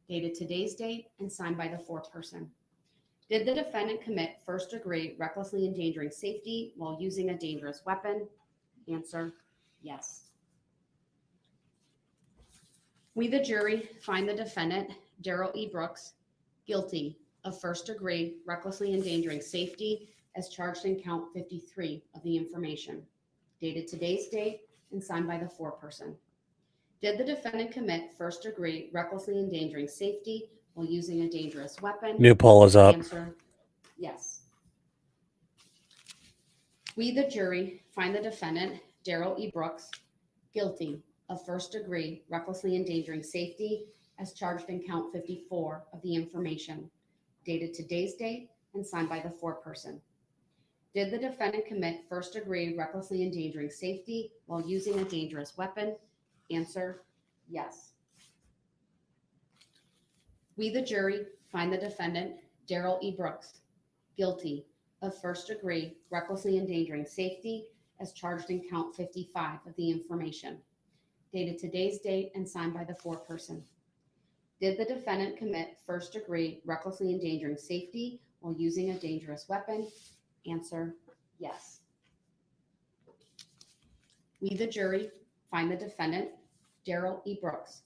dated today's date and signed by the foreperson. Did the defendant commit first degree recklessly endangering safety while using a dangerous weapon? Answer, yes. We, the jury, find the defendant, Darrell E. Brooks, guilty of first degree recklessly endangering safety as charged in count 53 of the information, dated today's date and signed by the foreperson. Did the defendant commit first degree recklessly endangering safety while using a dangerous weapon? New poll is up. Answer, yes. We, the jury, find the defendant, Darrell E. Brooks, guilty of first degree recklessly endangering safety as charged in count 54 of the information, dated today's date and signed by the foreperson. Did the defendant commit first degree recklessly endangering safety while using a dangerous weapon? Answer, yes. We, the jury, find the defendant, Darrell E. Brooks, guilty of first degree recklessly endangering safety as charged in count 55 of the information, dated today's date and signed by the foreperson. Did the defendant commit first degree recklessly endangering safety while using a dangerous weapon? Answer, yes. We, the jury, find the defendant, Darrell E. Brooks,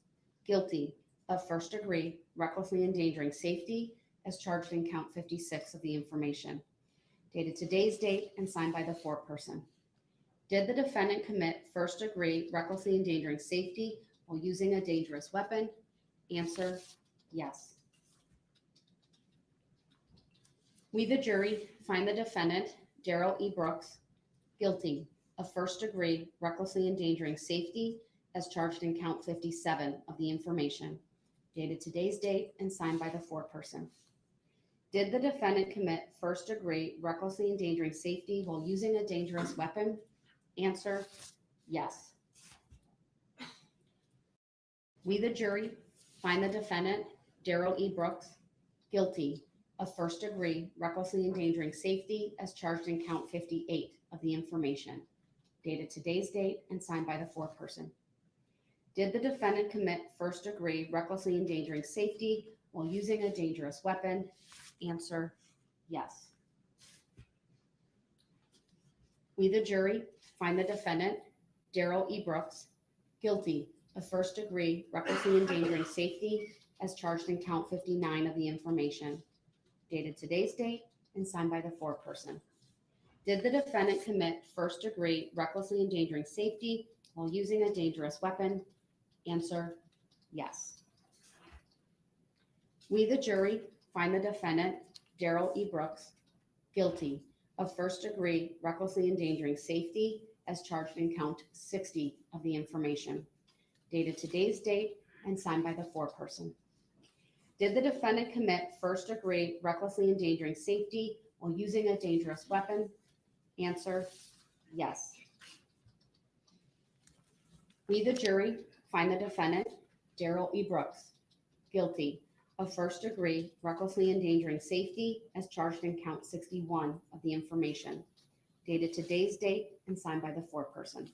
guilty of first degree recklessly endangering safety as charged in count 56 of the information, dated today's date and signed by the foreperson. Did the defendant commit first degree recklessly endangering safety while using a dangerous weapon? Answer, yes. We, the jury, find the defendant, Darrell E. Brooks, guilty of first degree recklessly endangering safety as charged in count 57 of the information, dated today's date and signed by the foreperson. Did the defendant commit first degree recklessly endangering safety while using a dangerous weapon? Answer, yes. We, the jury, find the defendant, Darrell E. Brooks, guilty of first degree recklessly endangering safety as charged in count 58 of the information, dated today's date and signed by the foreperson. Did the defendant commit first degree recklessly endangering safety while using a dangerous weapon? Answer, yes. We, the jury, find the defendant, Darrell E. Brooks, guilty of first degree recklessly endangering safety as charged in count 59 of the information, dated today's date and signed by the foreperson. Did the defendant commit first degree recklessly endangering safety while using a dangerous weapon? Answer, yes. We, the jury, find the defendant, Darrell E. Brooks, guilty of first degree recklessly endangering safety as charged in count 60 of the information, dated today's date and signed by the foreperson. Did the defendant commit first degree recklessly endangering safety while using a dangerous weapon? Answer, yes. We, the jury, find the defendant, Darrell E. Brooks, guilty of first degree recklessly endangering safety as charged in count 61 of the information, dated today's date and signed by the foreperson.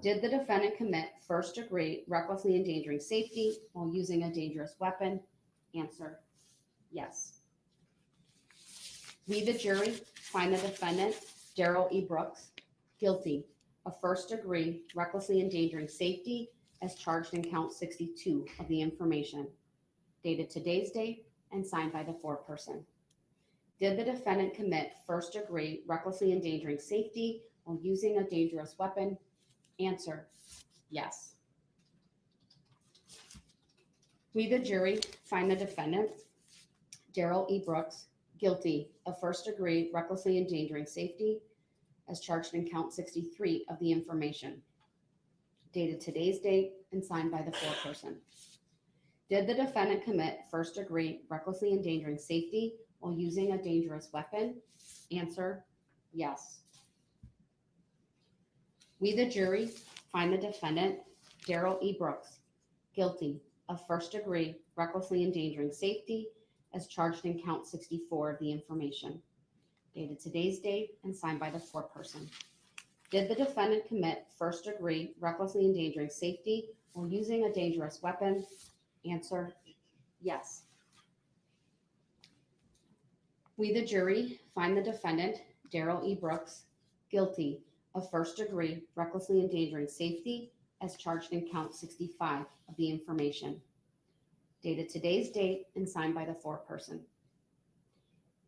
Did the defendant commit first degree recklessly endangering safety while using a dangerous weapon? Answer, yes. We, the jury, find the defendant, Darrell E. Brooks, guilty of first degree recklessly endangering safety as charged in count 62 of the information, dated today's date and signed by the foreperson. Did the defendant commit first degree recklessly endangering safety while using a dangerous weapon? Answer, yes. We, the jury, find the defendant, Darrell E. Brooks, guilty of first degree recklessly endangering safety as charged in count 63 of the information, dated today's date and signed by the foreperson. Did the defendant commit first degree recklessly endangering safety while using a dangerous weapon? Answer, yes. We, the jury, find the defendant, Darrell E. Brooks, guilty of first degree recklessly endangering safety as charged in count 64 of the information, dated today's date and signed by the foreperson. Did the defendant commit first degree recklessly endangering safety while using a dangerous weapon? Answer, yes. We, the jury, find the defendant, Darrell E. Brooks, guilty of first degree recklessly endangering safety as charged in count 65 of the information, dated today's date and signed by the foreperson.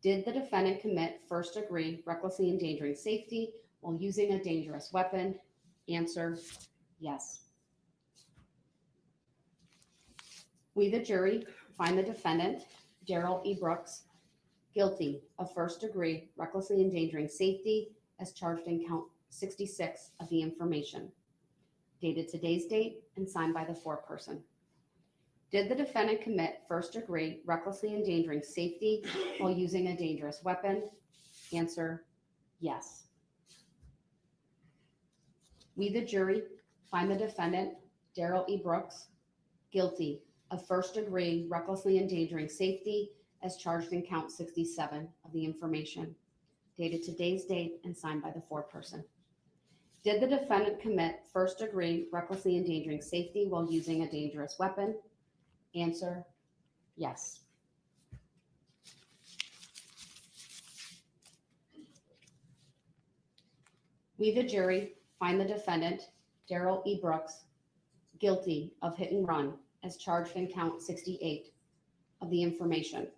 Did the defendant commit first degree recklessly endangering safety while using a dangerous weapon? Answer, yes. We, the jury, find the defendant, Darrell E. Brooks, guilty of first degree recklessly endangering safety as charged in count 66 of the information, dated today's date and signed by the foreperson. Did the defendant commit first degree recklessly endangering safety while using a dangerous weapon? Answer, yes. We, the jury, find the defendant, Darrell E. Brooks, guilty of first degree recklessly endangering safety as charged in count 67 of the information, dated today's date and signed by the foreperson. Did the defendant commit first degree recklessly endangering safety while using a dangerous weapon? Answer, yes. We, the jury, find the defendant, Darrell E. Brooks, guilty of hit and run as charged in count 68 of the information.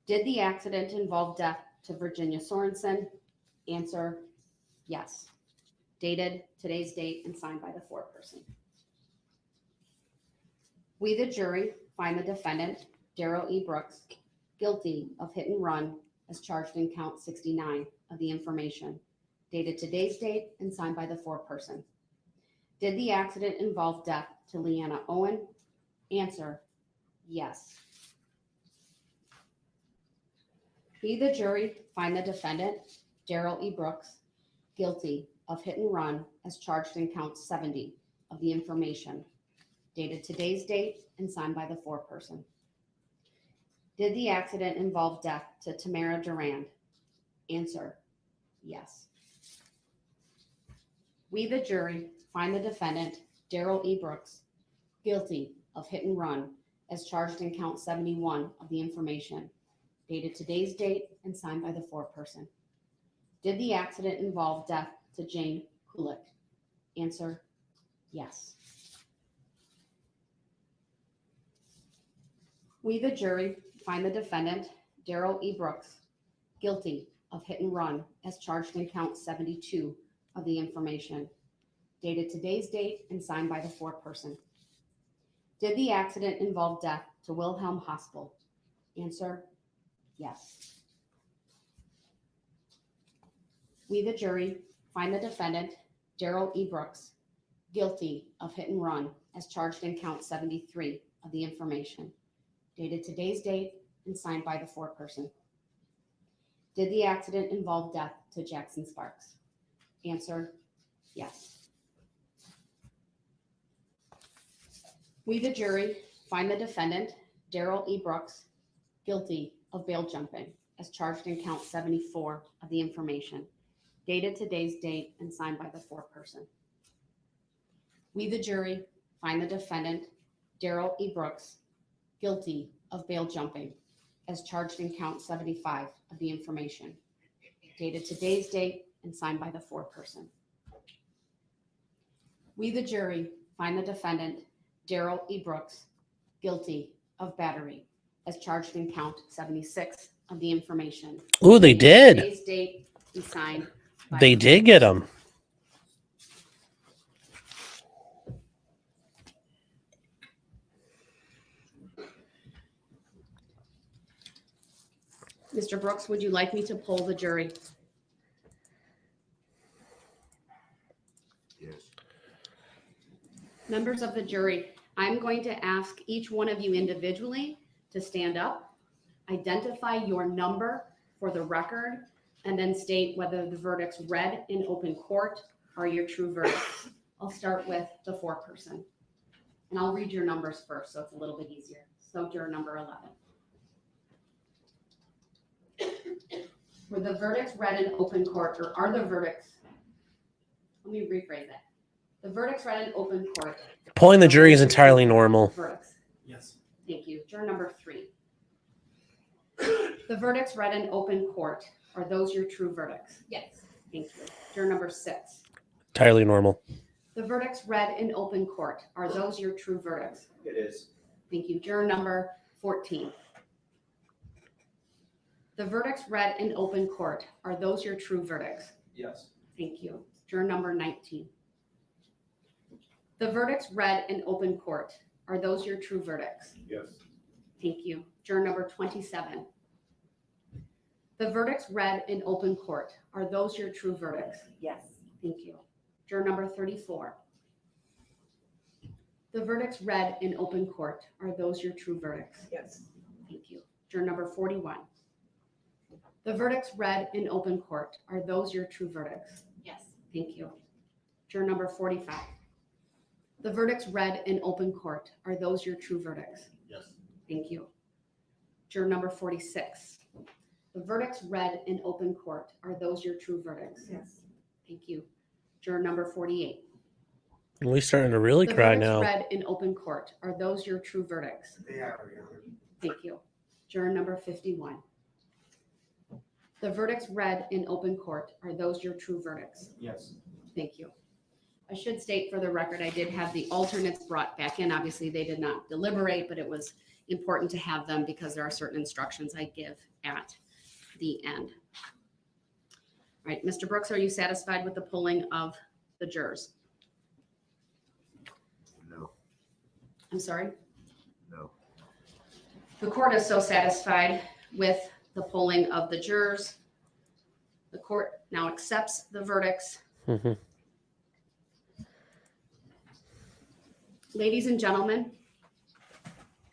Did the accident involve death to Virginia Sorensen? Answer, yes. Dated today's date and signed by the foreperson. We, the jury, find the defendant, Darrell E. Brooks, guilty of hit and run as charged in count 69 of the information, dated today's date and signed by the foreperson. Did the accident involve death to Leanna Owen? Answer, yes. We, the jury, find the defendant, Darrell E. Brooks, guilty of hit and run as charged in count 70 of the information, dated today's date and signed by the foreperson. Did the accident involve death to Tamara Durand? Answer, yes. We, the jury, find the defendant, Darrell E. Brooks, guilty of hit and run as charged in count 71 of the information, dated today's date and signed by the foreperson. Did the accident involve death to Jane Kulik? Answer, yes. We, the jury, find the defendant, Darrell E. Brooks, guilty of hit and run as charged in count 72 of the information, dated today's date and signed by the foreperson. Did the accident involve death to Wilhelm Hospital? Answer, yes. We, the jury, find the defendant, Darrell E. Brooks, guilty of hit and run as charged in count 73 of the information, dated today's date and signed by the foreperson. Did the accident involve death to Jackson Sparks? Answer, yes. We, the jury, find the defendant, Darrell E. Brooks, guilty of bail jumping as charged in count 74 of the information, dated today's date and signed by the foreperson. We, the jury, find the defendant, Darrell E. Brooks, guilty of bail jumping as charged in count 75 of the information, dated today's date and signed by the foreperson. We, the jury, find the defendant, Darrell E. Brooks, guilty of battery as charged in count 76 of the information. Ooh, they did. Today's date and signed by They the did get him. Mr. Brooks, would you like me to poll the jury? Yes. Members of the jury, I'm going to ask each one of you individually to stand up, identify your number for the record, and then state whether the verdicts read in open court are your true verdicts. I'll start with the foreperson. And I'll read your numbers first, so it's a little bit easier. So juror number 11. Were the verdicts read in open court, or are the verdicts, let me rephrase that. The verdicts read in open court. Polling the jury is entirely normal. Verdicts. Yes. Thank you. Juror number 3. The verdicts read in open court, are those your true verdicts? Yes. Thank you. Juror number 6. Entirely normal. The verdicts read in open court, are those your true verdicts? It is. Thank you. Juror number 14. The verdicts read in open court, are those your true verdicts? Yes. Thank you. Juror number 19. The verdicts read in open court, are those your true verdicts? Yes. Thank you. Juror number 27. The verdicts read in open court, are those your true verdicts? Yes. Thank you. Juror number 34. The verdicts read in open court, are those your true verdicts? Yes. Thank you. Juror number 41. The verdicts read in open court, are those your true verdicts? Yes. Thank you. Juror number 45. The verdicts read in open court, are those your true verdicts? Yes. Thank you. Juror number 46. The verdicts read in open court, are those your true verdicts? Yes. Thank you. Juror number 48. We're starting to really The cry verdicts now. read in open court, are those your true verdicts? They are, Your Honor. Thank you. Juror number 51. The verdicts read in open court, are those your true verdicts? Yes. Thank you. I should state for the record, I did have the alternates brought back in. Obviously, they did not deliberate, but it was important to have them because there are certain instructions I give at the end. All right, Mr. Brooks, are you satisfied with the polling of the jurors? No. I'm sorry? No. The court is so satisfied with the polling of the jurors. The court now accepts the verdicts. Mhm. Ladies and gentlemen,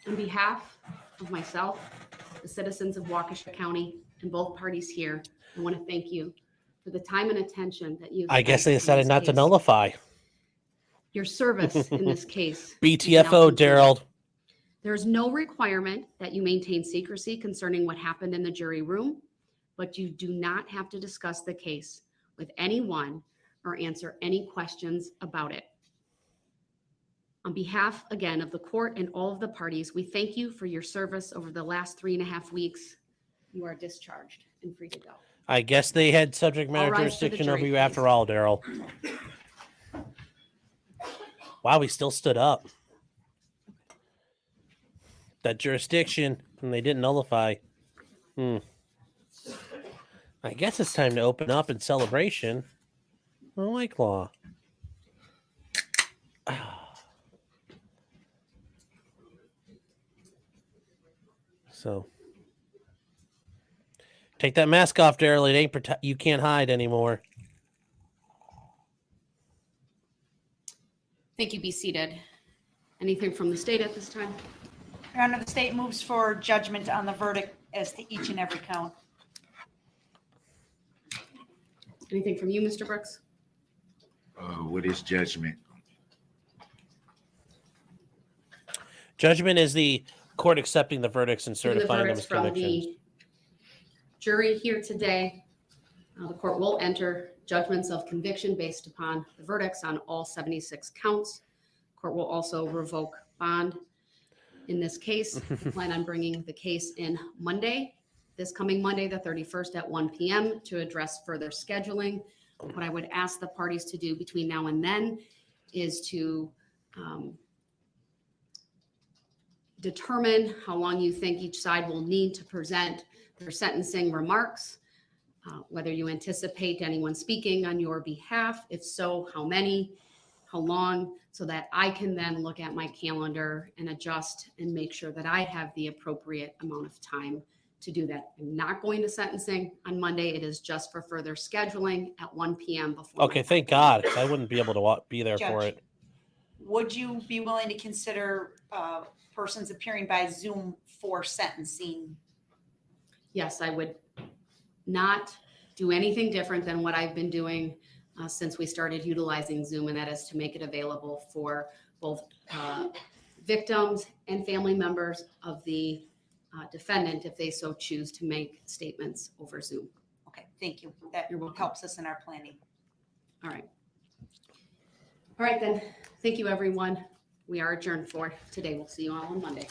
on behalf of myself, the citizens of Waukesha County, and both parties here, I want to thank you for the time and attention that you've I guess they spent on decided this not to case. nullify. Your service in this case. is now BTFO, concluded. Darrell. There is no requirement that you maintain secrecy concerning what happened in the jury room, but you do not have to discuss the case with anyone or answer any questions about it. On behalf, again, of the court and all of the parties, we thank you for your service over the last 3.5 weeks. You are discharged and free to go. I guess they had subject All matter rise to the jurisdiction jury, over you please. after all, Darrell. Wow, he still stood up. That jurisdiction, and they didn't nullify. I guess it's time to open up in celebration. I like law. So, take that mask off, Darrell. It ain't you can't hide anymore. Thank you. Be seated. Anything from the state at this time? Your Honor, the state moves for judgment on the verdict as to each and every count. Anything from you, Mr. Brooks? What is judgment? Judgment is the court accepting the verdicts and Given the certifying them verdicts as from convictions. the jury here today, the court will enter judgments of conviction based upon the verdicts on all 76 counts. Court will also revoke bond. In this case, we plan on bringing the case in Monday, this coming Monday, the 31st at 1 p.m. to address further scheduling. What I would ask the parties to do between now and then is to determine how long you think each side will need to present their sentencing remarks, whether you anticipate anyone speaking on your behalf. If so, how many, how long, so that I can then look at my calendar and adjust and make sure that I have the appropriate amount of time to do that. I'm not going to sentencing on Monday. It is just for further scheduling at 1 p.m. before. Okay, thank God, 'cause I wouldn't be able to be there for Judge. it. Would you be willing to consider persons appearing by Zoom for sentencing? Yes, I would not do anything different than what I've been doing since we started utilizing Zoom, and that is to make it available for both victims and family members of the defendant if they so choose to make statements over Zoom. Okay, thank you. That You're welcome. helps us in our planning. All right. All right, then. Thank you, everyone. We are adjourned for today. We'll see you all on Monday.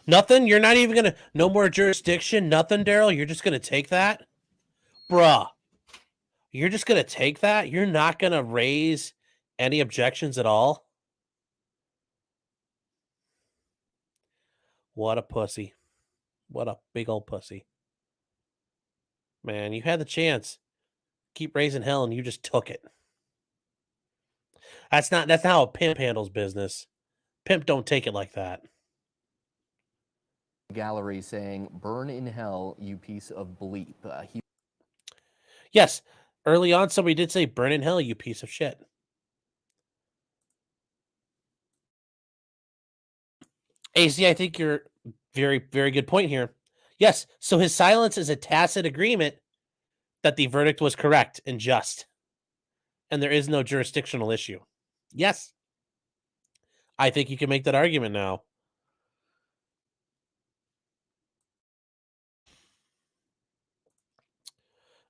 Nothing? You're not even gonna, no more jurisdiction? Nothing, Darrell? You're just gonna take that? Bruh. You're just gonna take that? You're not gonna raise any objections at all? What a pussy. What a big old pussy. Man, you had the chance. Keep raising hell and you just took it. That's not how a pimp handles business. Pimp don't take it like that. Gallery saying, "Burn in hell, you piece of bleep." Yes, early on somebody did say, "Burn in hell, you piece of shit." AC, I think you're very, very good point here. Yes, so his silence is a tacit agreement that the verdict was correct and just, and there is no jurisdictional issue. Yes, I think you can make that argument now.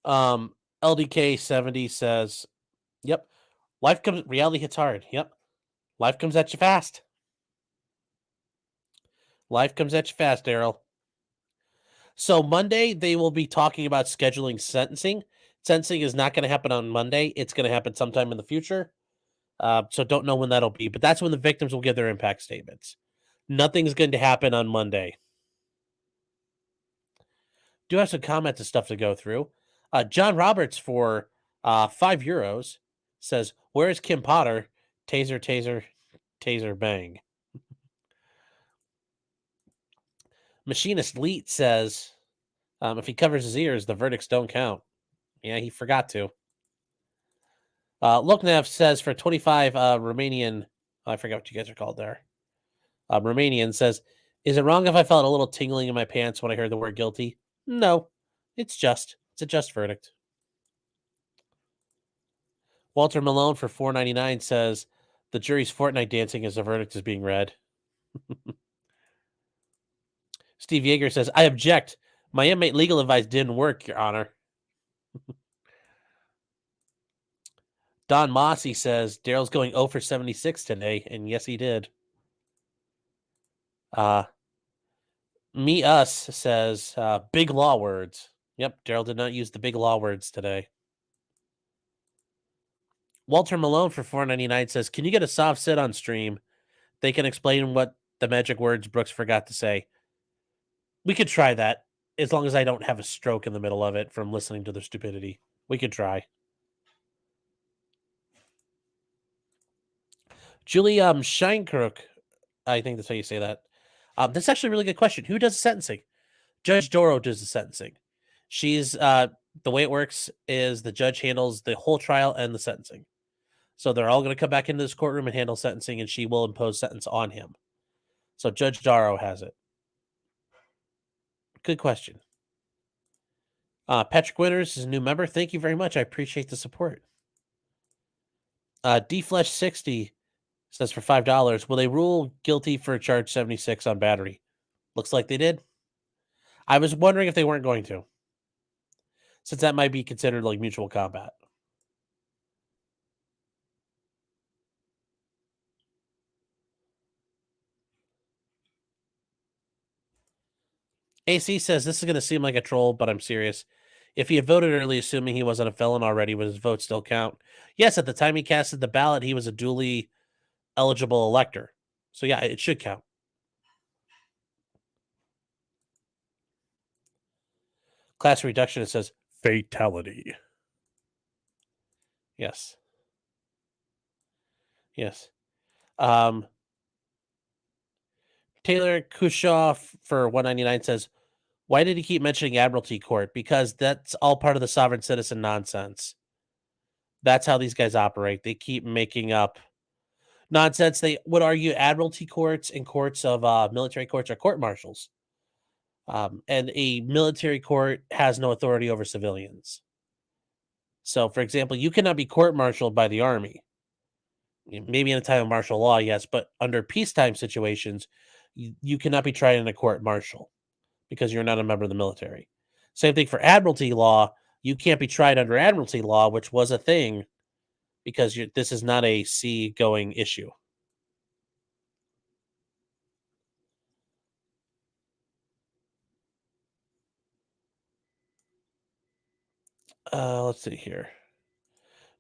LDK 70 says, "Yep, reality hits hard. Yep, life comes at you fast. Life comes at you fast, Darrell." So Monday they will be talking about scheduling sentencing. Sentencing is not going to happen on Monday. It's going to happen sometime in the future. So don't know when that'll be, but that's when the victims will give their impact statements. Nothing's going to happen on Monday. Do have some comments and stuff to go through. John Roberts for €5 says, "Where is Kim Potter? Taser, taser, taser, bang." Machinist Leet says, if he covers his ears, the verdicts don't count. Yeah, he forgot to. Luknev says for 25 Romanian, I forgot what you guys are called there. Romanian says, is it wrong if I felt a little tingling in my pants when I heard the word guilty? No, it's a just verdict. Walter Malone for $4.99 says, the jury's fortnight dancing as the verdict is being read. Steve Yeager says, I object. My inmate legal advice didn't work, Your Honor. Don Mossy says, Darrell's going 0 for 76 today, and yes, he did. Me Us says, big law words. Yep, Darrell did not use the big law words today. Walter Malone for $4.99 says, can you get a soft sit on stream? They can explain what the magic words Brooks forgot to say. We could try that, as long as I don't have a stroke in the middle of it from listening to their stupidity. We could try. Julie Scheinkrook, I think that's how you say that. That's actually a really good question. Who does the sentencing? Judge Doro does the sentencing. She's the way it works is the judge handles the whole trial and the sentencing. So they're all going to come back into this courtroom and handle sentencing, and she will impose sentence on him. So Judge Daro has it. Good question. Patrick Winters is a new member. Thank you very much. I appreciate the support. DFlesh60 says for $5, will they rule guilty for charge 76 on battery? Looks like they did. I was wondering if they weren't going to, since that might be considered like mutual combat. AC says, this is going to seem like a troll, but I'm serious. If he had voted early, assuming he wasn't a felon already, would his vote still count? Yes, at the time he casted the ballot, he was a duly eligible elector. So yeah, it should count. Class reduction, it says fatality. Yes. Yes. Taylor Kushoff for $1.99 says, why did he keep mentioning Admiralty Court? Because that's all part of the sovereign citizen nonsense. That's how these guys operate. They keep making up nonsense. They would argue Admiralty courts and courts of military courts are court martials. And a military court has no authority over civilians. So, for example, you cannot be court-martialed by the Army. Maybe in a time of martial law, yes, but under peacetime situations, you cannot be tried in a court-martial because you're not a member of the military. Same thing for Admiralty law. You can't be tried under Admiralty law, which was a thing, because this is not a sea-going issue. Let's see here.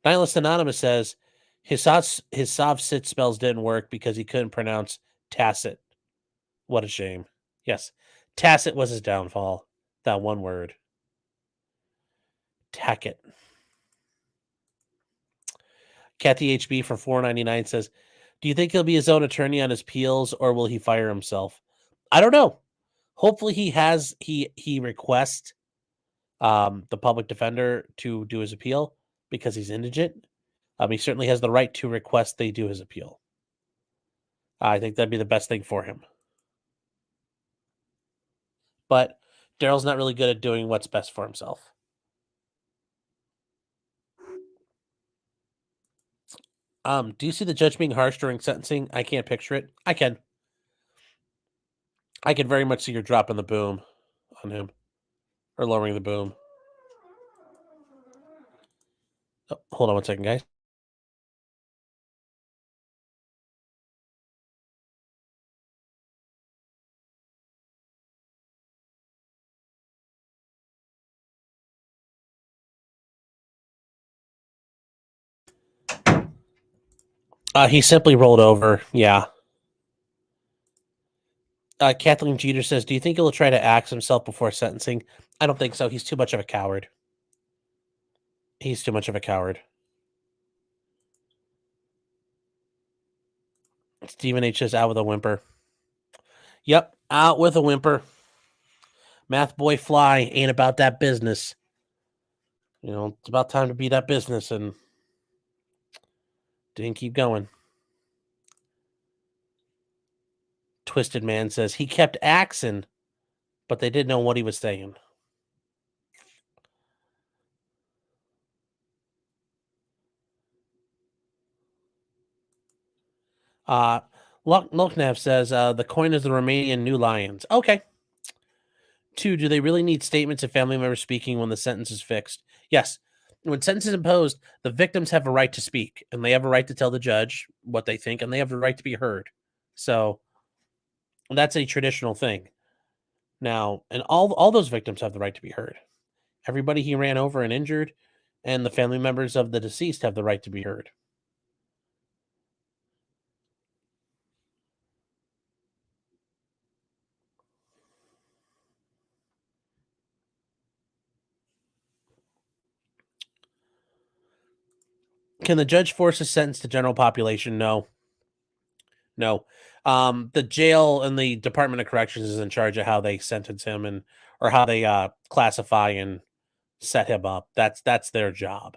Nihilist Anonymous says his soft sit spells didn't work because he couldn't pronounce tacit. What a shame. Yes, tacit was his downfall. That one word. Tackett. Kathy HB for $4.99 says, do you think he'll be his own attorney on his appeals, or will he fire himself? I don't know. Hopefully he requests the public defender to do his appeal because he's indigent. He certainly has the right to request they do his appeal. I think that'd be the best thing for him. But Darrell's not really good at doing what's best for himself. Do you see the judge being harsh during sentencing? I can't picture it. I can. I can very much see her dropping the boom on him. Or lowering the boom. Oh, hold on one second, guys. He simply rolled over. Yeah. Kathleen Jeter says, do you think he'll try to axe himself before sentencing? I don't think so. He's too much of a coward. He's too much of a coward. Stephen H says, out with a whimper. Yep, out with a whimper. Math boy fly ain't about that business. You know, it's about time to be that business, and didn't keep going. Twisted Man says he kept axing, but they didn't know what he was saying. Loknev says the coin is the Romanian New Lions. Okay. 2, do they really need statements of family members speaking when the sentence is fixed? Yes. When sentence is imposed, the victims have a right to speak, and they have a right to tell the judge what they think, and they have the right to be heard. So that's a traditional thing. Now, and all those victims have the right to be heard. Everybody he ran over and injured, and the family members of the deceased have the right to be heard. Can the judge force a sentence to general population? No. The jail and the Department of Corrections is in charge of how they sentence him or how they classify and set him up. That's their job.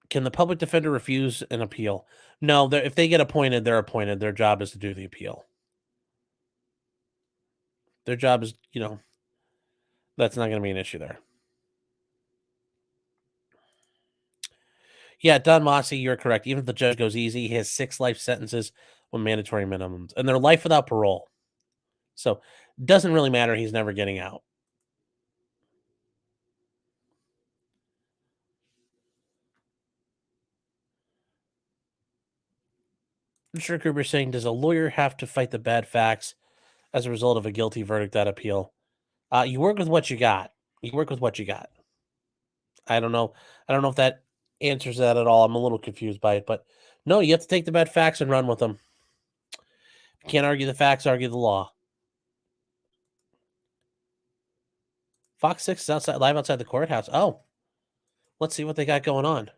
Can the public defender refuse an appeal? No. If they get appointed, they're appointed. Their job is to do the appeal. Their job is, that's not going to be an issue there. Yeah, Don Mossy, you're correct. Even if the judge goes easy, he has 6 life sentences with mandatory minimums, and they're life without parole. So it doesn't really matter. He's never getting out. Mr. Gruber saying, does a lawyer have to fight the bad facts as a result of a guilty verdict at appeal? You work with what you got. I don't know if that answers that at all. I'm a little confused by it, but no, you have to take the bad facts and run with them. Can't argue the facts, argue the law. Fox 6 is live outside the courthouse. Oh, let's see what they got going on.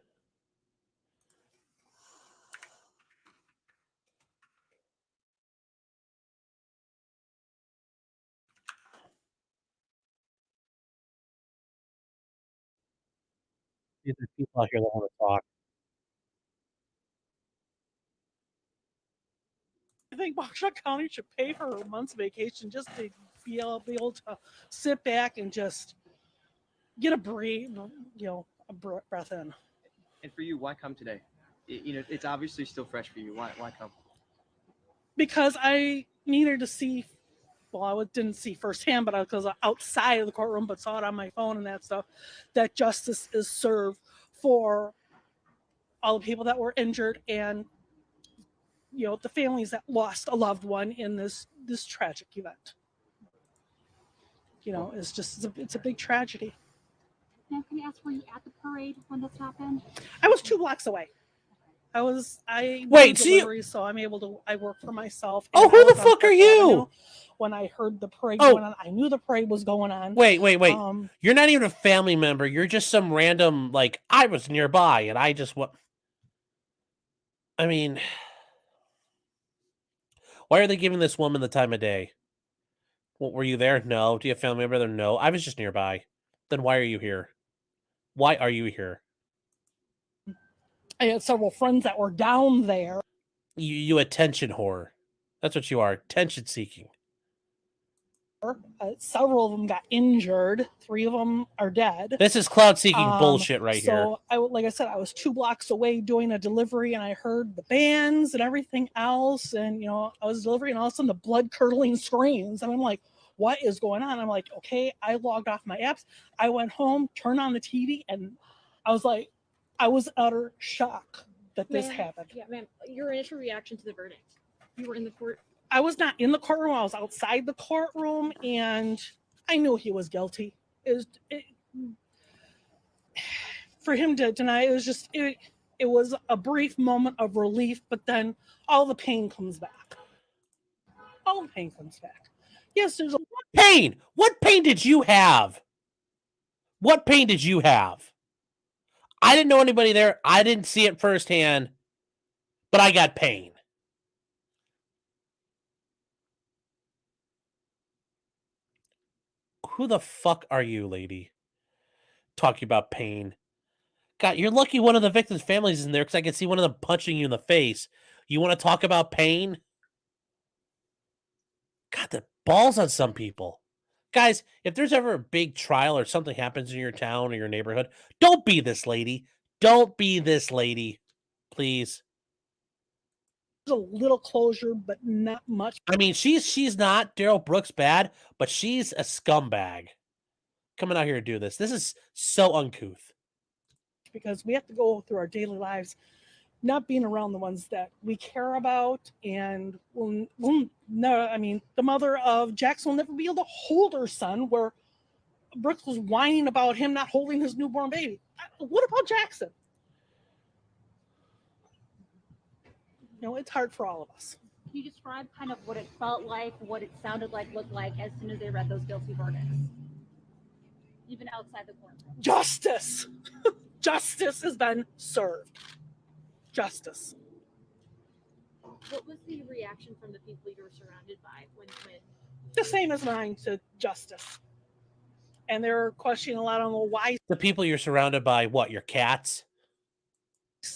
There's people out here that want to talk. I think Waukesha County should pay for a month's vacation just to be able to sit back and just get a breathe, a breath in. And for you, why come today? It's obviously still fresh for you. Why come? Because I needed to see. Well, I didn't see firsthand, but because outside of the courtroom, but saw it on my phone and that stuff, that justice is served for all the people that were injured and the families that lost a loved one in this tragic event. It's a big tragedy. Now, can I ask, were you at the parade when this happened? I was 2 blocks away. I Wait, so I'm able to. I work for myself. Oh, who the fuck are you? When I heard the parade going on, I knew the parade was going on. Wait. You're not even a family member. You're just some random, I was nearby and I just what? I mean, why are they giving this woman the time of day? What, were you there? No. Do you have a family member there? No. I was just nearby. Then why are you here? Why are you here? I had several friends that were down there. You attention whore. That's what you are. Attention seeking. Several of them got injured. 3 of them are dead. This is cloud seeking bullshit right here. So, like I said, I was 2 blocks away doing a delivery, and I heard the bands and everything else. And I was delivering, and all of a sudden the blood curdling screams, and I'm like, "What is going on?" I'm like, "Okay." I logged off my apps. I went home, turned on the TV, and I was utter shock that this happened. Yeah, ma'am. Your initial reaction to the verdict? You were in the court. I was not in the courtroom. I was outside the courtroom, and I knew he was guilty. For him to deny, it was a brief moment of relief, but then all the pain comes back. Yes, there's pain. What pain did you have? I didn't know anybody there. I didn't see it firsthand, but I got pain. Who the fuck are you, lady? Talking about pain. God, you're lucky one of the victims' families is in there because I can see one of them punching you in the face. You want to talk about pain? God, the balls on some people. Guys, if there's ever a big trial or something happens in your town or your neighborhood, don't be this lady. Don't be this lady. Please. There's a little closure, but not much. I mean, she's not Darrell Brooks bad, but she's a scumbag. Coming out here to do this. This is so uncouth. Because we have to go through our daily lives not being around the ones that we care about, and no, I mean, the mother of Jackson will never be able to hold her son, where Brooks was whining about him not holding his newborn baby. What about Jackson? You know, it's hard for all of us. Can you describe kind of what it felt like, what it sounded like, looked like as soon as they read those guilty verdicts? Even outside the courtroom. Justice! Justice has been served. Justice. What was the reaction from the people you were surrounded by when the same as mine to justice? And they're questioning a lot on, well, why? The people you're surrounded by, what, your cats?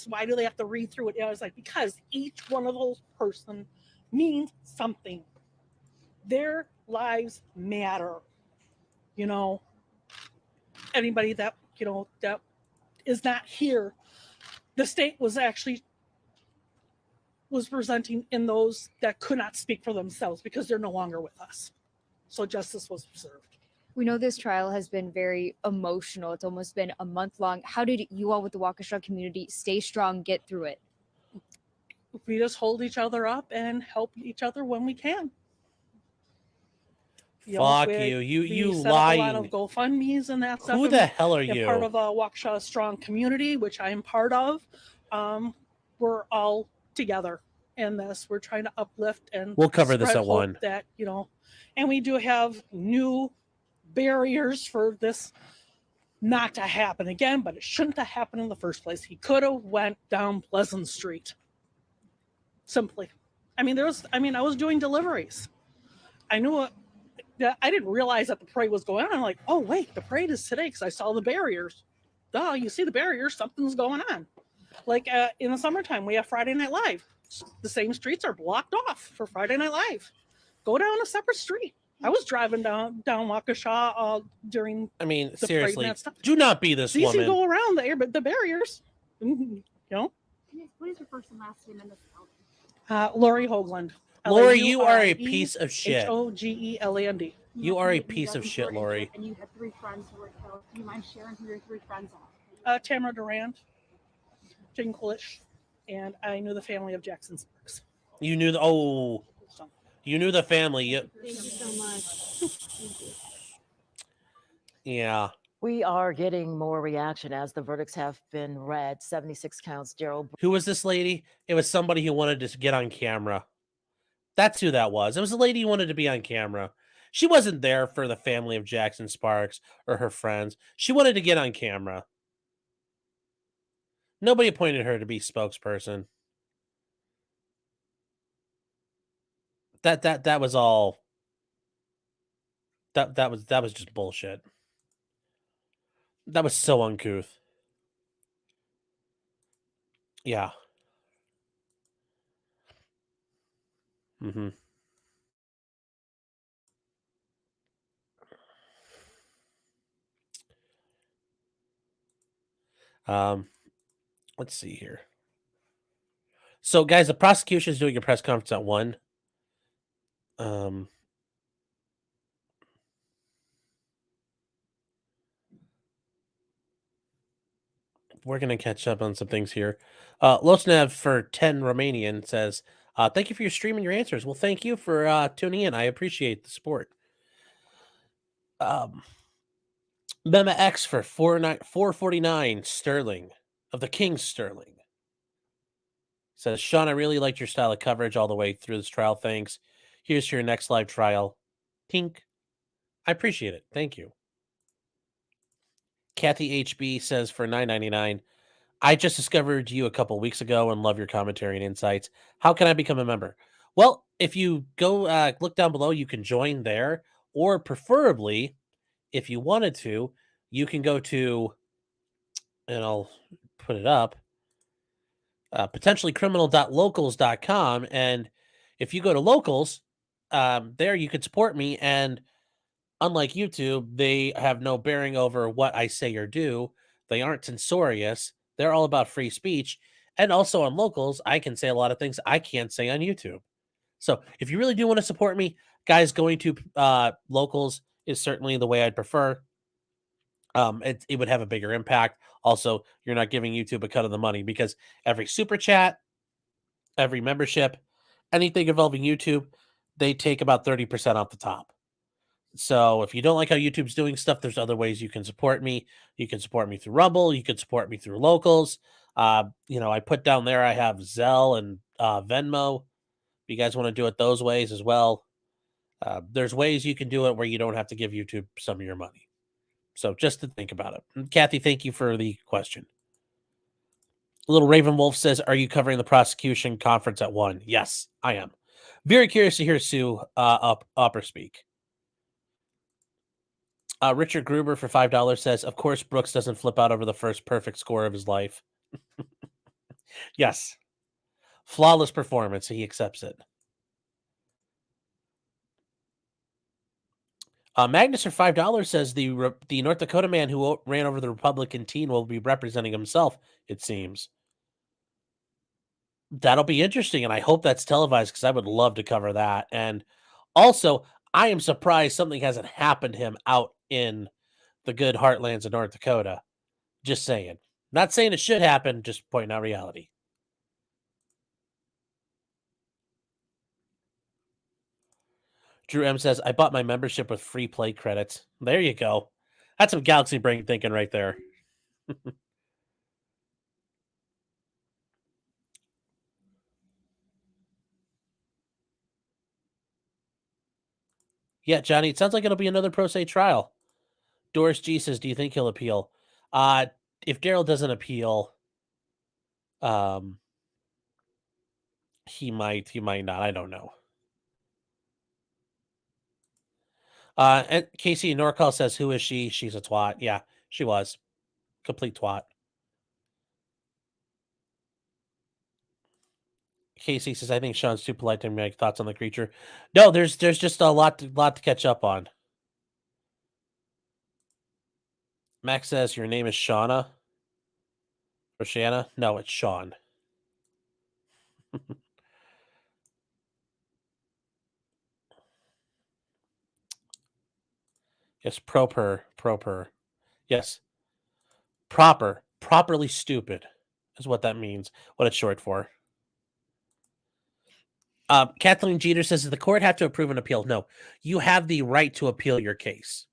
Why do they have to read through it? I was like, because each one of those person means something. Their lives matter. You know, anybody that, you know, that is not here, the state was presenting in those that could not speak for themselves because they're no longer with us. So justice was served. We know this trial has been very emotional. It's almost been a month long. How did you all with the Waukesha community stay strong, get through it? We just hold each other up and help each other when we can. Fuck you. You set lying. Up a lot of GoFundMe's and that stuff. Who the hell are you? Part of a Waukesha Strong community, which I am part of. We're all together in this. We're trying to uplift and we'll cover this at one. That, you know, and we do have new barriers for this not to happen again, but it shouldn't have happened in the first place. He could have went down Pleasant Street. Simply. I mean, I was doing deliveries. I knew I didn't realize that the parade was going on. I'm like, oh wait, the parade is today because I saw the barriers. Duh, you see the barriers, something's going on. Like in the summertime, we have Friday Night Live. The same streets are blocked off for Friday Night Live. Go down a separate street. I was driving down Waukesha during. I mean, the seriously, parade and that stuff. Do not be this it's easy woman. to go around there, but the barriers, you know. What is your first and last name in this Lori Hoagland. Lori, you are a piece of shit. Hogeland. You are a piece of shit, Lori. And you had 3 friends who were killed. Do you mind sharing who your 3 friends are? Tamara Durand, Jane Kulish, and I knew the family of Jackson Sparks. You knew you knew the family. Thank you so much. Thank you. Yeah. We are getting more reaction as the verdicts have been read. 76 counts. Darrell. Who was this lady? It was somebody who wanted to get on camera. That's who that was. It was a lady who wanted to be on camera. She wasn't there for the family of Jackson Sparks or her friends. She wanted to get on camera. Nobody appointed her to be spokesperson. That was all. That was just bullshit. That was so uncouth. Yeah. Mm-hmm. Let's see here. So, guys, the prosecution is doing a press conference at 1. We're going to catch up on some things here. Losnev for 10 Romanian says, thank you for your stream and your answers. Well, thank you for tuning in. I appreciate the support. Mema X for 449 Sterling of the King Sterling says, Sean, I really liked your style of coverage all the way through this trial. Thanks. Here's to your next live trial. Tink. I appreciate it. Thank you. Kathy HB says for $9.99, I just discovered you a couple weeks ago and love your commentary and insights. How can I become a member? Well, if you go look down below, you can join there, or preferably if you wanted to, you can go to, and I'll put it up, potentiallycriminal.locals.com. And if you go to locals, there you can support me. And unlike YouTube, they have no bearing over what I say or do. They aren't censorious. They're all about free speech. And also on locals, I can say a lot of things I can't say on YouTube. So if you really do want to support me, guys, going to locals is certainly the way I'd prefer. It would have a bigger impact. Also, you're not giving YouTube a cut of the money because every super chat, every membership, anything involving YouTube, they take about 30% off the top. So if you don't like how YouTube's doing stuff, there's other ways you can support me. You can support me through Rumble. You can support me through locals. I put down there, I have Zelle and Venmo. If you guys want to do it those ways as well, there's ways you can do it where you don't have to give YouTube some of your money. So just to think about it. And Kathy, thank you for the question. Little Raven Wolf says, are you covering the prosecution conference at 1? Yes, I am. Very curious to hear Sue Upper speak. Richard Gruber for $5 says, of course, Brooks doesn't flip out over the first perfect score of his life. Yes. Flawless performance. He accepts it. Magnus for $5 says the North Dakota man who ran over the Republican teen will be representing himself, it seems. That'll be interesting, and I hope that's televised because I would love to cover that. And also, I am surprised something hasn't happened to him out in the good heartlands of North Dakota. Just saying. Not saying it should happen, just pointing out reality. Drew M says, I bought my membership with free play credits. There you go. That's some galaxy brain thinking right there. Yeah, Johnny, it sounds like it'll be another pro se trial. Doris G says, do you think he'll appeal? If Darrell doesn't appeal, he might not. I don't know. And Casey Norcal says, who is she? She's a twat. Yeah, she was. Complete twat. Casey says, I think Sean's too polite to make thoughts on the creature. No, there's just a lot to catch up on. Max says, your name is Shauna? Or Shanna? No, it's Sean. Yes, proper. Yes. Properly stupid is what that means, what it's short for. Kathleen Jeter says, does the court have to approve an appeal? No, you have the right to appeal your case.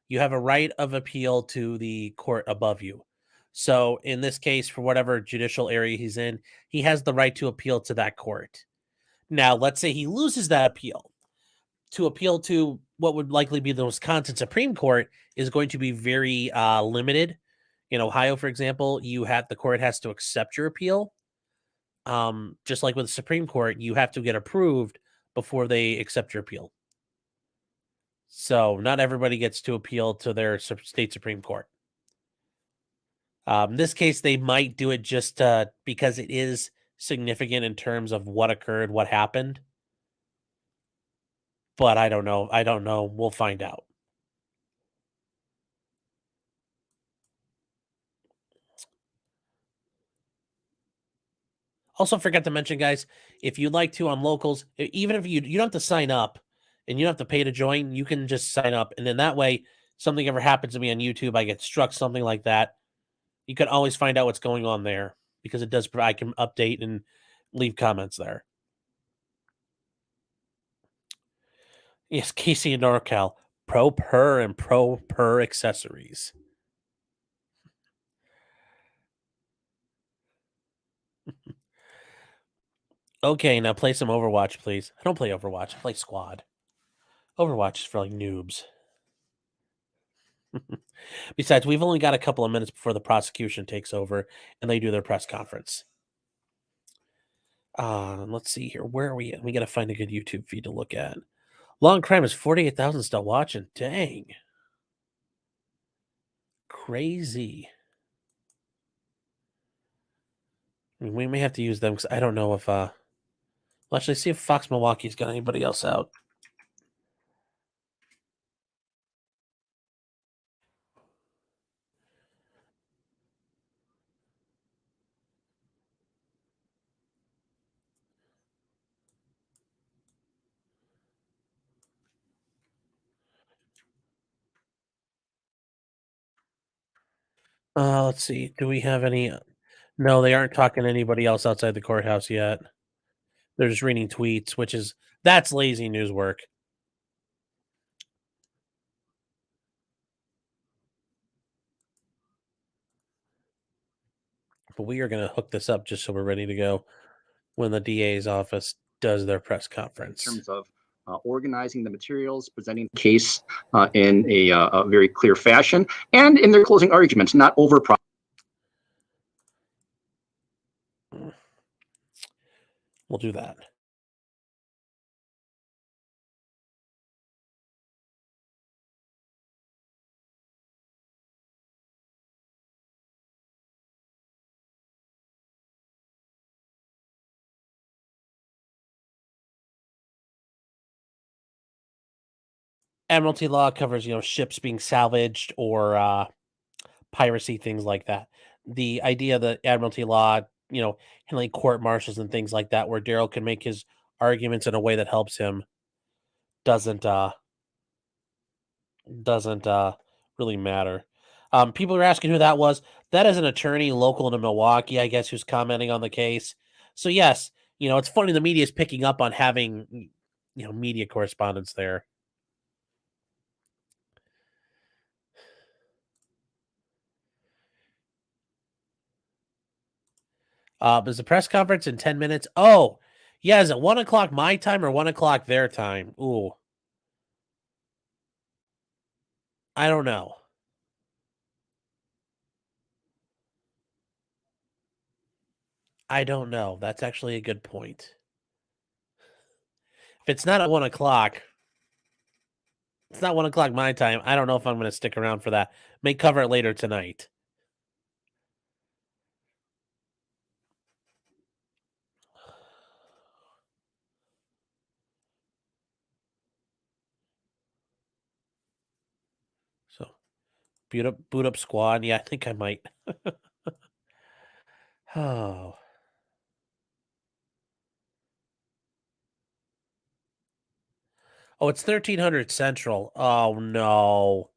You have a right of appeal to the court above you. So in this case, for whatever judicial area he's in, he has the right to appeal to that court. Now, let's say he loses that appeal. To appeal to what would likely be the Wisconsin Supreme Court is going to be very limited. In Ohio, for example, the court has to accept your appeal. Just like with the Supreme Court, you have to get approved before they accept your appeal. So not everybody gets to appeal to their state Supreme Court. In this case, they might do it just because it is significant in terms of what occurred, what happened. But I don't know. We'll find out. Also, forgot to mention, guys, if you'd like to on locals, even if you don't have to sign up and you don't have to pay to join, you can just sign up. And then that way, something ever happens to me on YouTube, I get struck, something like that, you can always find out what's going on there because it does provide, I can update and leave comments there. Yes, Casey and NorCal, pro per and pro per accessories. Okay, now play some Overwatch, please. I don't play Overwatch. I play Squad. Overwatch is for like noobs. Besides, we've only got a couple of minutes before the prosecution takes over and they do their press conference. Let's see here. Where are we at? We got to find a good YouTube feed to look at. Long Crime is 48,000 still watching. Dang. crazy. I mean, we may have to use them because I don't know if well, actually see if Fox Milwaukee's got anybody else out. Let's see. Do we have any? No, they aren't talking to anybody else outside the courthouse yet. They're just reading tweets, which is that's lazy news work. But we are going to hook this up just so we're ready to go when the DA's office does their press conference. In terms of organizing the materials, presenting the case in a very clear fashion, and in their closing arguments, not over. We'll do that. Admiralty law covers, ships being salvaged or piracy, things like that. The idea that Admiralty law, handling court martials and things like that, where Darrell can make his arguments in a way that helps him, doesn't really matter. People are asking who that was. That is an attorney local to Milwaukee, I guess, who's commenting on the case. So yes, it's funny the media is picking up on having, media correspondence there. Is the press conference in 10 minutes? Oh, yeah. Is it 1 o'clock my time or 1 o'clock their time? Ooh. I don't know. I don't know. That's actually a good point. If it's not at 1 o'clock, it's not 1 o'clock my time. I don't know if I'm going to stick around for that. May cover it later tonight. So, boot up squad. Yeah, I think I might. Oh. Oh, it's 1300 Central. Oh, no.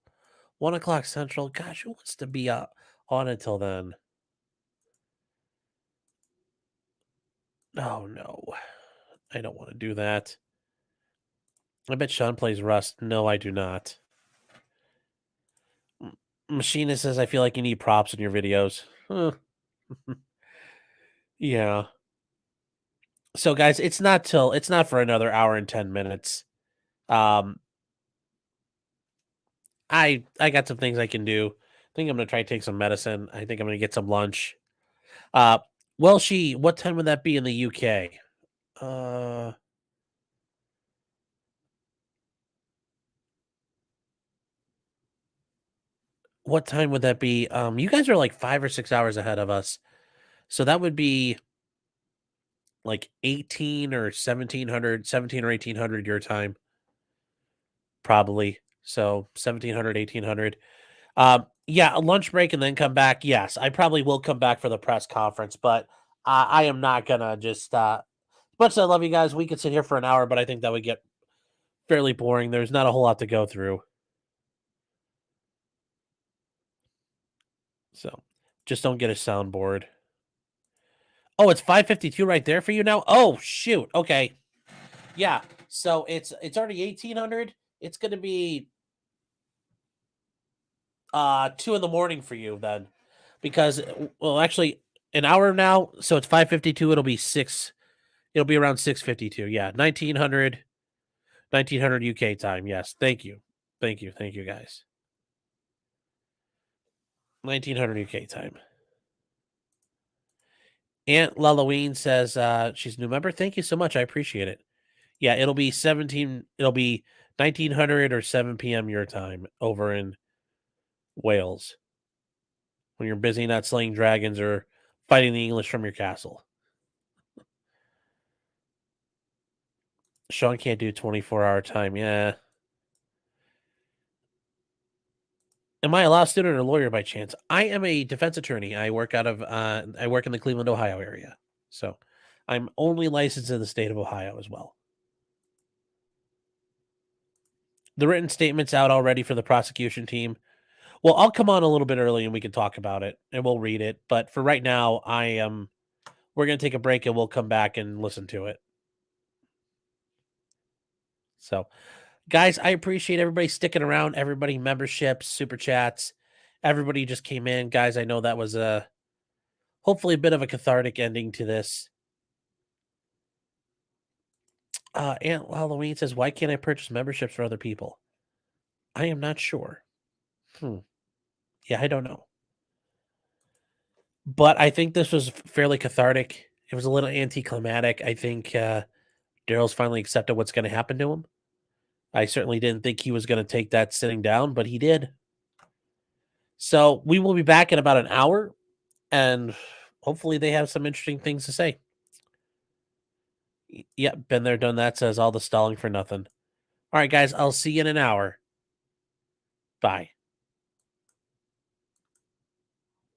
1 o'clock Central. Gosh, who wants to be on until then? Oh, no. I don't want to do that. I bet Sean plays Rust. No, I do not. Machinist says, I feel like you need props in your videos. Huh. Yeah. So, guys, it's not for another hour and 10 minutes. I got some things I can do. I think I'm going to try to take some medicine. I think I'm going to get some lunch. What time would that be in the UK? What time would that be? You guys are like 5 or 6 hours ahead of us. So that would be like 18 or 1700, 17 or 1800 your time. Probably. So 1700, 1800. Yeah, a lunch break and then come back. Yes, I probably will come back for the press conference, but I am not going to just, as much as I love you guys, we could sit here for an hour, but I think that would get fairly boring. There's not a whole lot to go through. So just don't get a soundboard. Oh, it's 5:52 right there for you now? Oh, shoot. Okay. Yeah. So it's already 1800. It's going to be 2 in the morning for you then. Because actually an hour now, so it's 5:52, it'll be around 6:52. Yeah, 1900 UK time. Yes. Thank you. Thank you guys. 1900 UK time. Aunt Lalloween says she's a new member. Thank you so much. I appreciate it. Yeah, it'll be 1900 or 7 p.m. your time over in Wales. when you're busy not slaying dragons or fighting the English from your castle. Sean can't do 24-hour time. Yeah. Am I a law student or lawyer by chance? I am a defense attorney. I work in the Cleveland, Ohio area. So I'm only licensed in the state of Ohio as well. The written statement's out already for the prosecution team. Well, I'll come on a little bit early and we can talk about it and we'll read it. But for right now, we're going to take a break and we'll come back and listen to it. So, guys, I appreciate everybody sticking around, everybody memberships, super chats, everybody just came in. Guys, I know that was hopefully a bit of a cathartic ending to this. Aunt Halloween says, why can't I purchase memberships for other people? I am not sure. Yeah, I don't know. But I think this was fairly cathartic. It was a little anticlimactic. I think Darrell's finally accepted what's going to happen to him. I certainly didn't think he was going to take that sitting down, but he did. So we will be back in about an hour, and hopefully they have some interesting things to say. Yep, been there, done that, says all the stalling for nothing. All right, guys, I'll see you in an hour. Bye.